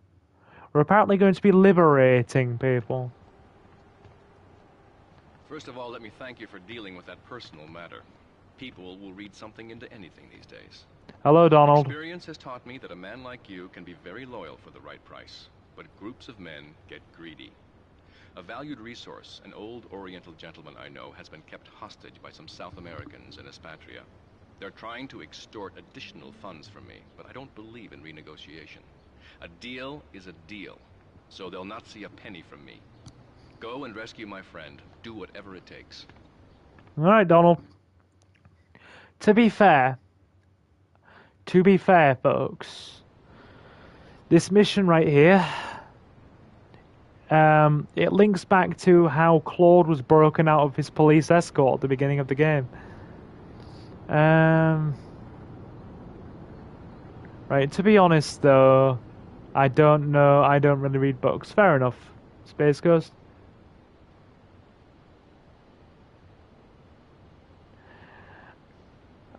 Speaker 1: We're apparently going to be liberating people.
Speaker 11: First of all, let me thank you for dealing with that personal matter. People will read something into anything these days.
Speaker 1: Hello, Donald.
Speaker 11: Experience has taught me that a man like you can be very loyal for the right price, but groups of men get greedy. A valued resource, an old Oriental gentleman I know, has been kept hostage by some South Americans in Espatria. They're trying to extort additional funds from me, but I don't believe in renegotiation. A deal is a deal, so they'll not see a penny from me. Go and rescue my friend. Do whatever it takes.
Speaker 1: Alright, Donald. To be fair, folks, this mission right here, it links back to how Claude was broken out of his police escort at the beginning of the game. Right, to be honest though, I don't know, I don't really read books. Fair enough. Space Ghost.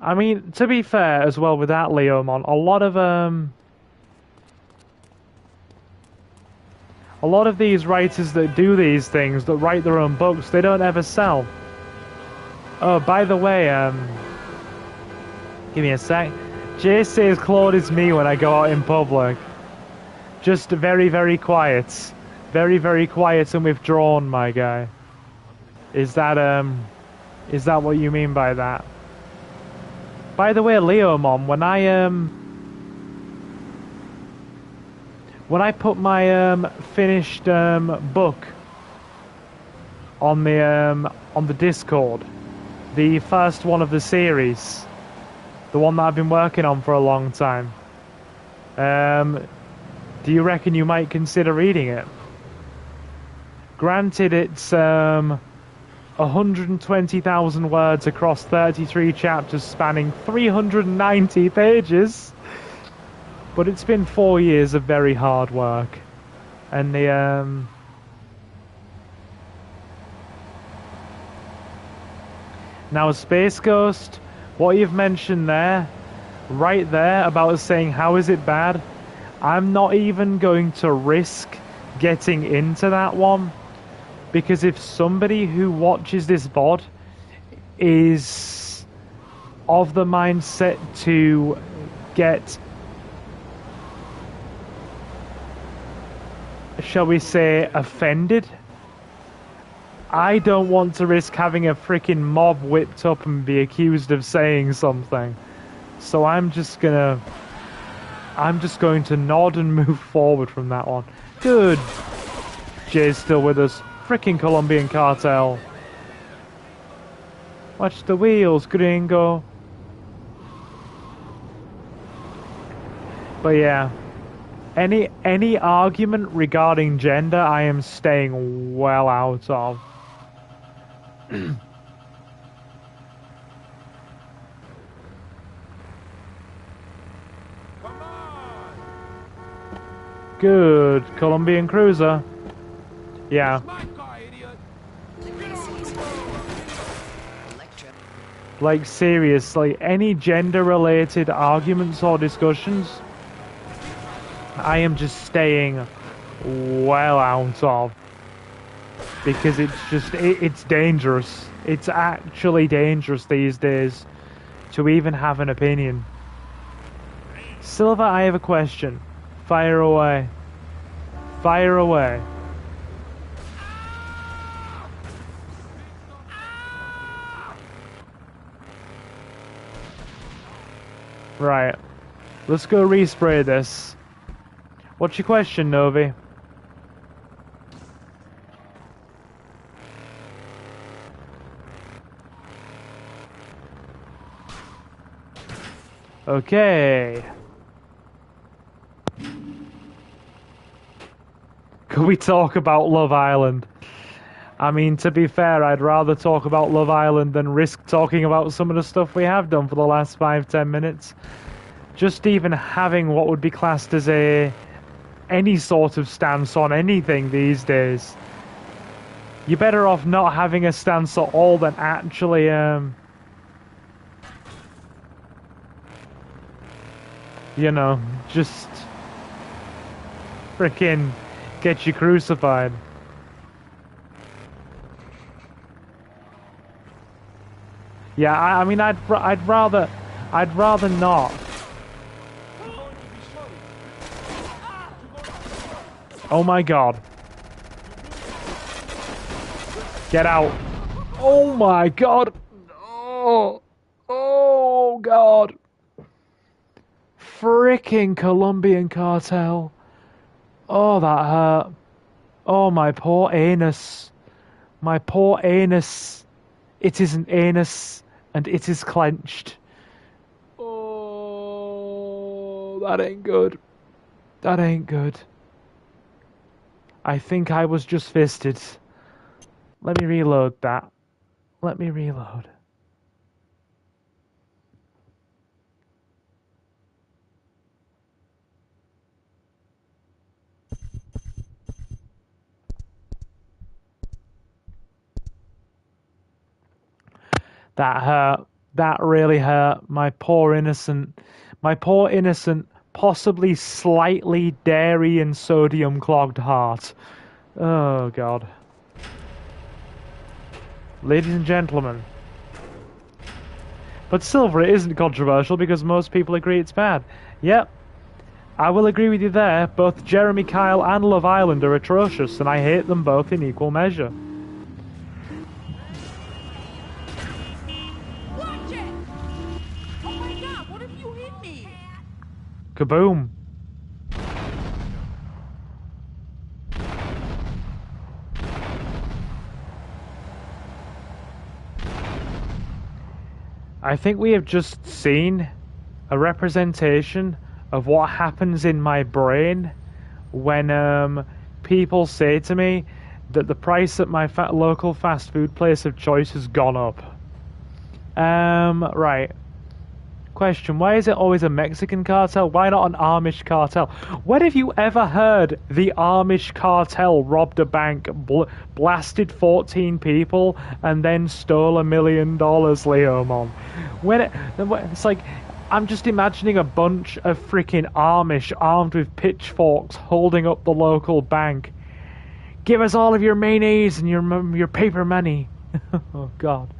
Speaker 1: I mean, to be fair as well with that, Leomon, a lot of these writers that do these things, that write their own books, they don't ever sell. Oh, by the way, give me a sec. Jay says Claude is me when I go out in public. Just very, very quiet. Very, very quiet and withdrawn, my guy. Is that what you mean by that? By the way, Leomon, when I put my finished book on the Discord, the first one of the series, the one that I've been working on for a long time, do you reckon you might consider reading it? Granted, it's 120,000 words across 33 chapters spanning 390 pages. But it's been 4 years of very hard work. And now, Space Ghost, what you've mentioned there, right there, about saying how is it bad, I'm not even going to risk getting into that one. Because if somebody who watches this VOD is of the mindset to get, shall we say, offended, I don't want to risk having a freaking mob whipped up and be accused of saying something. So I'm just going to nod and move forward from that one. Good. Jay's still with us. Freaking Colombian cartel. Watch the wheels, gringo. But yeah, any argument regarding gender, I am staying well out of. Good Colombian cruiser. Yeah. Like, seriously, any gender-related arguments or discussions, I am just staying well out of. Because it's just, it's dangerous. It's actually dangerous these days to even have an opinion. Silver, I have a question. Fire away. Fire away. Right. Let's go respray this. What's your question, Novi? Okay. Can we talk about Love Island? I mean, to be fair, I'd rather talk about Love Island than risk talking about some of the stuff we have done for the last 5-10 minutes. Just even having what would be classed as any sort of stance on anything these days. You're better off not having a stance at all than actually, you know, just frickin' get you crucified. Yeah, I mean, I'd rather not. Oh my god. Get out. Oh my god. Oh. Oh god. Freaking Colombian cartel. Oh, that hurt. Oh, my poor anus. My poor anus. It is an anus, and it is clenched. Oh, that ain't good. That ain't good. I think I was just fisted. Let me reload that. Let me reload. That hurt. That really hurt. My poor innocent, possibly slightly dairy and sodium clogged heart. Oh, God. Ladies and gentlemen. But Silver, it isn't controversial because most people agree it's bad. Yep. I will agree with you there. Both Jeremy Kyle and Love Island are atrocious, and I hate them both in equal measure.
Speaker 3: Watch it! Oh my god, what if you hit me?
Speaker 1: Kaboom. I think we have just seen a representation of what happens in my brain when people say to me that the price at my local fast food place of choice has gone up. Right. Question, why is it always a Mexican cartel? Why not an Amish cartel? When have you ever heard the Amish cartel robbed a bank, blasted 14 people, and then stole $1 million, Leomon? It's like, I'm just imagining a bunch of freaking Amish armed with pitchforks holding up the local bank. Give us all of your mayonnaise and your paper money. Oh, God.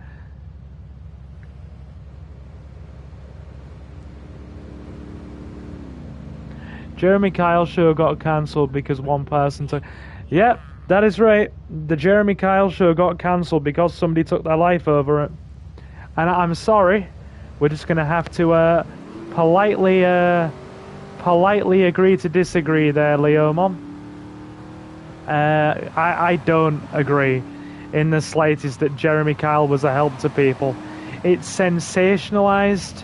Speaker 1: Jeremy Kyle show got cancelled because one person took... Yep, that is right. The Jeremy Kyle show got cancelled because somebody took their life over it. And I'm sorry. We're just going to have to politely agree to disagree there, Leomon. I don't agree in the slightest that Jeremy Kyle was a help to people. It's sensationalized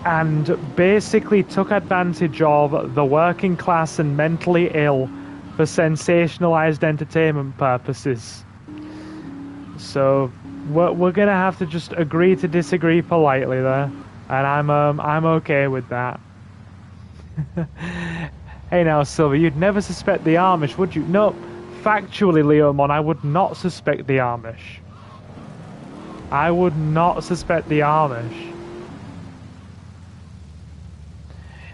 Speaker 1: and basically took advantage of the working class and mentally ill for sensationalized entertainment purposes. So we're gonna have to just agree to disagree politely there, and I'm okay with that. Hey now, Silver, you'd never suspect the Amish, would you? No, factually, Leomon, I would not suspect the Amish. I would not suspect the Amish.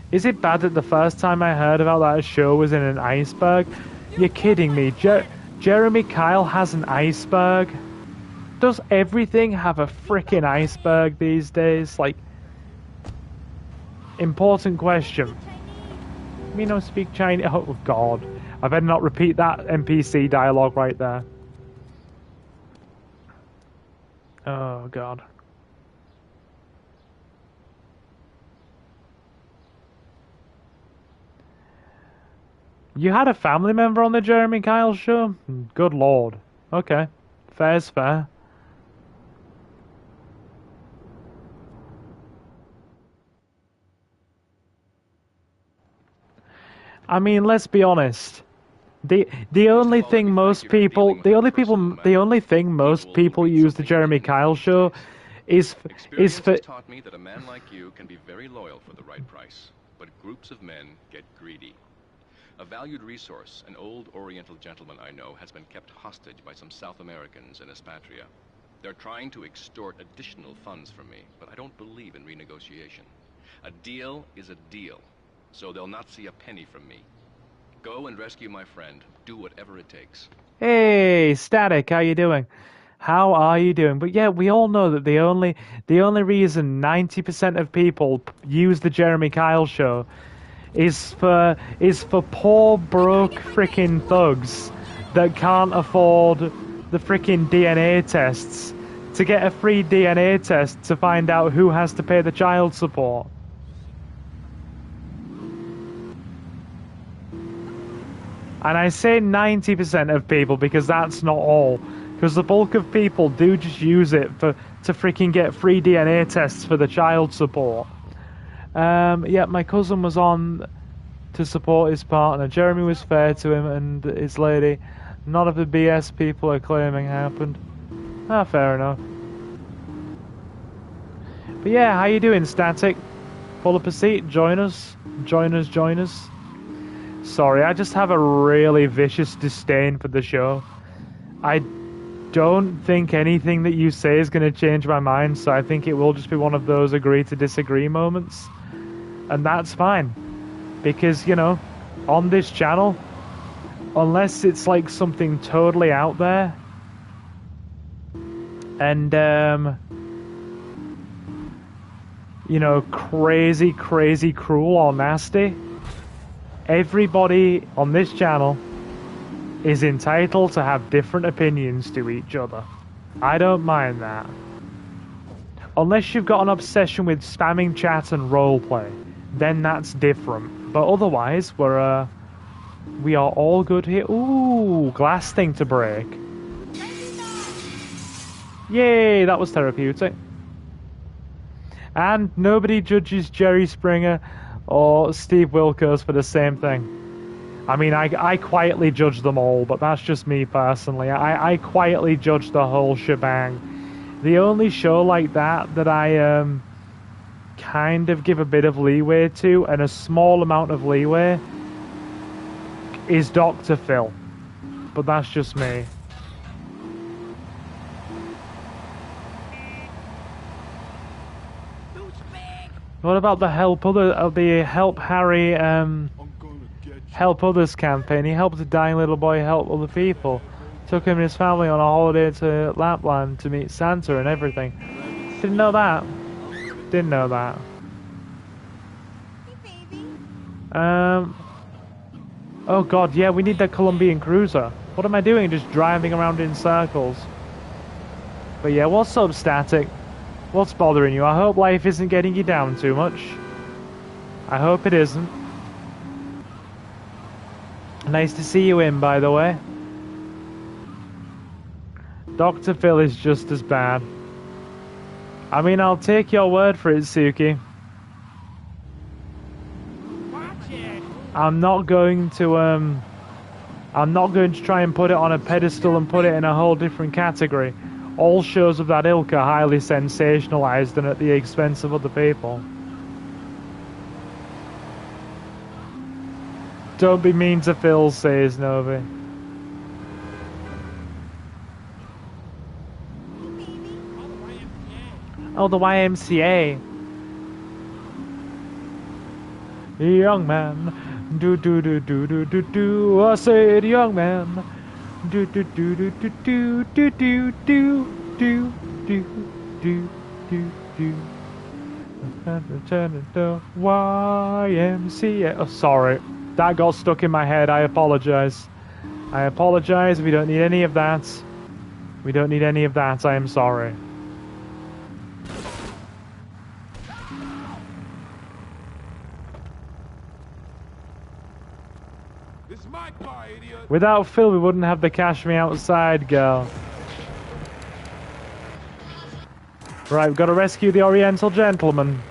Speaker 1: Is it bad that the first time I heard about that show was in an iceberg? You're kidding me. Jeremy Kyle has an iceberg? Does everything have a frickin' iceberg these days? Like, important question. Me no speak Chinese. Oh, God. I better not repeat that NPC dialogue right there. Oh, God. You had a family member on the Jeremy Kyle show? Good lord. Okay. Fair's fair. I mean, let's be honest. The only thing most people use the Jeremy Kyle show is for
Speaker 11: taught me that a man like you can be very loyal for the right price, but groups of men get greedy. A valued resource, an old Oriental gentleman I know, has been kept hostage by some South Americans in Espatria. They're trying to extort additional funds from me, but I don't believe in renegotiation. A deal is a deal, so they'll not see a penny from me. Go and rescue my friend. Do whatever it takes.
Speaker 1: Hey, Static, how you doing? How are you doing? But yeah, we all know that the only reason 90% of people use the Jeremy Kyle show is for poor broke frickin' thugs that can't afford the freaking DNA tests to get a free DNA test to find out who has to pay the child support. And I say 90% of people because that's not all. Because the bulk of people do just use it to freaking get free DNA tests for the child support. Yeah, my cousin was on to support his partner. Jeremy was fair to him and his lady. None of the BS people are claiming happened. Ah, fair enough. But yeah, how you doing, Static? Pull up a seat, join us. Join us, join us. Sorry, I just have a really vicious disdain for the show. I don't think anything that you say is going to change my mind, so I think it will just be one of those agree to disagree moments. And that's fine. Because, you know, on this channel, unless it's like something totally out there, and, you know, crazy, crazy cruel or nasty, everybody on this channel is entitled to have different opinions to each other. I don't mind that. Unless you've got an obsession with spamming chat and roleplay, then that's different. But otherwise, we are all good here. Ooh, glass thing to break. Yay, that was therapeutic. And nobody judges Jerry Springer or Steve Wilkos for the same thing. I mean, I quietly judge them all, but that's just me personally. I quietly judge the whole shebang. The only show like that I kind of give a bit of leeway to, and a small amount of leeway, is Dr. Phil. But that's just me. What about the Help Harry, Help Others campaign? He helped a dying little boy help other people. Took him and his family on a holiday to Lapland to meet Santa and everything. Didn't know that. Didn't know that. Oh god, yeah, we need that Colombian cruiser. What am I doing? Just driving around in circles. But yeah, what's up, Static? What's bothering you? I hope life isn't getting you down too much. I hope it isn't. Nice to see you in, by the way. Dr. Phil is just as bad. I mean, I'll take your word for it, Suki. I'm not going to try and put it on a pedestal and put it in a whole different category. All shows of that ilk are highly sensationalized and at the expense of other people. Don't be mean to Phil, says Novi. Oh, the YMCA. Young man. Do do do do do do do. I said young man. Do do do do do do do do do do do do do do. Return to YMCA. Oh, sorry, that got stuck in my head. I apologize. I apologize. We don't need any of that. We don't need any of that. I am sorry. Without Phil, we wouldn't have the Cash Me Outside girl. Right, we've got to rescue the Oriental gentleman.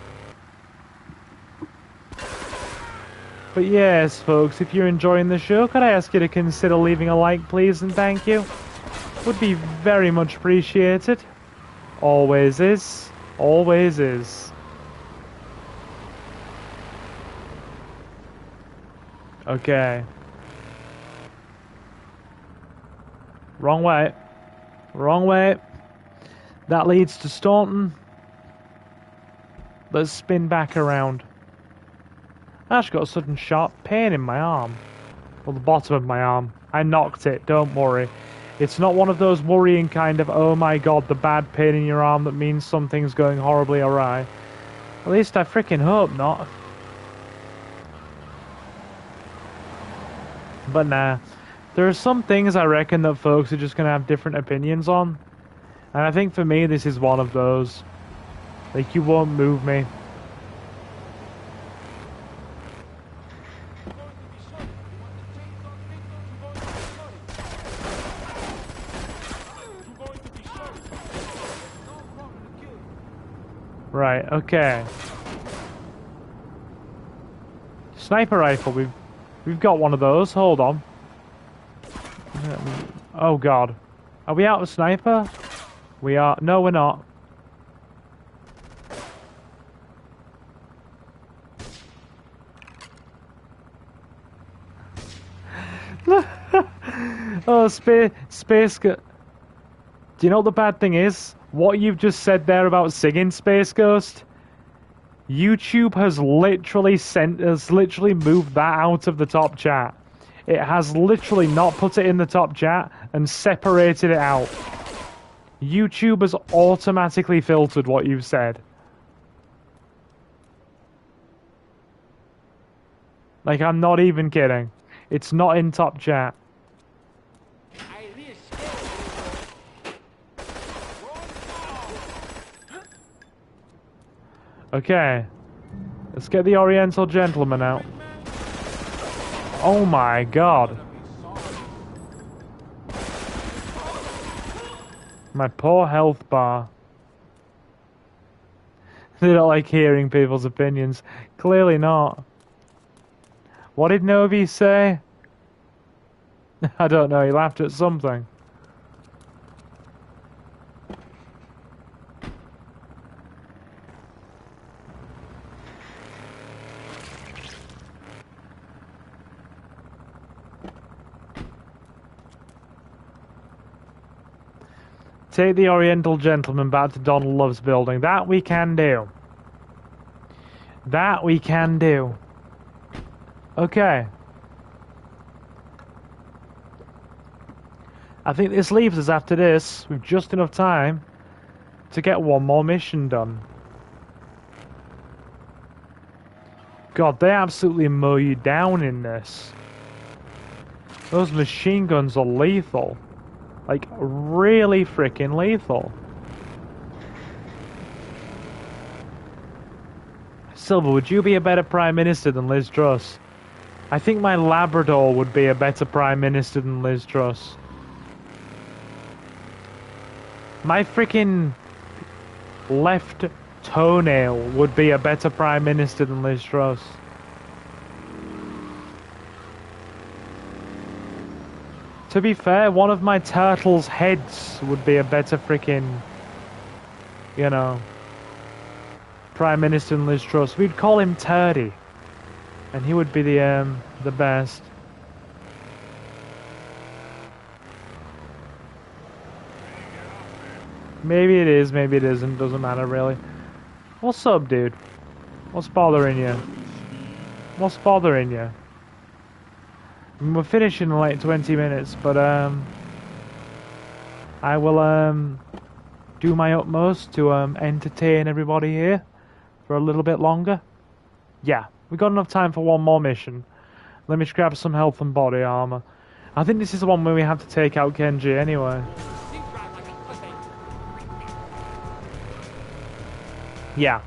Speaker 1: But yes, folks, if you're enjoying the show, could I ask you to consider leaving a like, please, and thank you? Would be very much appreciated. Always is. Always is. Okay. Wrong way. Wrong way. That leads to Staunton. Let's spin back around. I just got a sudden sharp pain in my arm. Well, the bottom of my arm. I knocked it, don't worry. It's not one of those worrying kind of, oh my god, the bad pain in your arm that means something's going horribly awry. At least I freaking hope not. But nah. There are some things I reckon that folks are just going to have different opinions on. And I think for me, this is one of those. Like, you won't move me. Right, okay. Sniper rifle, we've got one of those, hold on. Oh god. Are we out of sniper? We are, no we're not. Oh, space. Do you know what the bad thing is? What you've just said there about singing Space Ghost? YouTube has literally moved that out of the top chat. It has literally not put it in the top chat and separated it out. YouTube has automatically filtered what you've said. Like, I'm not even kidding. It's not in top chat. Okay. Let's get the Oriental Gentleman out. Oh my god. My poor health bar. They don't like hearing people's opinions. Clearly not. What did Novi say? I don't know, he laughed at something. Take the Oriental Gentleman back to Donald Love's building. That we can do. That we can do. Okay. I think this leaves us after this with just enough time to get one more mission done. God, they absolutely mow you down in this. Those machine guns are lethal. Like, really freaking lethal. Silver, would you be a better Prime Minister than Liz Truss? I think my Labrador would be a better Prime Minister than Liz Truss. My freaking left toenail would be a better Prime Minister than Liz Truss. To be fair, one of my turtle's heads would be a better freaking, you know, Prime Minister than Liz Truss. We'd call him Turdy, and he would be the best. Maybe it is, maybe it isn't. Doesn't matter really. What's up, dude? What's bothering you? What's bothering you? We're finishing in like 20 minutes, but I will do my utmost to entertain everybody here for a little bit longer. Yeah, we got enough time for one more mission. Let me just grab some health and body armor. I think this is the one where we have to take out Kenji anyway. Yeah.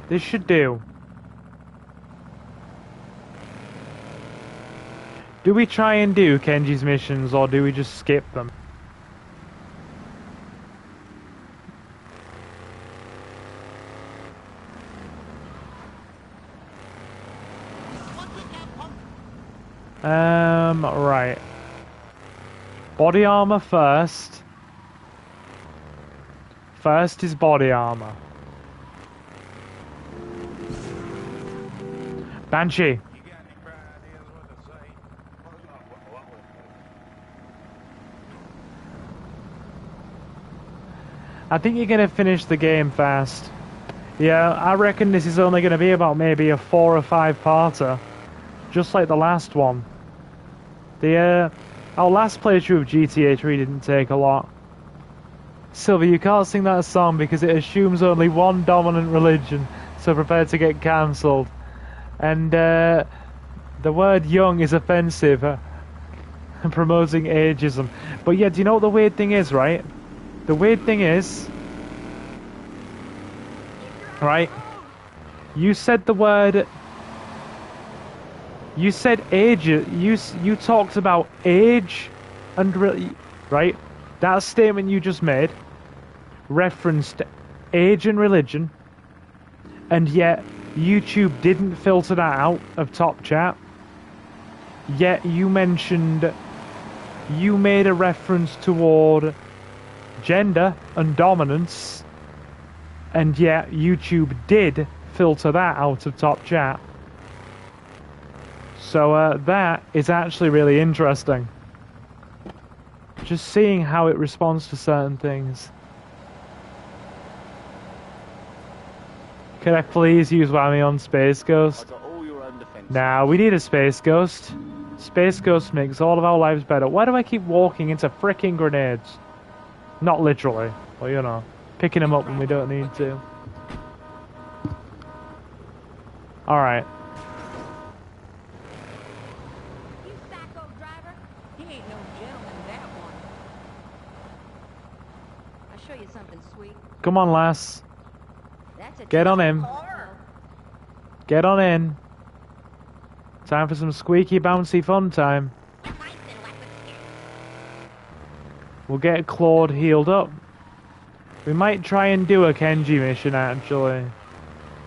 Speaker 1: This should do. Do we try and do Kenji's missions, or do we just skip them? Right. Body armor first. First is body armor. Banshee. I think you're going to finish the game fast. Yeah, I reckon this is only going to be about maybe a 4 or 5 parter. Just like the last one. Our last playthrough of GTA 3 didn't take a lot. Silver, you can't sing that song because it assumes only one dominant religion, so prepare to get cancelled. And the word young is offensive. promoting ageism. But yeah, do you know what the weird thing is, right? The weird thing is, right? You said the word. You said age. You talked about age, and right? That statement you just made referenced age and religion, and yet YouTube didn't filter that out of top chat. Yet you mentioned, you made a reference toward gender and dominance, and yet YouTube did filter that out of top chat. So that is actually really interesting. Just seeing how it responds to certain things. Could I please use Whammy on Space Ghost? Nah, we need a Space Ghost. Space Ghost makes all of our lives better. Why do I keep walking into fricking grenades? Not literally, but you know, picking them up when we don't need to. Alright.
Speaker 13: You psycho driver? He ain't no gentleman, that one. I'll show you something sweet.
Speaker 1: Come on, lass.
Speaker 13: That's a
Speaker 1: Get on him.
Speaker 13: car.
Speaker 1: Get on in. Time for some squeaky bouncy fun time. We'll get Claude healed up. We might try and do a Kenji mission actually.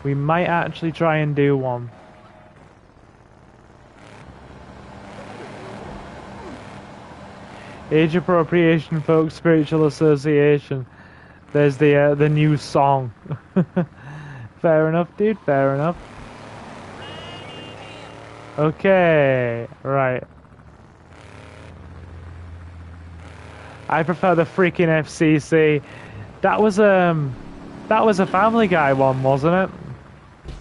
Speaker 1: We might actually try and do one. Age appropriation, folk spiritual association. There's the new song. Fair enough, dude. Fair enough. Okay, right. I prefer the freaking FCC. That was a Family Guy one, wasn't it?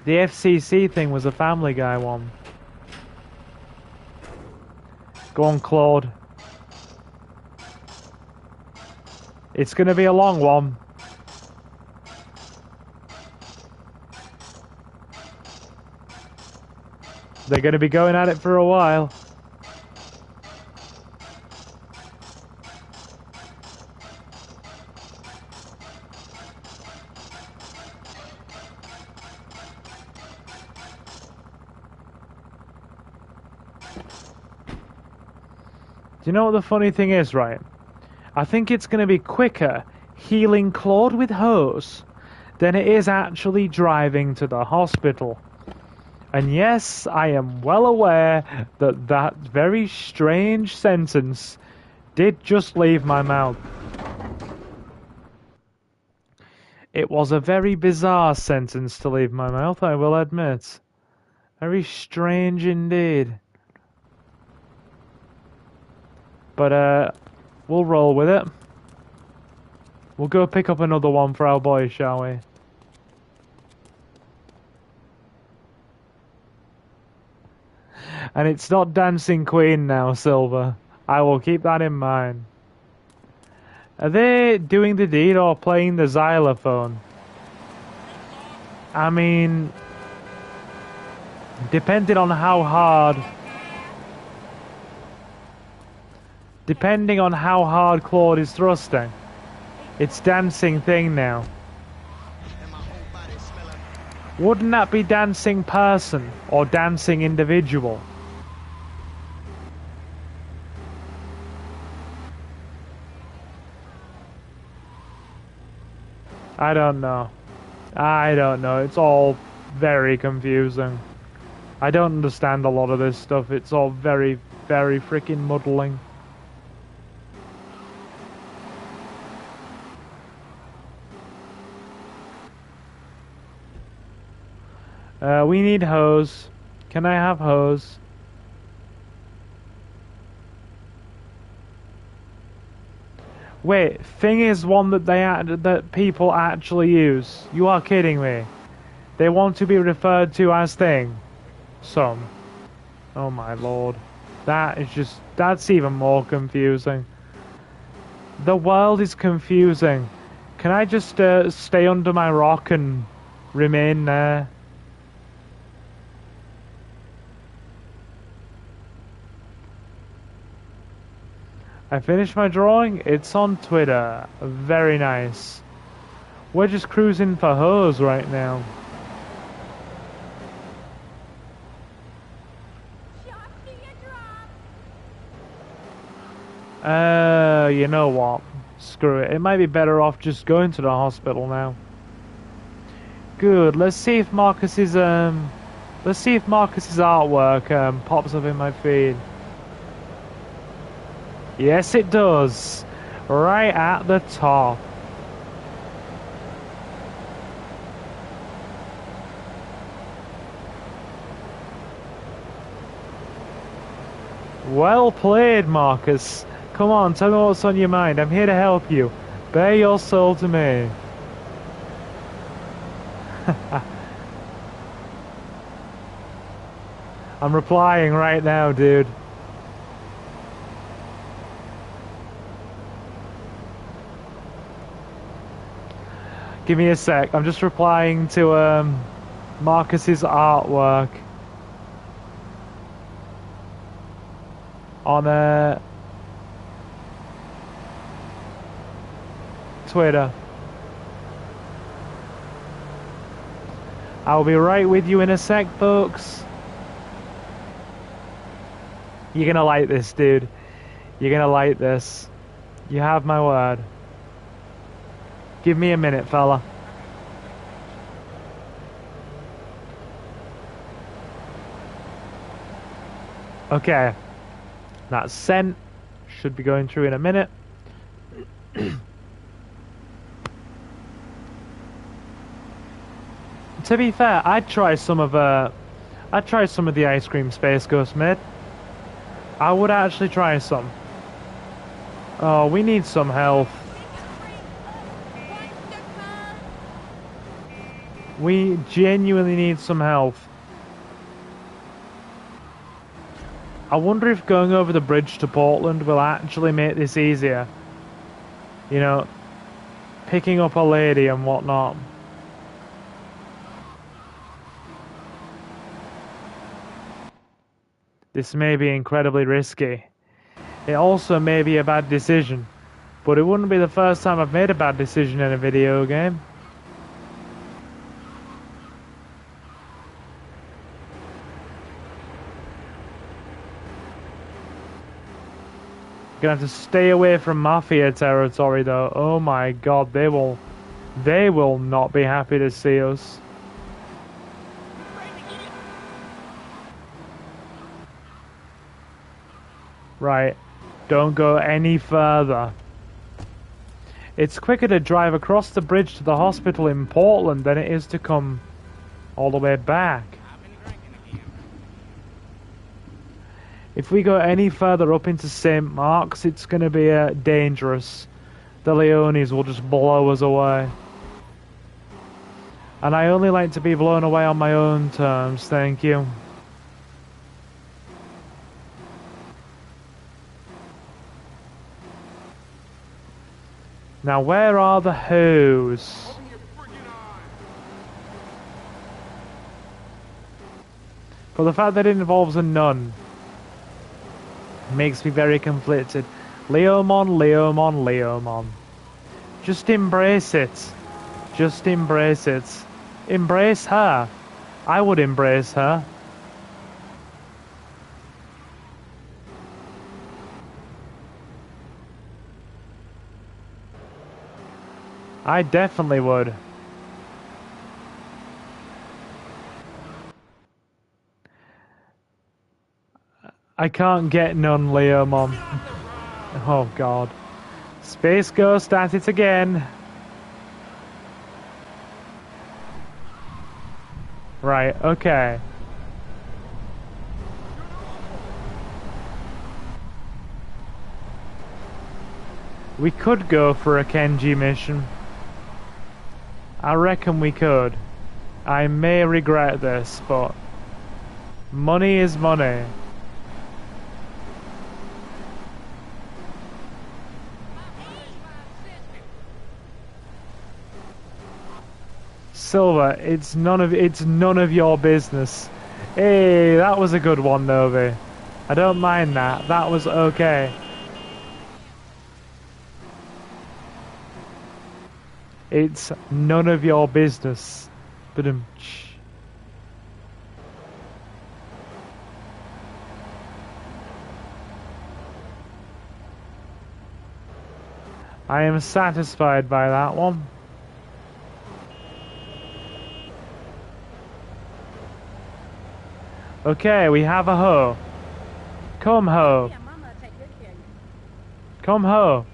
Speaker 1: The FCC thing was a Family Guy one. Go on, Claude. It's gonna be a long one. They're gonna be going at it for a while. Do you know what the funny thing is, right? I think it's going to be quicker healing Claude with hose than it is actually driving to the hospital. And yes, I am well aware that that very strange sentence did just leave my mouth. It was a very bizarre sentence to leave my mouth, I will admit. Very strange indeed. But, we'll roll with it. We'll go pick up another one for our boys, shall we? And it's not Dancing Queen now, Silver. I will keep that in mind. Are they doing the deed or playing the xylophone? I mean, depending on how hard... Depending on how hard Claude is thrusting, it's dancing thing now. Wouldn't that be dancing person or dancing individual? I don't know. I don't know. It's all very confusing. I don't understand a lot of this stuff. It's all very, very freaking muddling. We need hose. Can I have hose? Wait, thing is one that that people actually use. You are kidding me. They want to be referred to as thing. Some. Oh my lord. That's even more confusing. The world is confusing. Can I just stay under my rock and remain there? I finished my drawing. It's on Twitter. Very nice. We're just cruising for hoes right now. You know what? Screw it. It might be better off just going to the hospital now. Good. Let's see if Marcus's artwork pops up in my feed. Yes, it does. Right at the top. Well played, Marcus. Come on, tell me what's on your mind. I'm here to help you. Bare your soul to me. I'm replying right now, dude. Give me a sec. I'm just replying to Marcus's artwork on Twitter. I'll be right with you in a sec, folks. You're gonna like this, dude. You're gonna like this. You have my word. Give me a minute, fella. Okay. That's sent. Should be going through in a minute. To be fair, I'd try some of the ice cream Space Ghost made. I would actually try some. Oh, we need some health. We genuinely need some health. I wonder if going over the bridge to Portland will actually make this easier. You know, picking up a lady and whatnot. This may be incredibly risky. It also may be a bad decision, but it wouldn't be the first time I've made a bad decision in a video game. Gonna have to stay away from Mafia territory though. Oh my god, they will not be happy to see us. Right, don't go any further. It's quicker to drive across the bridge to the hospital in Portland than it is to come all the way back. If we go any further up into St. Mark's, it's going to be dangerous. The Leones will just blow us away. And I only like to be blown away on my own terms, thank you. Now, where are the hoes? But the fact that it involves a nun makes me very conflicted. Leomon, Leomon, Leomon. Just embrace it. Just embrace it. Embrace her. I would embrace her. I definitely would. I can't get none, Leomon. Oh god. Space Ghost at it again. Right, okay. We could go for a Kenji mission. I reckon we could. I may regret this, but money is money. Silver, it's none of your business. Hey, that was a good one, Novi. I don't mind that. That was okay. It's none of your business. But I am satisfied by that one. Okay, we have a hoe. Come hoe. Come hoe.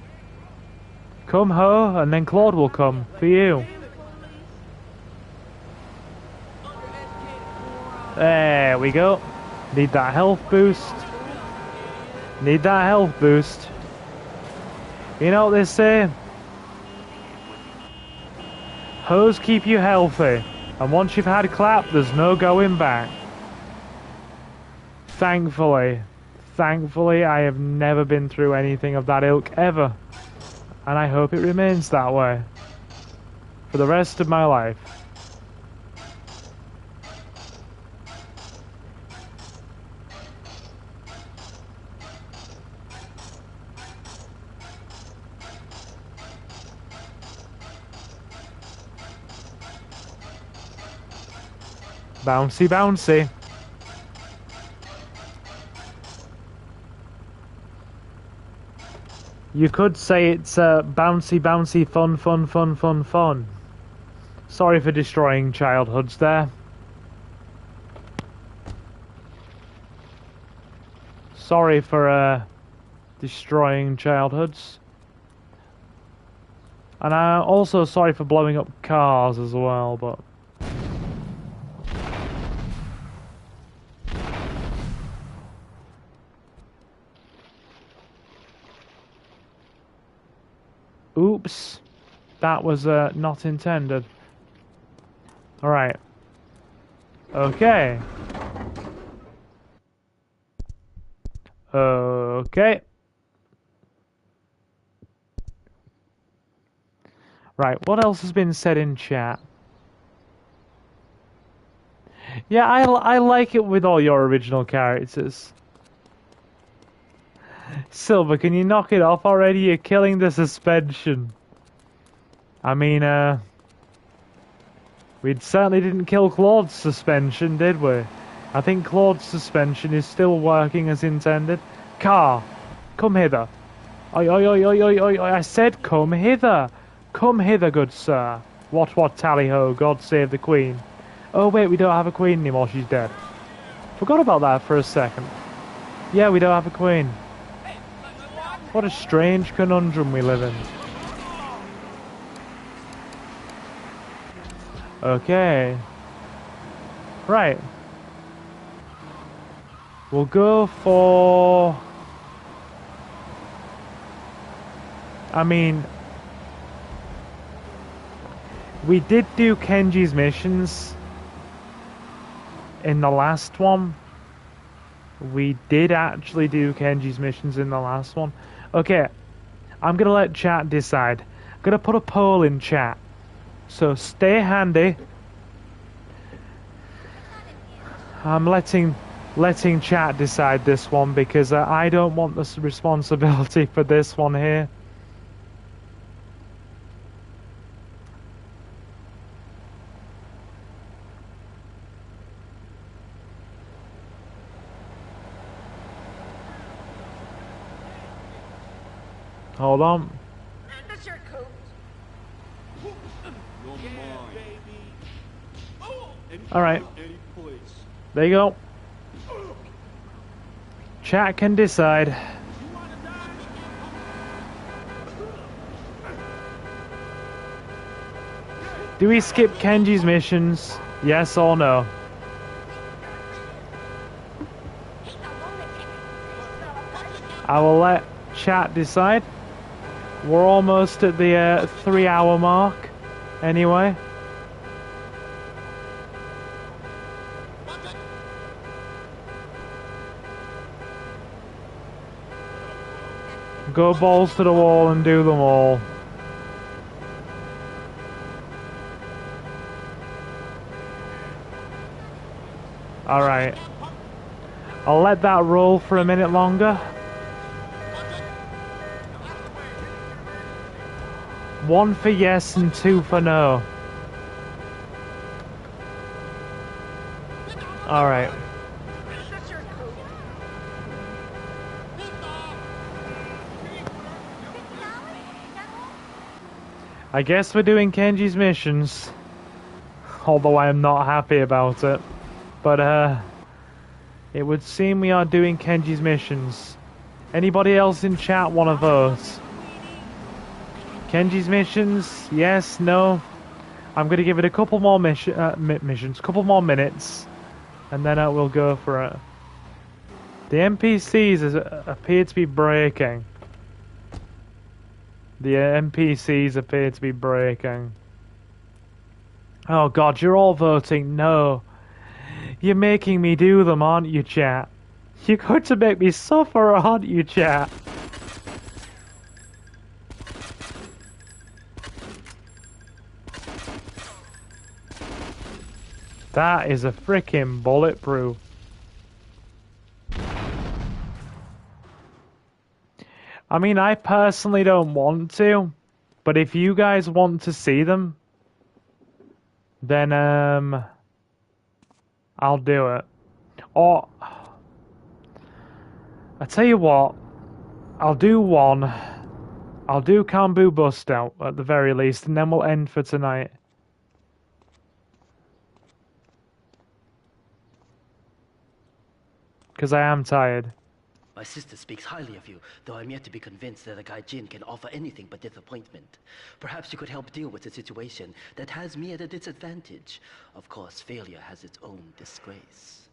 Speaker 1: Come hoe, and then Claude will come for you. There we go. Need that health boost. Need that health boost. You know what they say? Hoes keep you healthy. And once you've had a clap, there's no going back. Thankfully, I have never been through anything of that ilk ever. And I hope it remains that way. For the rest of my life. Bouncy, bouncy. You could say it's bouncy, bouncy, fun, fun, fun, fun, fun. Sorry for destroying childhoods there. Sorry for destroying childhoods. And I'm also sorry for blowing up cars as well, but... Oops, that was not intended. Alright. Okay. Okay. Right, what else has been said in chat? Yeah, I like it with all your original characters. Silver, can you knock it off already? You're killing the suspension. I mean, we certainly didn't kill Claude's suspension, did we? I think Claude's suspension is still working as intended. Car, come hither. Oi, oi, oi, oi, oi, oi, oi, I said come hither. Come hither, good sir. What, tally-ho, God save the Queen. Oh, wait, we don't have a Queen anymore, she's dead. Forgot about that for a second. Yeah, we don't have a Queen. What a strange conundrum we live in. Okay. Right. We'll go for... I mean... We did do Kenji's missions in the last one. We did actually do Kenji's missions in the last one. Okay, I'm going to let chat decide. I'm going to put a poll in chat. So stay handy. I'm letting chat decide this one because I don't want the responsibility for this one here. Hold on. Alright. There you go. Chat can decide. Do we skip Kenji's missions? Yes or no? I will let chat decide. We're almost at the 3-hour mark, anyway. Go balls to the wall and do them all. Alright. I'll let that roll for a minute longer. 1 for yes and 2 for no. Alright. I guess we're doing Kenji's missions. Although I am not happy about it. But, it would seem we are doing Kenji's missions. Anybody else in chat want to vote? Kenji's missions? Yes? No? I'm going to give it a couple more missions, couple more minutes, and then we'll go for it. The NPCs appear to be breaking. The NPCs appear to be breaking. Oh god, you're all voting no. You're making me do them, aren't you, chat? You're going to make me suffer, aren't you, chat? That is a frickin' bulletproof. I mean, I personally don't want to, but if you guys want to see them, then, I'll do it. Or, I tell you what, I'll do one. I'll do Kambu Bust Out, at the very least, and then we'll end for tonight. Because I am tired.
Speaker 6: My sister speaks highly of you, though I'm yet to be convinced that a guy Jin can offer anything but disappointment. Perhaps you could help deal with a situation that has me at a disadvantage. Of course, failure has its own disgrace.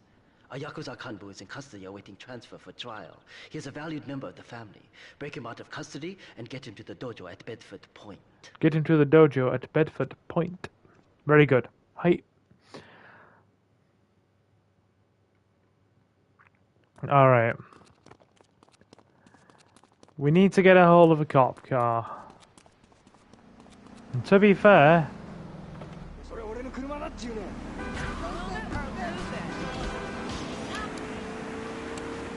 Speaker 6: A Yakuza Kanbu is in custody awaiting transfer for trial. He is a valued member of the family. Break him out of custody and get him to the dojo at Bedford Point.
Speaker 1: Get him to the dojo at Bedford Point. Very good. Hi. Alright. We need to get a hold of a cop car. And to be fair...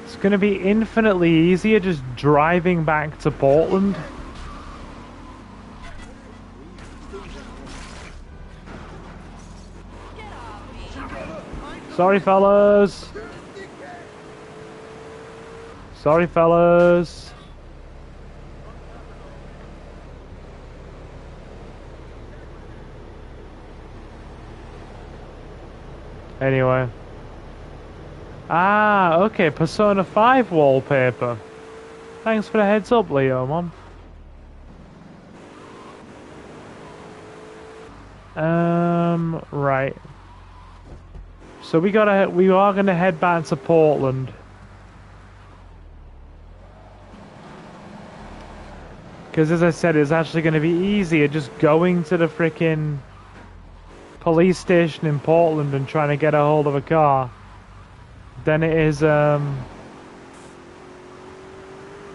Speaker 1: it's going to be infinitely easier just driving back to Portland. Sorry, fellas. Sorry, fellas. Anyway. Ah, okay, Persona 5 wallpaper. Thanks for the heads up, Leo, Mom. Right. So we are gonna head back to Portland. Because as I said, it's actually gonna be easier just going to the frickin' police station in Portland and trying to get a hold of a car than it is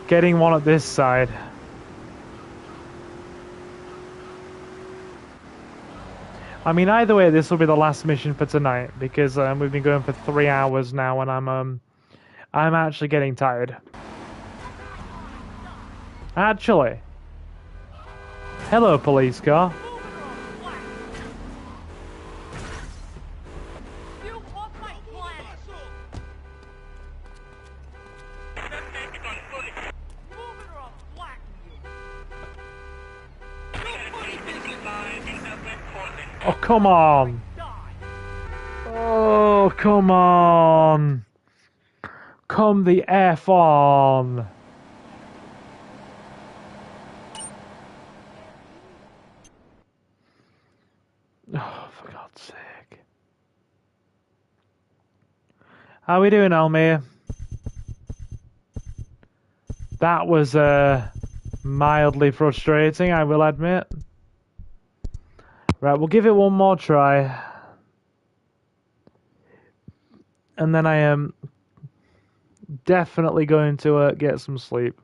Speaker 1: getting one at this side. I mean, either way, this will be the last mission for tonight because we've been going for 3 hours now, and I'm actually getting tired. Actually, hello, police car. Oh, come on! Oh, come on! Come the F on! Oh, for God's sake. How we doing, Almir? That was, mildly frustrating, I will admit. Right, we'll give it one more try. And then I am definitely going to get some sleep.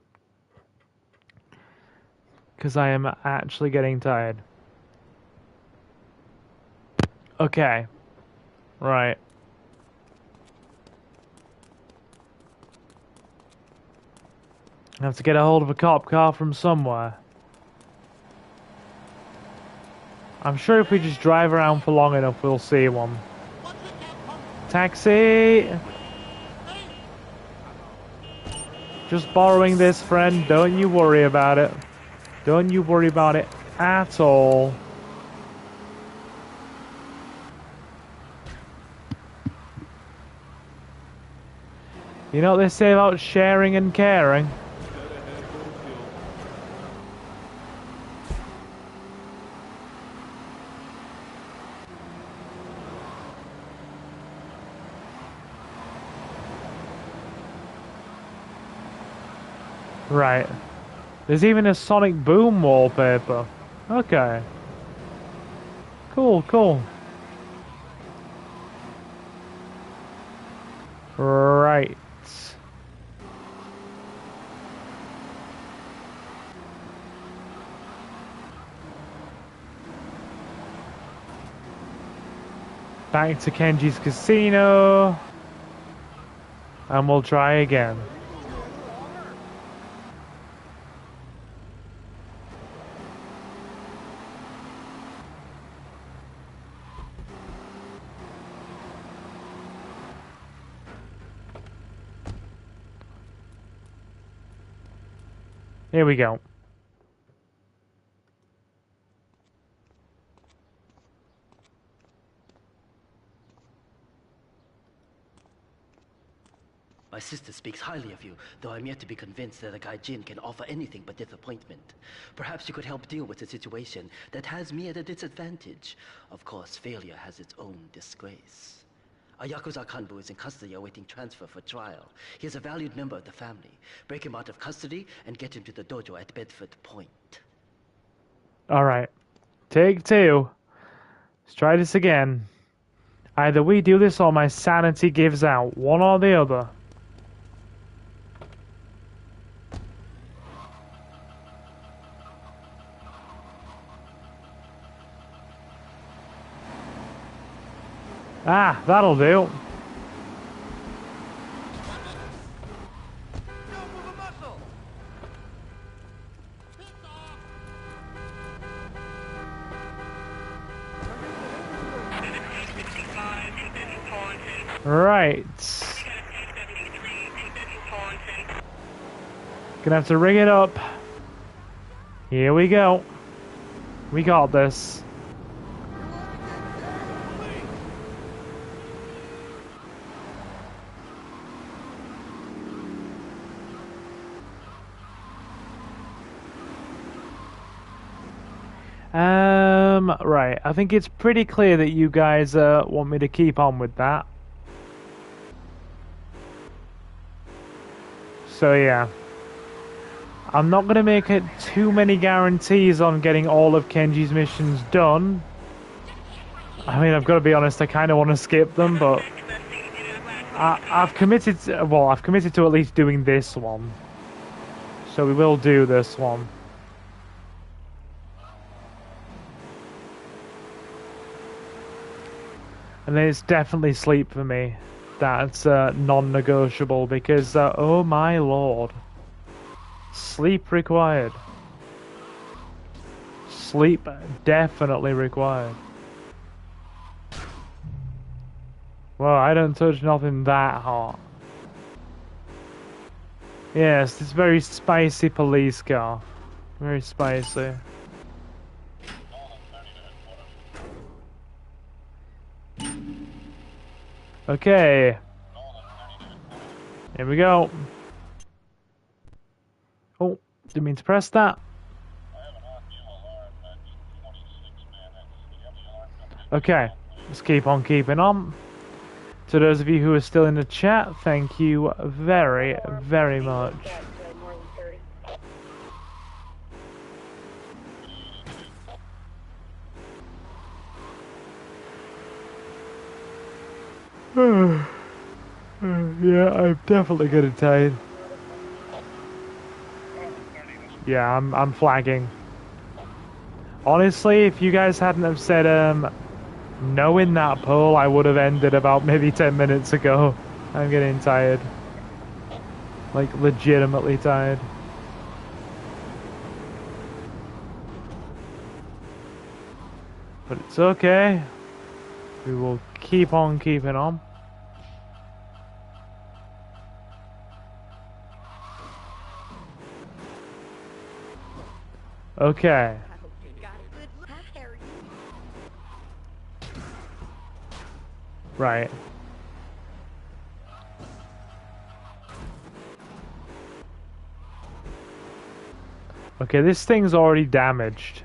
Speaker 1: Because I am actually getting tired. Okay. Right. I have to get a hold of a cop car from somewhere. I'm sure if we just drive around for long enough, we'll see one. Taxi! Just borrowing this, friend. Don't you worry about it. Don't you worry about it at all. You know what they say about sharing and caring? Right. There's even a Sonic Boom wallpaper. Okay. Cool, cool. Right. Back to Kenji's casino. And we'll try again. Here we go.
Speaker 6: My sister speaks highly of you, though I'm yet to be convinced that a guy Jin can offer anything but disappointment. Perhaps you could help deal with a situation that has me at a disadvantage. Of course, failure has its own disgrace. A Yakuza Kanbu is in custody awaiting transfer for trial. He is a valued member of the family. Break him out of custody and get him to the dojo at Bedford Point.
Speaker 1: Alright. Take two. Let's try this again. Either we do this or my sanity gives out. One or the other. Ah, that'll do. Right. Gonna have to ring it up. Here we go. We got this. Right. I think it's pretty clear that you guys want me to keep on with that. So yeah. I'm not going to make it too many guarantees on getting all of Kenji's missions done. I mean, I've got to be honest, I kind of want to skip them, but I've committed to at least doing this one. So we will do this one. And then it's definitely sleep for me. That's non-negotiable because, oh my lord. Sleep required. Sleep definitely required. Well, I don't touch nothing that hot. Yes, this very spicy police car. Very spicy. Okay. Here we go. Oh, didn't mean to press that. Okay, let's keep on keeping on. To those of you who are still in the chat, thank you very, very much. Yeah, I'm definitely getting tired. Yeah, I'm flagging. Honestly, if you guys hadn't have said no in that poll, I would have ended about maybe 10 minutes ago. I'm getting tired. Like, legitimately tired. But it's okay. We will keep on keeping on. Okay. Right. Okay, this thing's already damaged.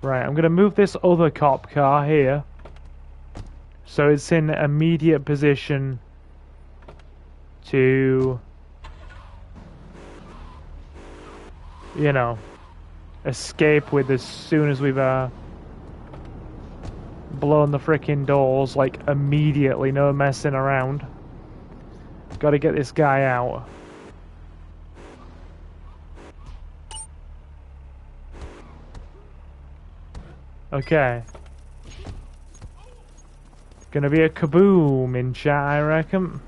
Speaker 1: Right, I'm gonna move this other cop car here, so it's in immediate position to, you know, escape with as soon as we've blown the frickin' doors, like immediately, no messing around. Gotta get this guy out. Okay. Gonna be a kaboom in chat, I reckon.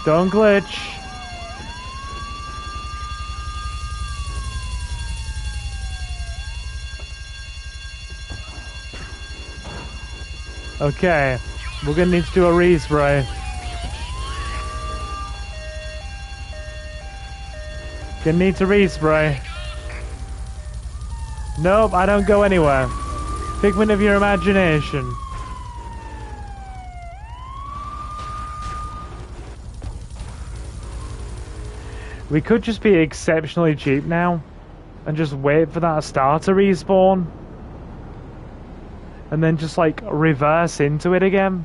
Speaker 1: Don't glitch. Okay, we're gonna need to do a respray. Gonna need to respray. Nope, I don't go anywhere. Figment of your imagination. We could just be exceptionally cheap now and just wait for that star to respawn and then just like reverse into it again.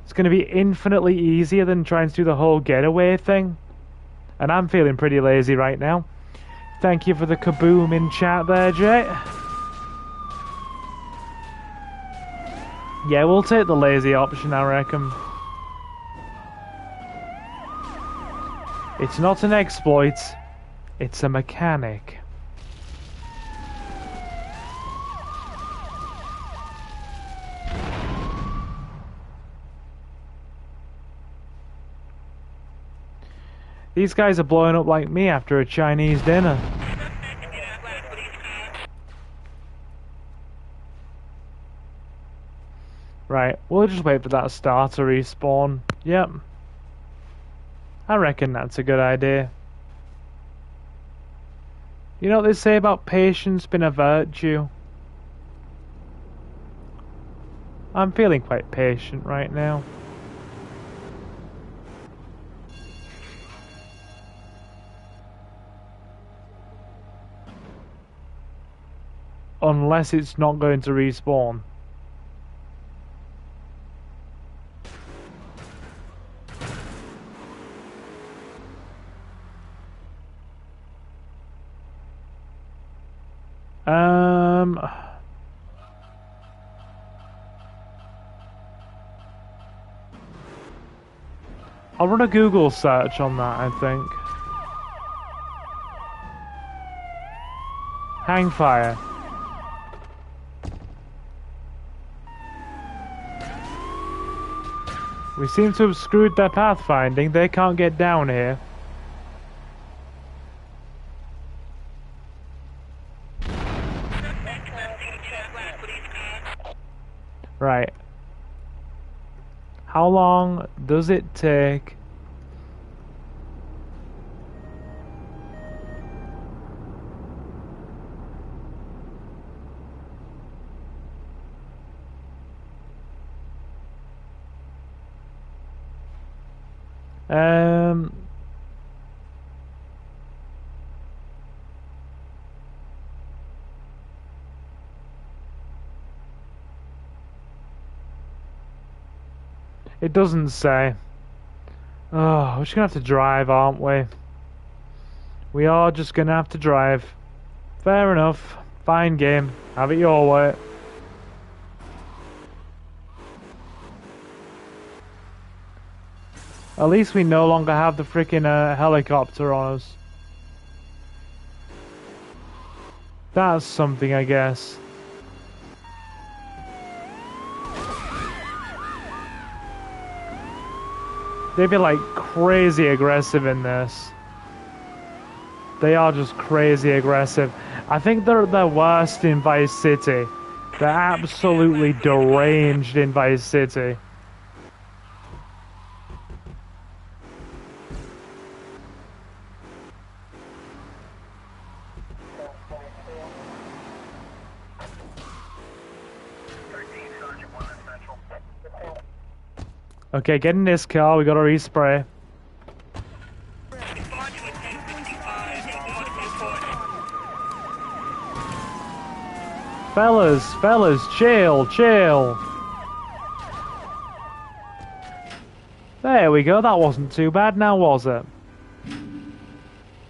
Speaker 1: It's going to be infinitely easier than trying to do the whole getaway thing, and I'm feeling pretty lazy right now. Thank you for the kaboom in chat there, Jay. Yeah, we'll take the lazy option, I reckon. It's not an exploit, it's a mechanic. These guys are blowing up like me after a Chinese dinner. Right, we'll just wait for that star to respawn. Yep. I reckon that's a good idea. You know what they say about patience being a virtue? I'm feeling quite patient right now. Unless it's not going to respawn. I'll run a Google search on that, I think. Hang fire. We seem to have screwed their pathfinding. They can't get down here. Right. How long does it take? It doesn't say. Oh, we're just gonna have to drive, aren't we? We are just gonna have to drive. Fair enough. Fine game. Have it your way. At least we no longer have the freaking helicopter on us. That's something, I guess. They'd be like crazy aggressive in this. They are just crazy aggressive. I think they're the worst in Vice City. They're absolutely deranged in Vice City. Okay, get in this car, we gotta respray. Fellas, chill. There we go, that wasn't too bad now, was it?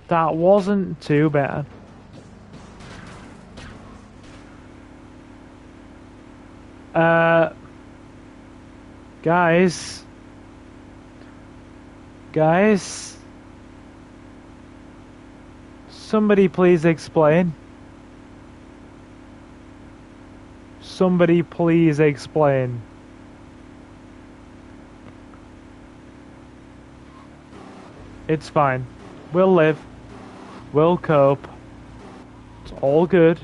Speaker 1: That wasn't too bad. Guys, somebody please explain. Somebody please explain. It's fine. We'll live. We'll cope. It's all good.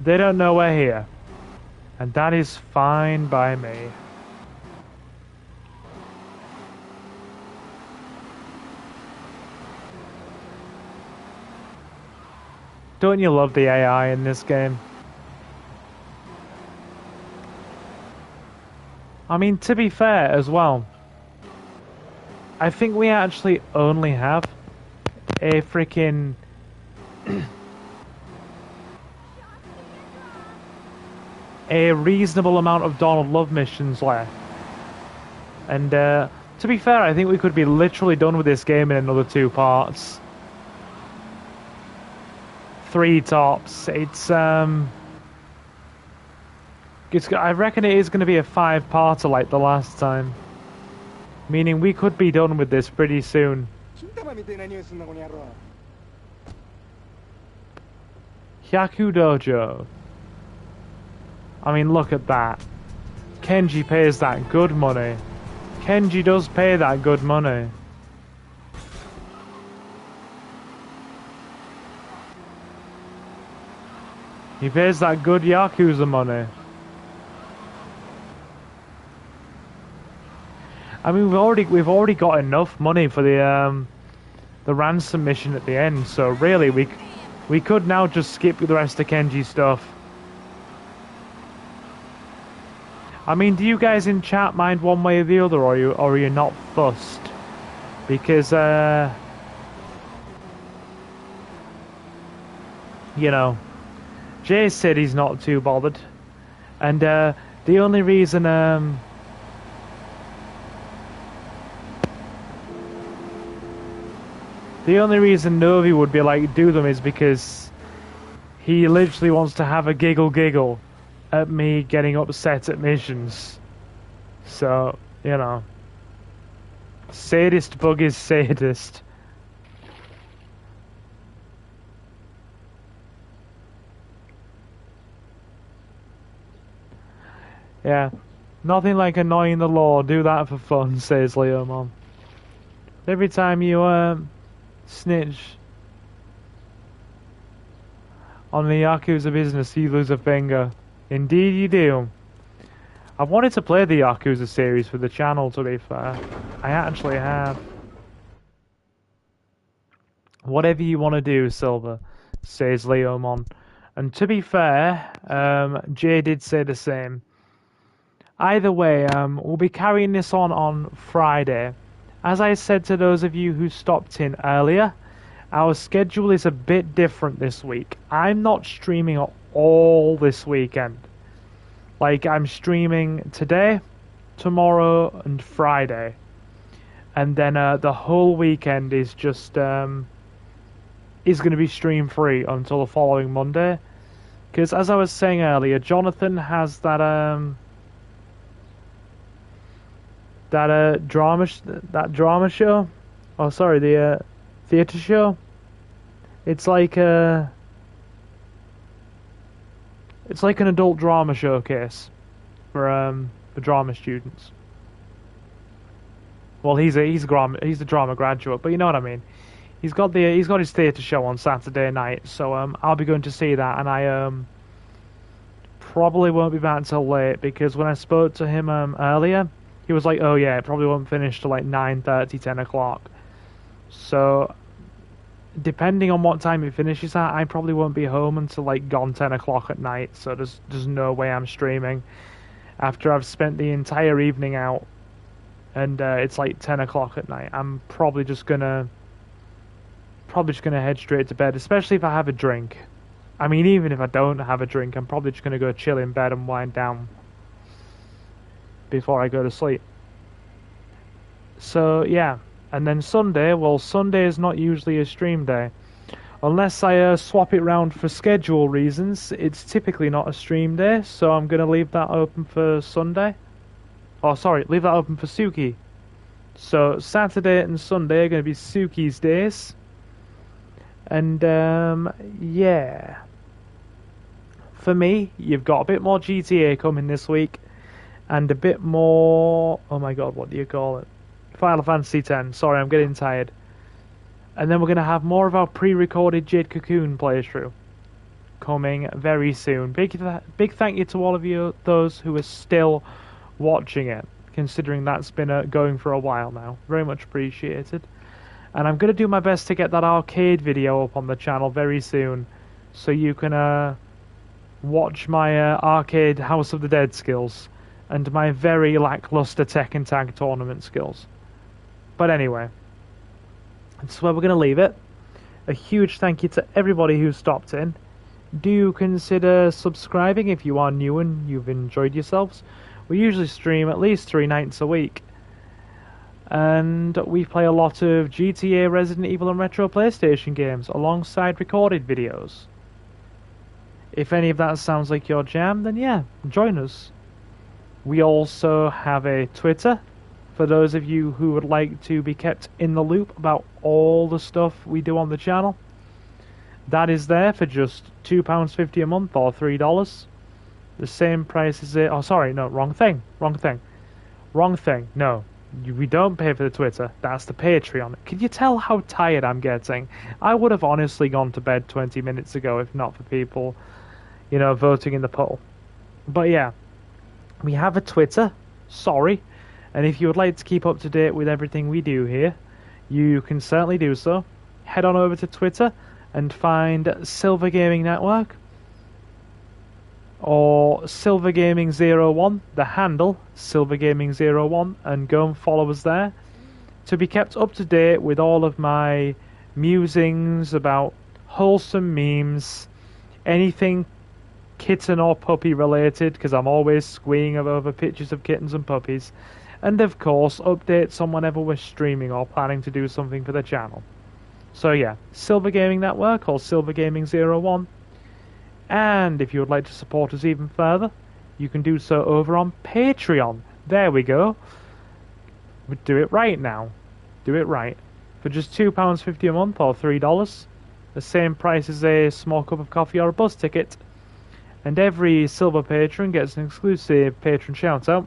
Speaker 1: They don't know we're here. And that is fine by me. Don't you love the AI in this game? I mean, to be fair as well, I think we actually only have a freaking a reasonable amount of Dawn of Love missions left. And to be fair, I think we could be literally done with this game in another 2 parts. 3 tops. I reckon it is going to be a 5-parter like the last time. Meaning we could be done with this pretty soon. Hyaku Dojo. I mean, look at that. Kenji pays that good money. Kenji does pay that good money. He pays that good Yakuza money. I mean, we've already got enough money for the ransom mission at the end. So really, we could now just skip the rest of Kenji's stuff. I mean, do you guys in chat mind one way or the other, or are you not fussed? Because you know, Jay said he's not too bothered, and the only reason Novi would be like do them is because he literally wants to have a giggle at me getting upset at missions. So, you know, sadist bug is sadist. Yeah, nothing like annoying the law. Do that for fun, says Leomon. Every time you snitch on the Yakuza business, you lose a finger. Indeed you do. I've wanted to play the Yakuza series for the channel, to be fair. I actually have. Whatever you want to do, Silver, says Leomon. And to be fair, Jay did say the same. Either way, we'll be carrying this on Friday. As I said to those of you who stopped in earlier, our schedule is a bit different this week. I'm not streaming all this weekend. Like, I'm streaming today, tomorrow, and Friday. And then the whole weekend is just is going to be stream free until the following Monday. Because as I was saying earlier, Jonathan has that that drama show. Oh, sorry, the theater show. It's like an adult drama showcase for drama students. Well, he's a drama graduate, but you know what I mean. He's got his theatre show on Saturday night, so I'll be going to see that, and I probably won't be back until late because when I spoke to him earlier, he was like, "Oh yeah, it probably won't finish till like 9:30, 10 o'clock." So depending on what time it finishes at, I probably won't be home until like gone 10 o'clock at night. So there's no way I'm streaming after I've spent the entire evening out, and it's like 10 o'clock at night. I'm probably just gonna head straight to bed, especially if I have a drink. I mean, even if I don't have a drink, I'm probably just gonna go chill in bed and wind down before I go to sleep. So yeah, and then Sunday, well, Sunday is not usually a stream day. Unless I swap it round for schedule reasons, it's typically not a stream day, so I'm going to leave that open for Sunday. Oh, sorry, leave that open for Suki. So Saturday and Sunday are going to be Suki's days. And, yeah. For me, you've got a bit more GTA coming this week, and a bit more... Oh my god, what do you call it? Final Fantasy X. Sorry, I'm getting tired. And then we're going to have more of our pre-recorded Jade Cocoon playthrough coming very soon. Big thank you to all of you, those who are still watching it, considering that's been going for a while now. Very much appreciated. And I'm going to do my best to get that arcade video up on the channel very soon, so you can watch my arcade House of the Dead skills and my very lackluster Tekken Tag Tournament skills. But anyway, that's where we're going to leave it. A huge thank you to everybody who stopped in. Do consider subscribing if you are new and you've enjoyed yourselves. We usually stream at least 3 nights a week. And we play a lot of GTA, Resident Evil and retro PlayStation games alongside recorded videos. If any of that sounds like your jam, then yeah, join us. We also have a Twitter, for those of you who would like to be kept in the loop about all the stuff we do on the channel. That is there for just £2.50 a month or $3. The same price as it... Oh, sorry, no, wrong thing. No, we don't pay for the Twitter. That's the Patreon. Can you tell how tired I'm getting? I would have honestly gone to bed 20 minutes ago if not for people, voting in the poll. But yeah, we have a Twitter. Sorry. And if you would like to keep up to date with everything we do here, you can certainly do so. Head on over to Twitter and find Silver Gaming Network or Silver Gaming 01, the handle Silver Gaming 01, and go and follow us there to be kept up to date with all of my musings about wholesome memes, anything kitten or puppy related, because I'm always squeeing over pictures of kittens and puppies. And of course, updates on whenever we're streaming or planning to do something for the channel. So yeah, Silver Gaming Network or Silver Gaming 01. And if you would like to support us even further, you can do so over on Patreon. There we go. Do it right now. Do it right. For just £2.50 a month or $3. The same price as a small cup of coffee or a bus ticket. And every silver patron gets an exclusive patron shout out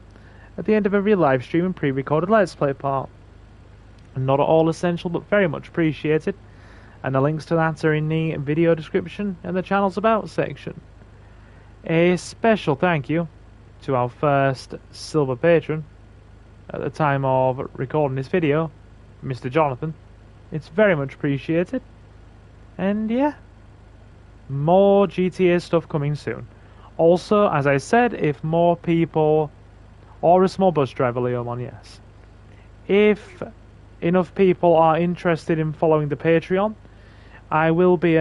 Speaker 1: at the end of every live stream and pre-recorded Let's Play part. Not at all essential, but very much appreciated. And the links to that are in the video description and the channel's About section. A special thank you to our first silver patron at the time of recording this video, Mr. Jonathan. It's very much appreciated. And yeah, more GTA stuff coming soon. Also, as I said, if more people... Or a small bus driver, Leomon, yes. If enough people are interested in following the Patreon, I will be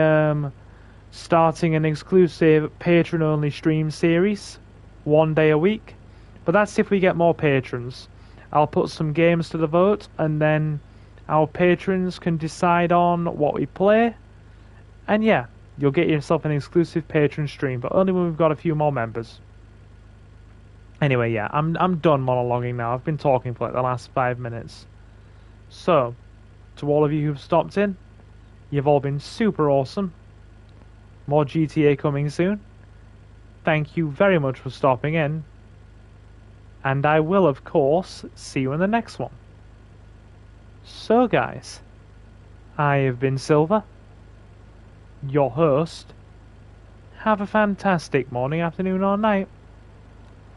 Speaker 1: starting an exclusive patron-only stream series, 1 day a week. But that's if we get more patrons. I'll put some games to the vote, and then our patrons can decide on what we play. And yeah, you'll get yourself an exclusive patron stream, but only when we've got a few more members. Anyway, yeah, I'm done monologuing now. I've been talking for like the last 5 minutes. So, to all of you who've stopped in, you've all been super awesome. More GTA coming soon. Thank you very much for stopping in. And I will, of course, see you in the next one. So, guys, I have been Silver, your host. Have a fantastic morning, afternoon, or night.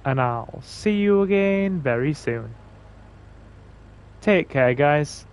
Speaker 1: And I'll see you again very soon. Take care, guys.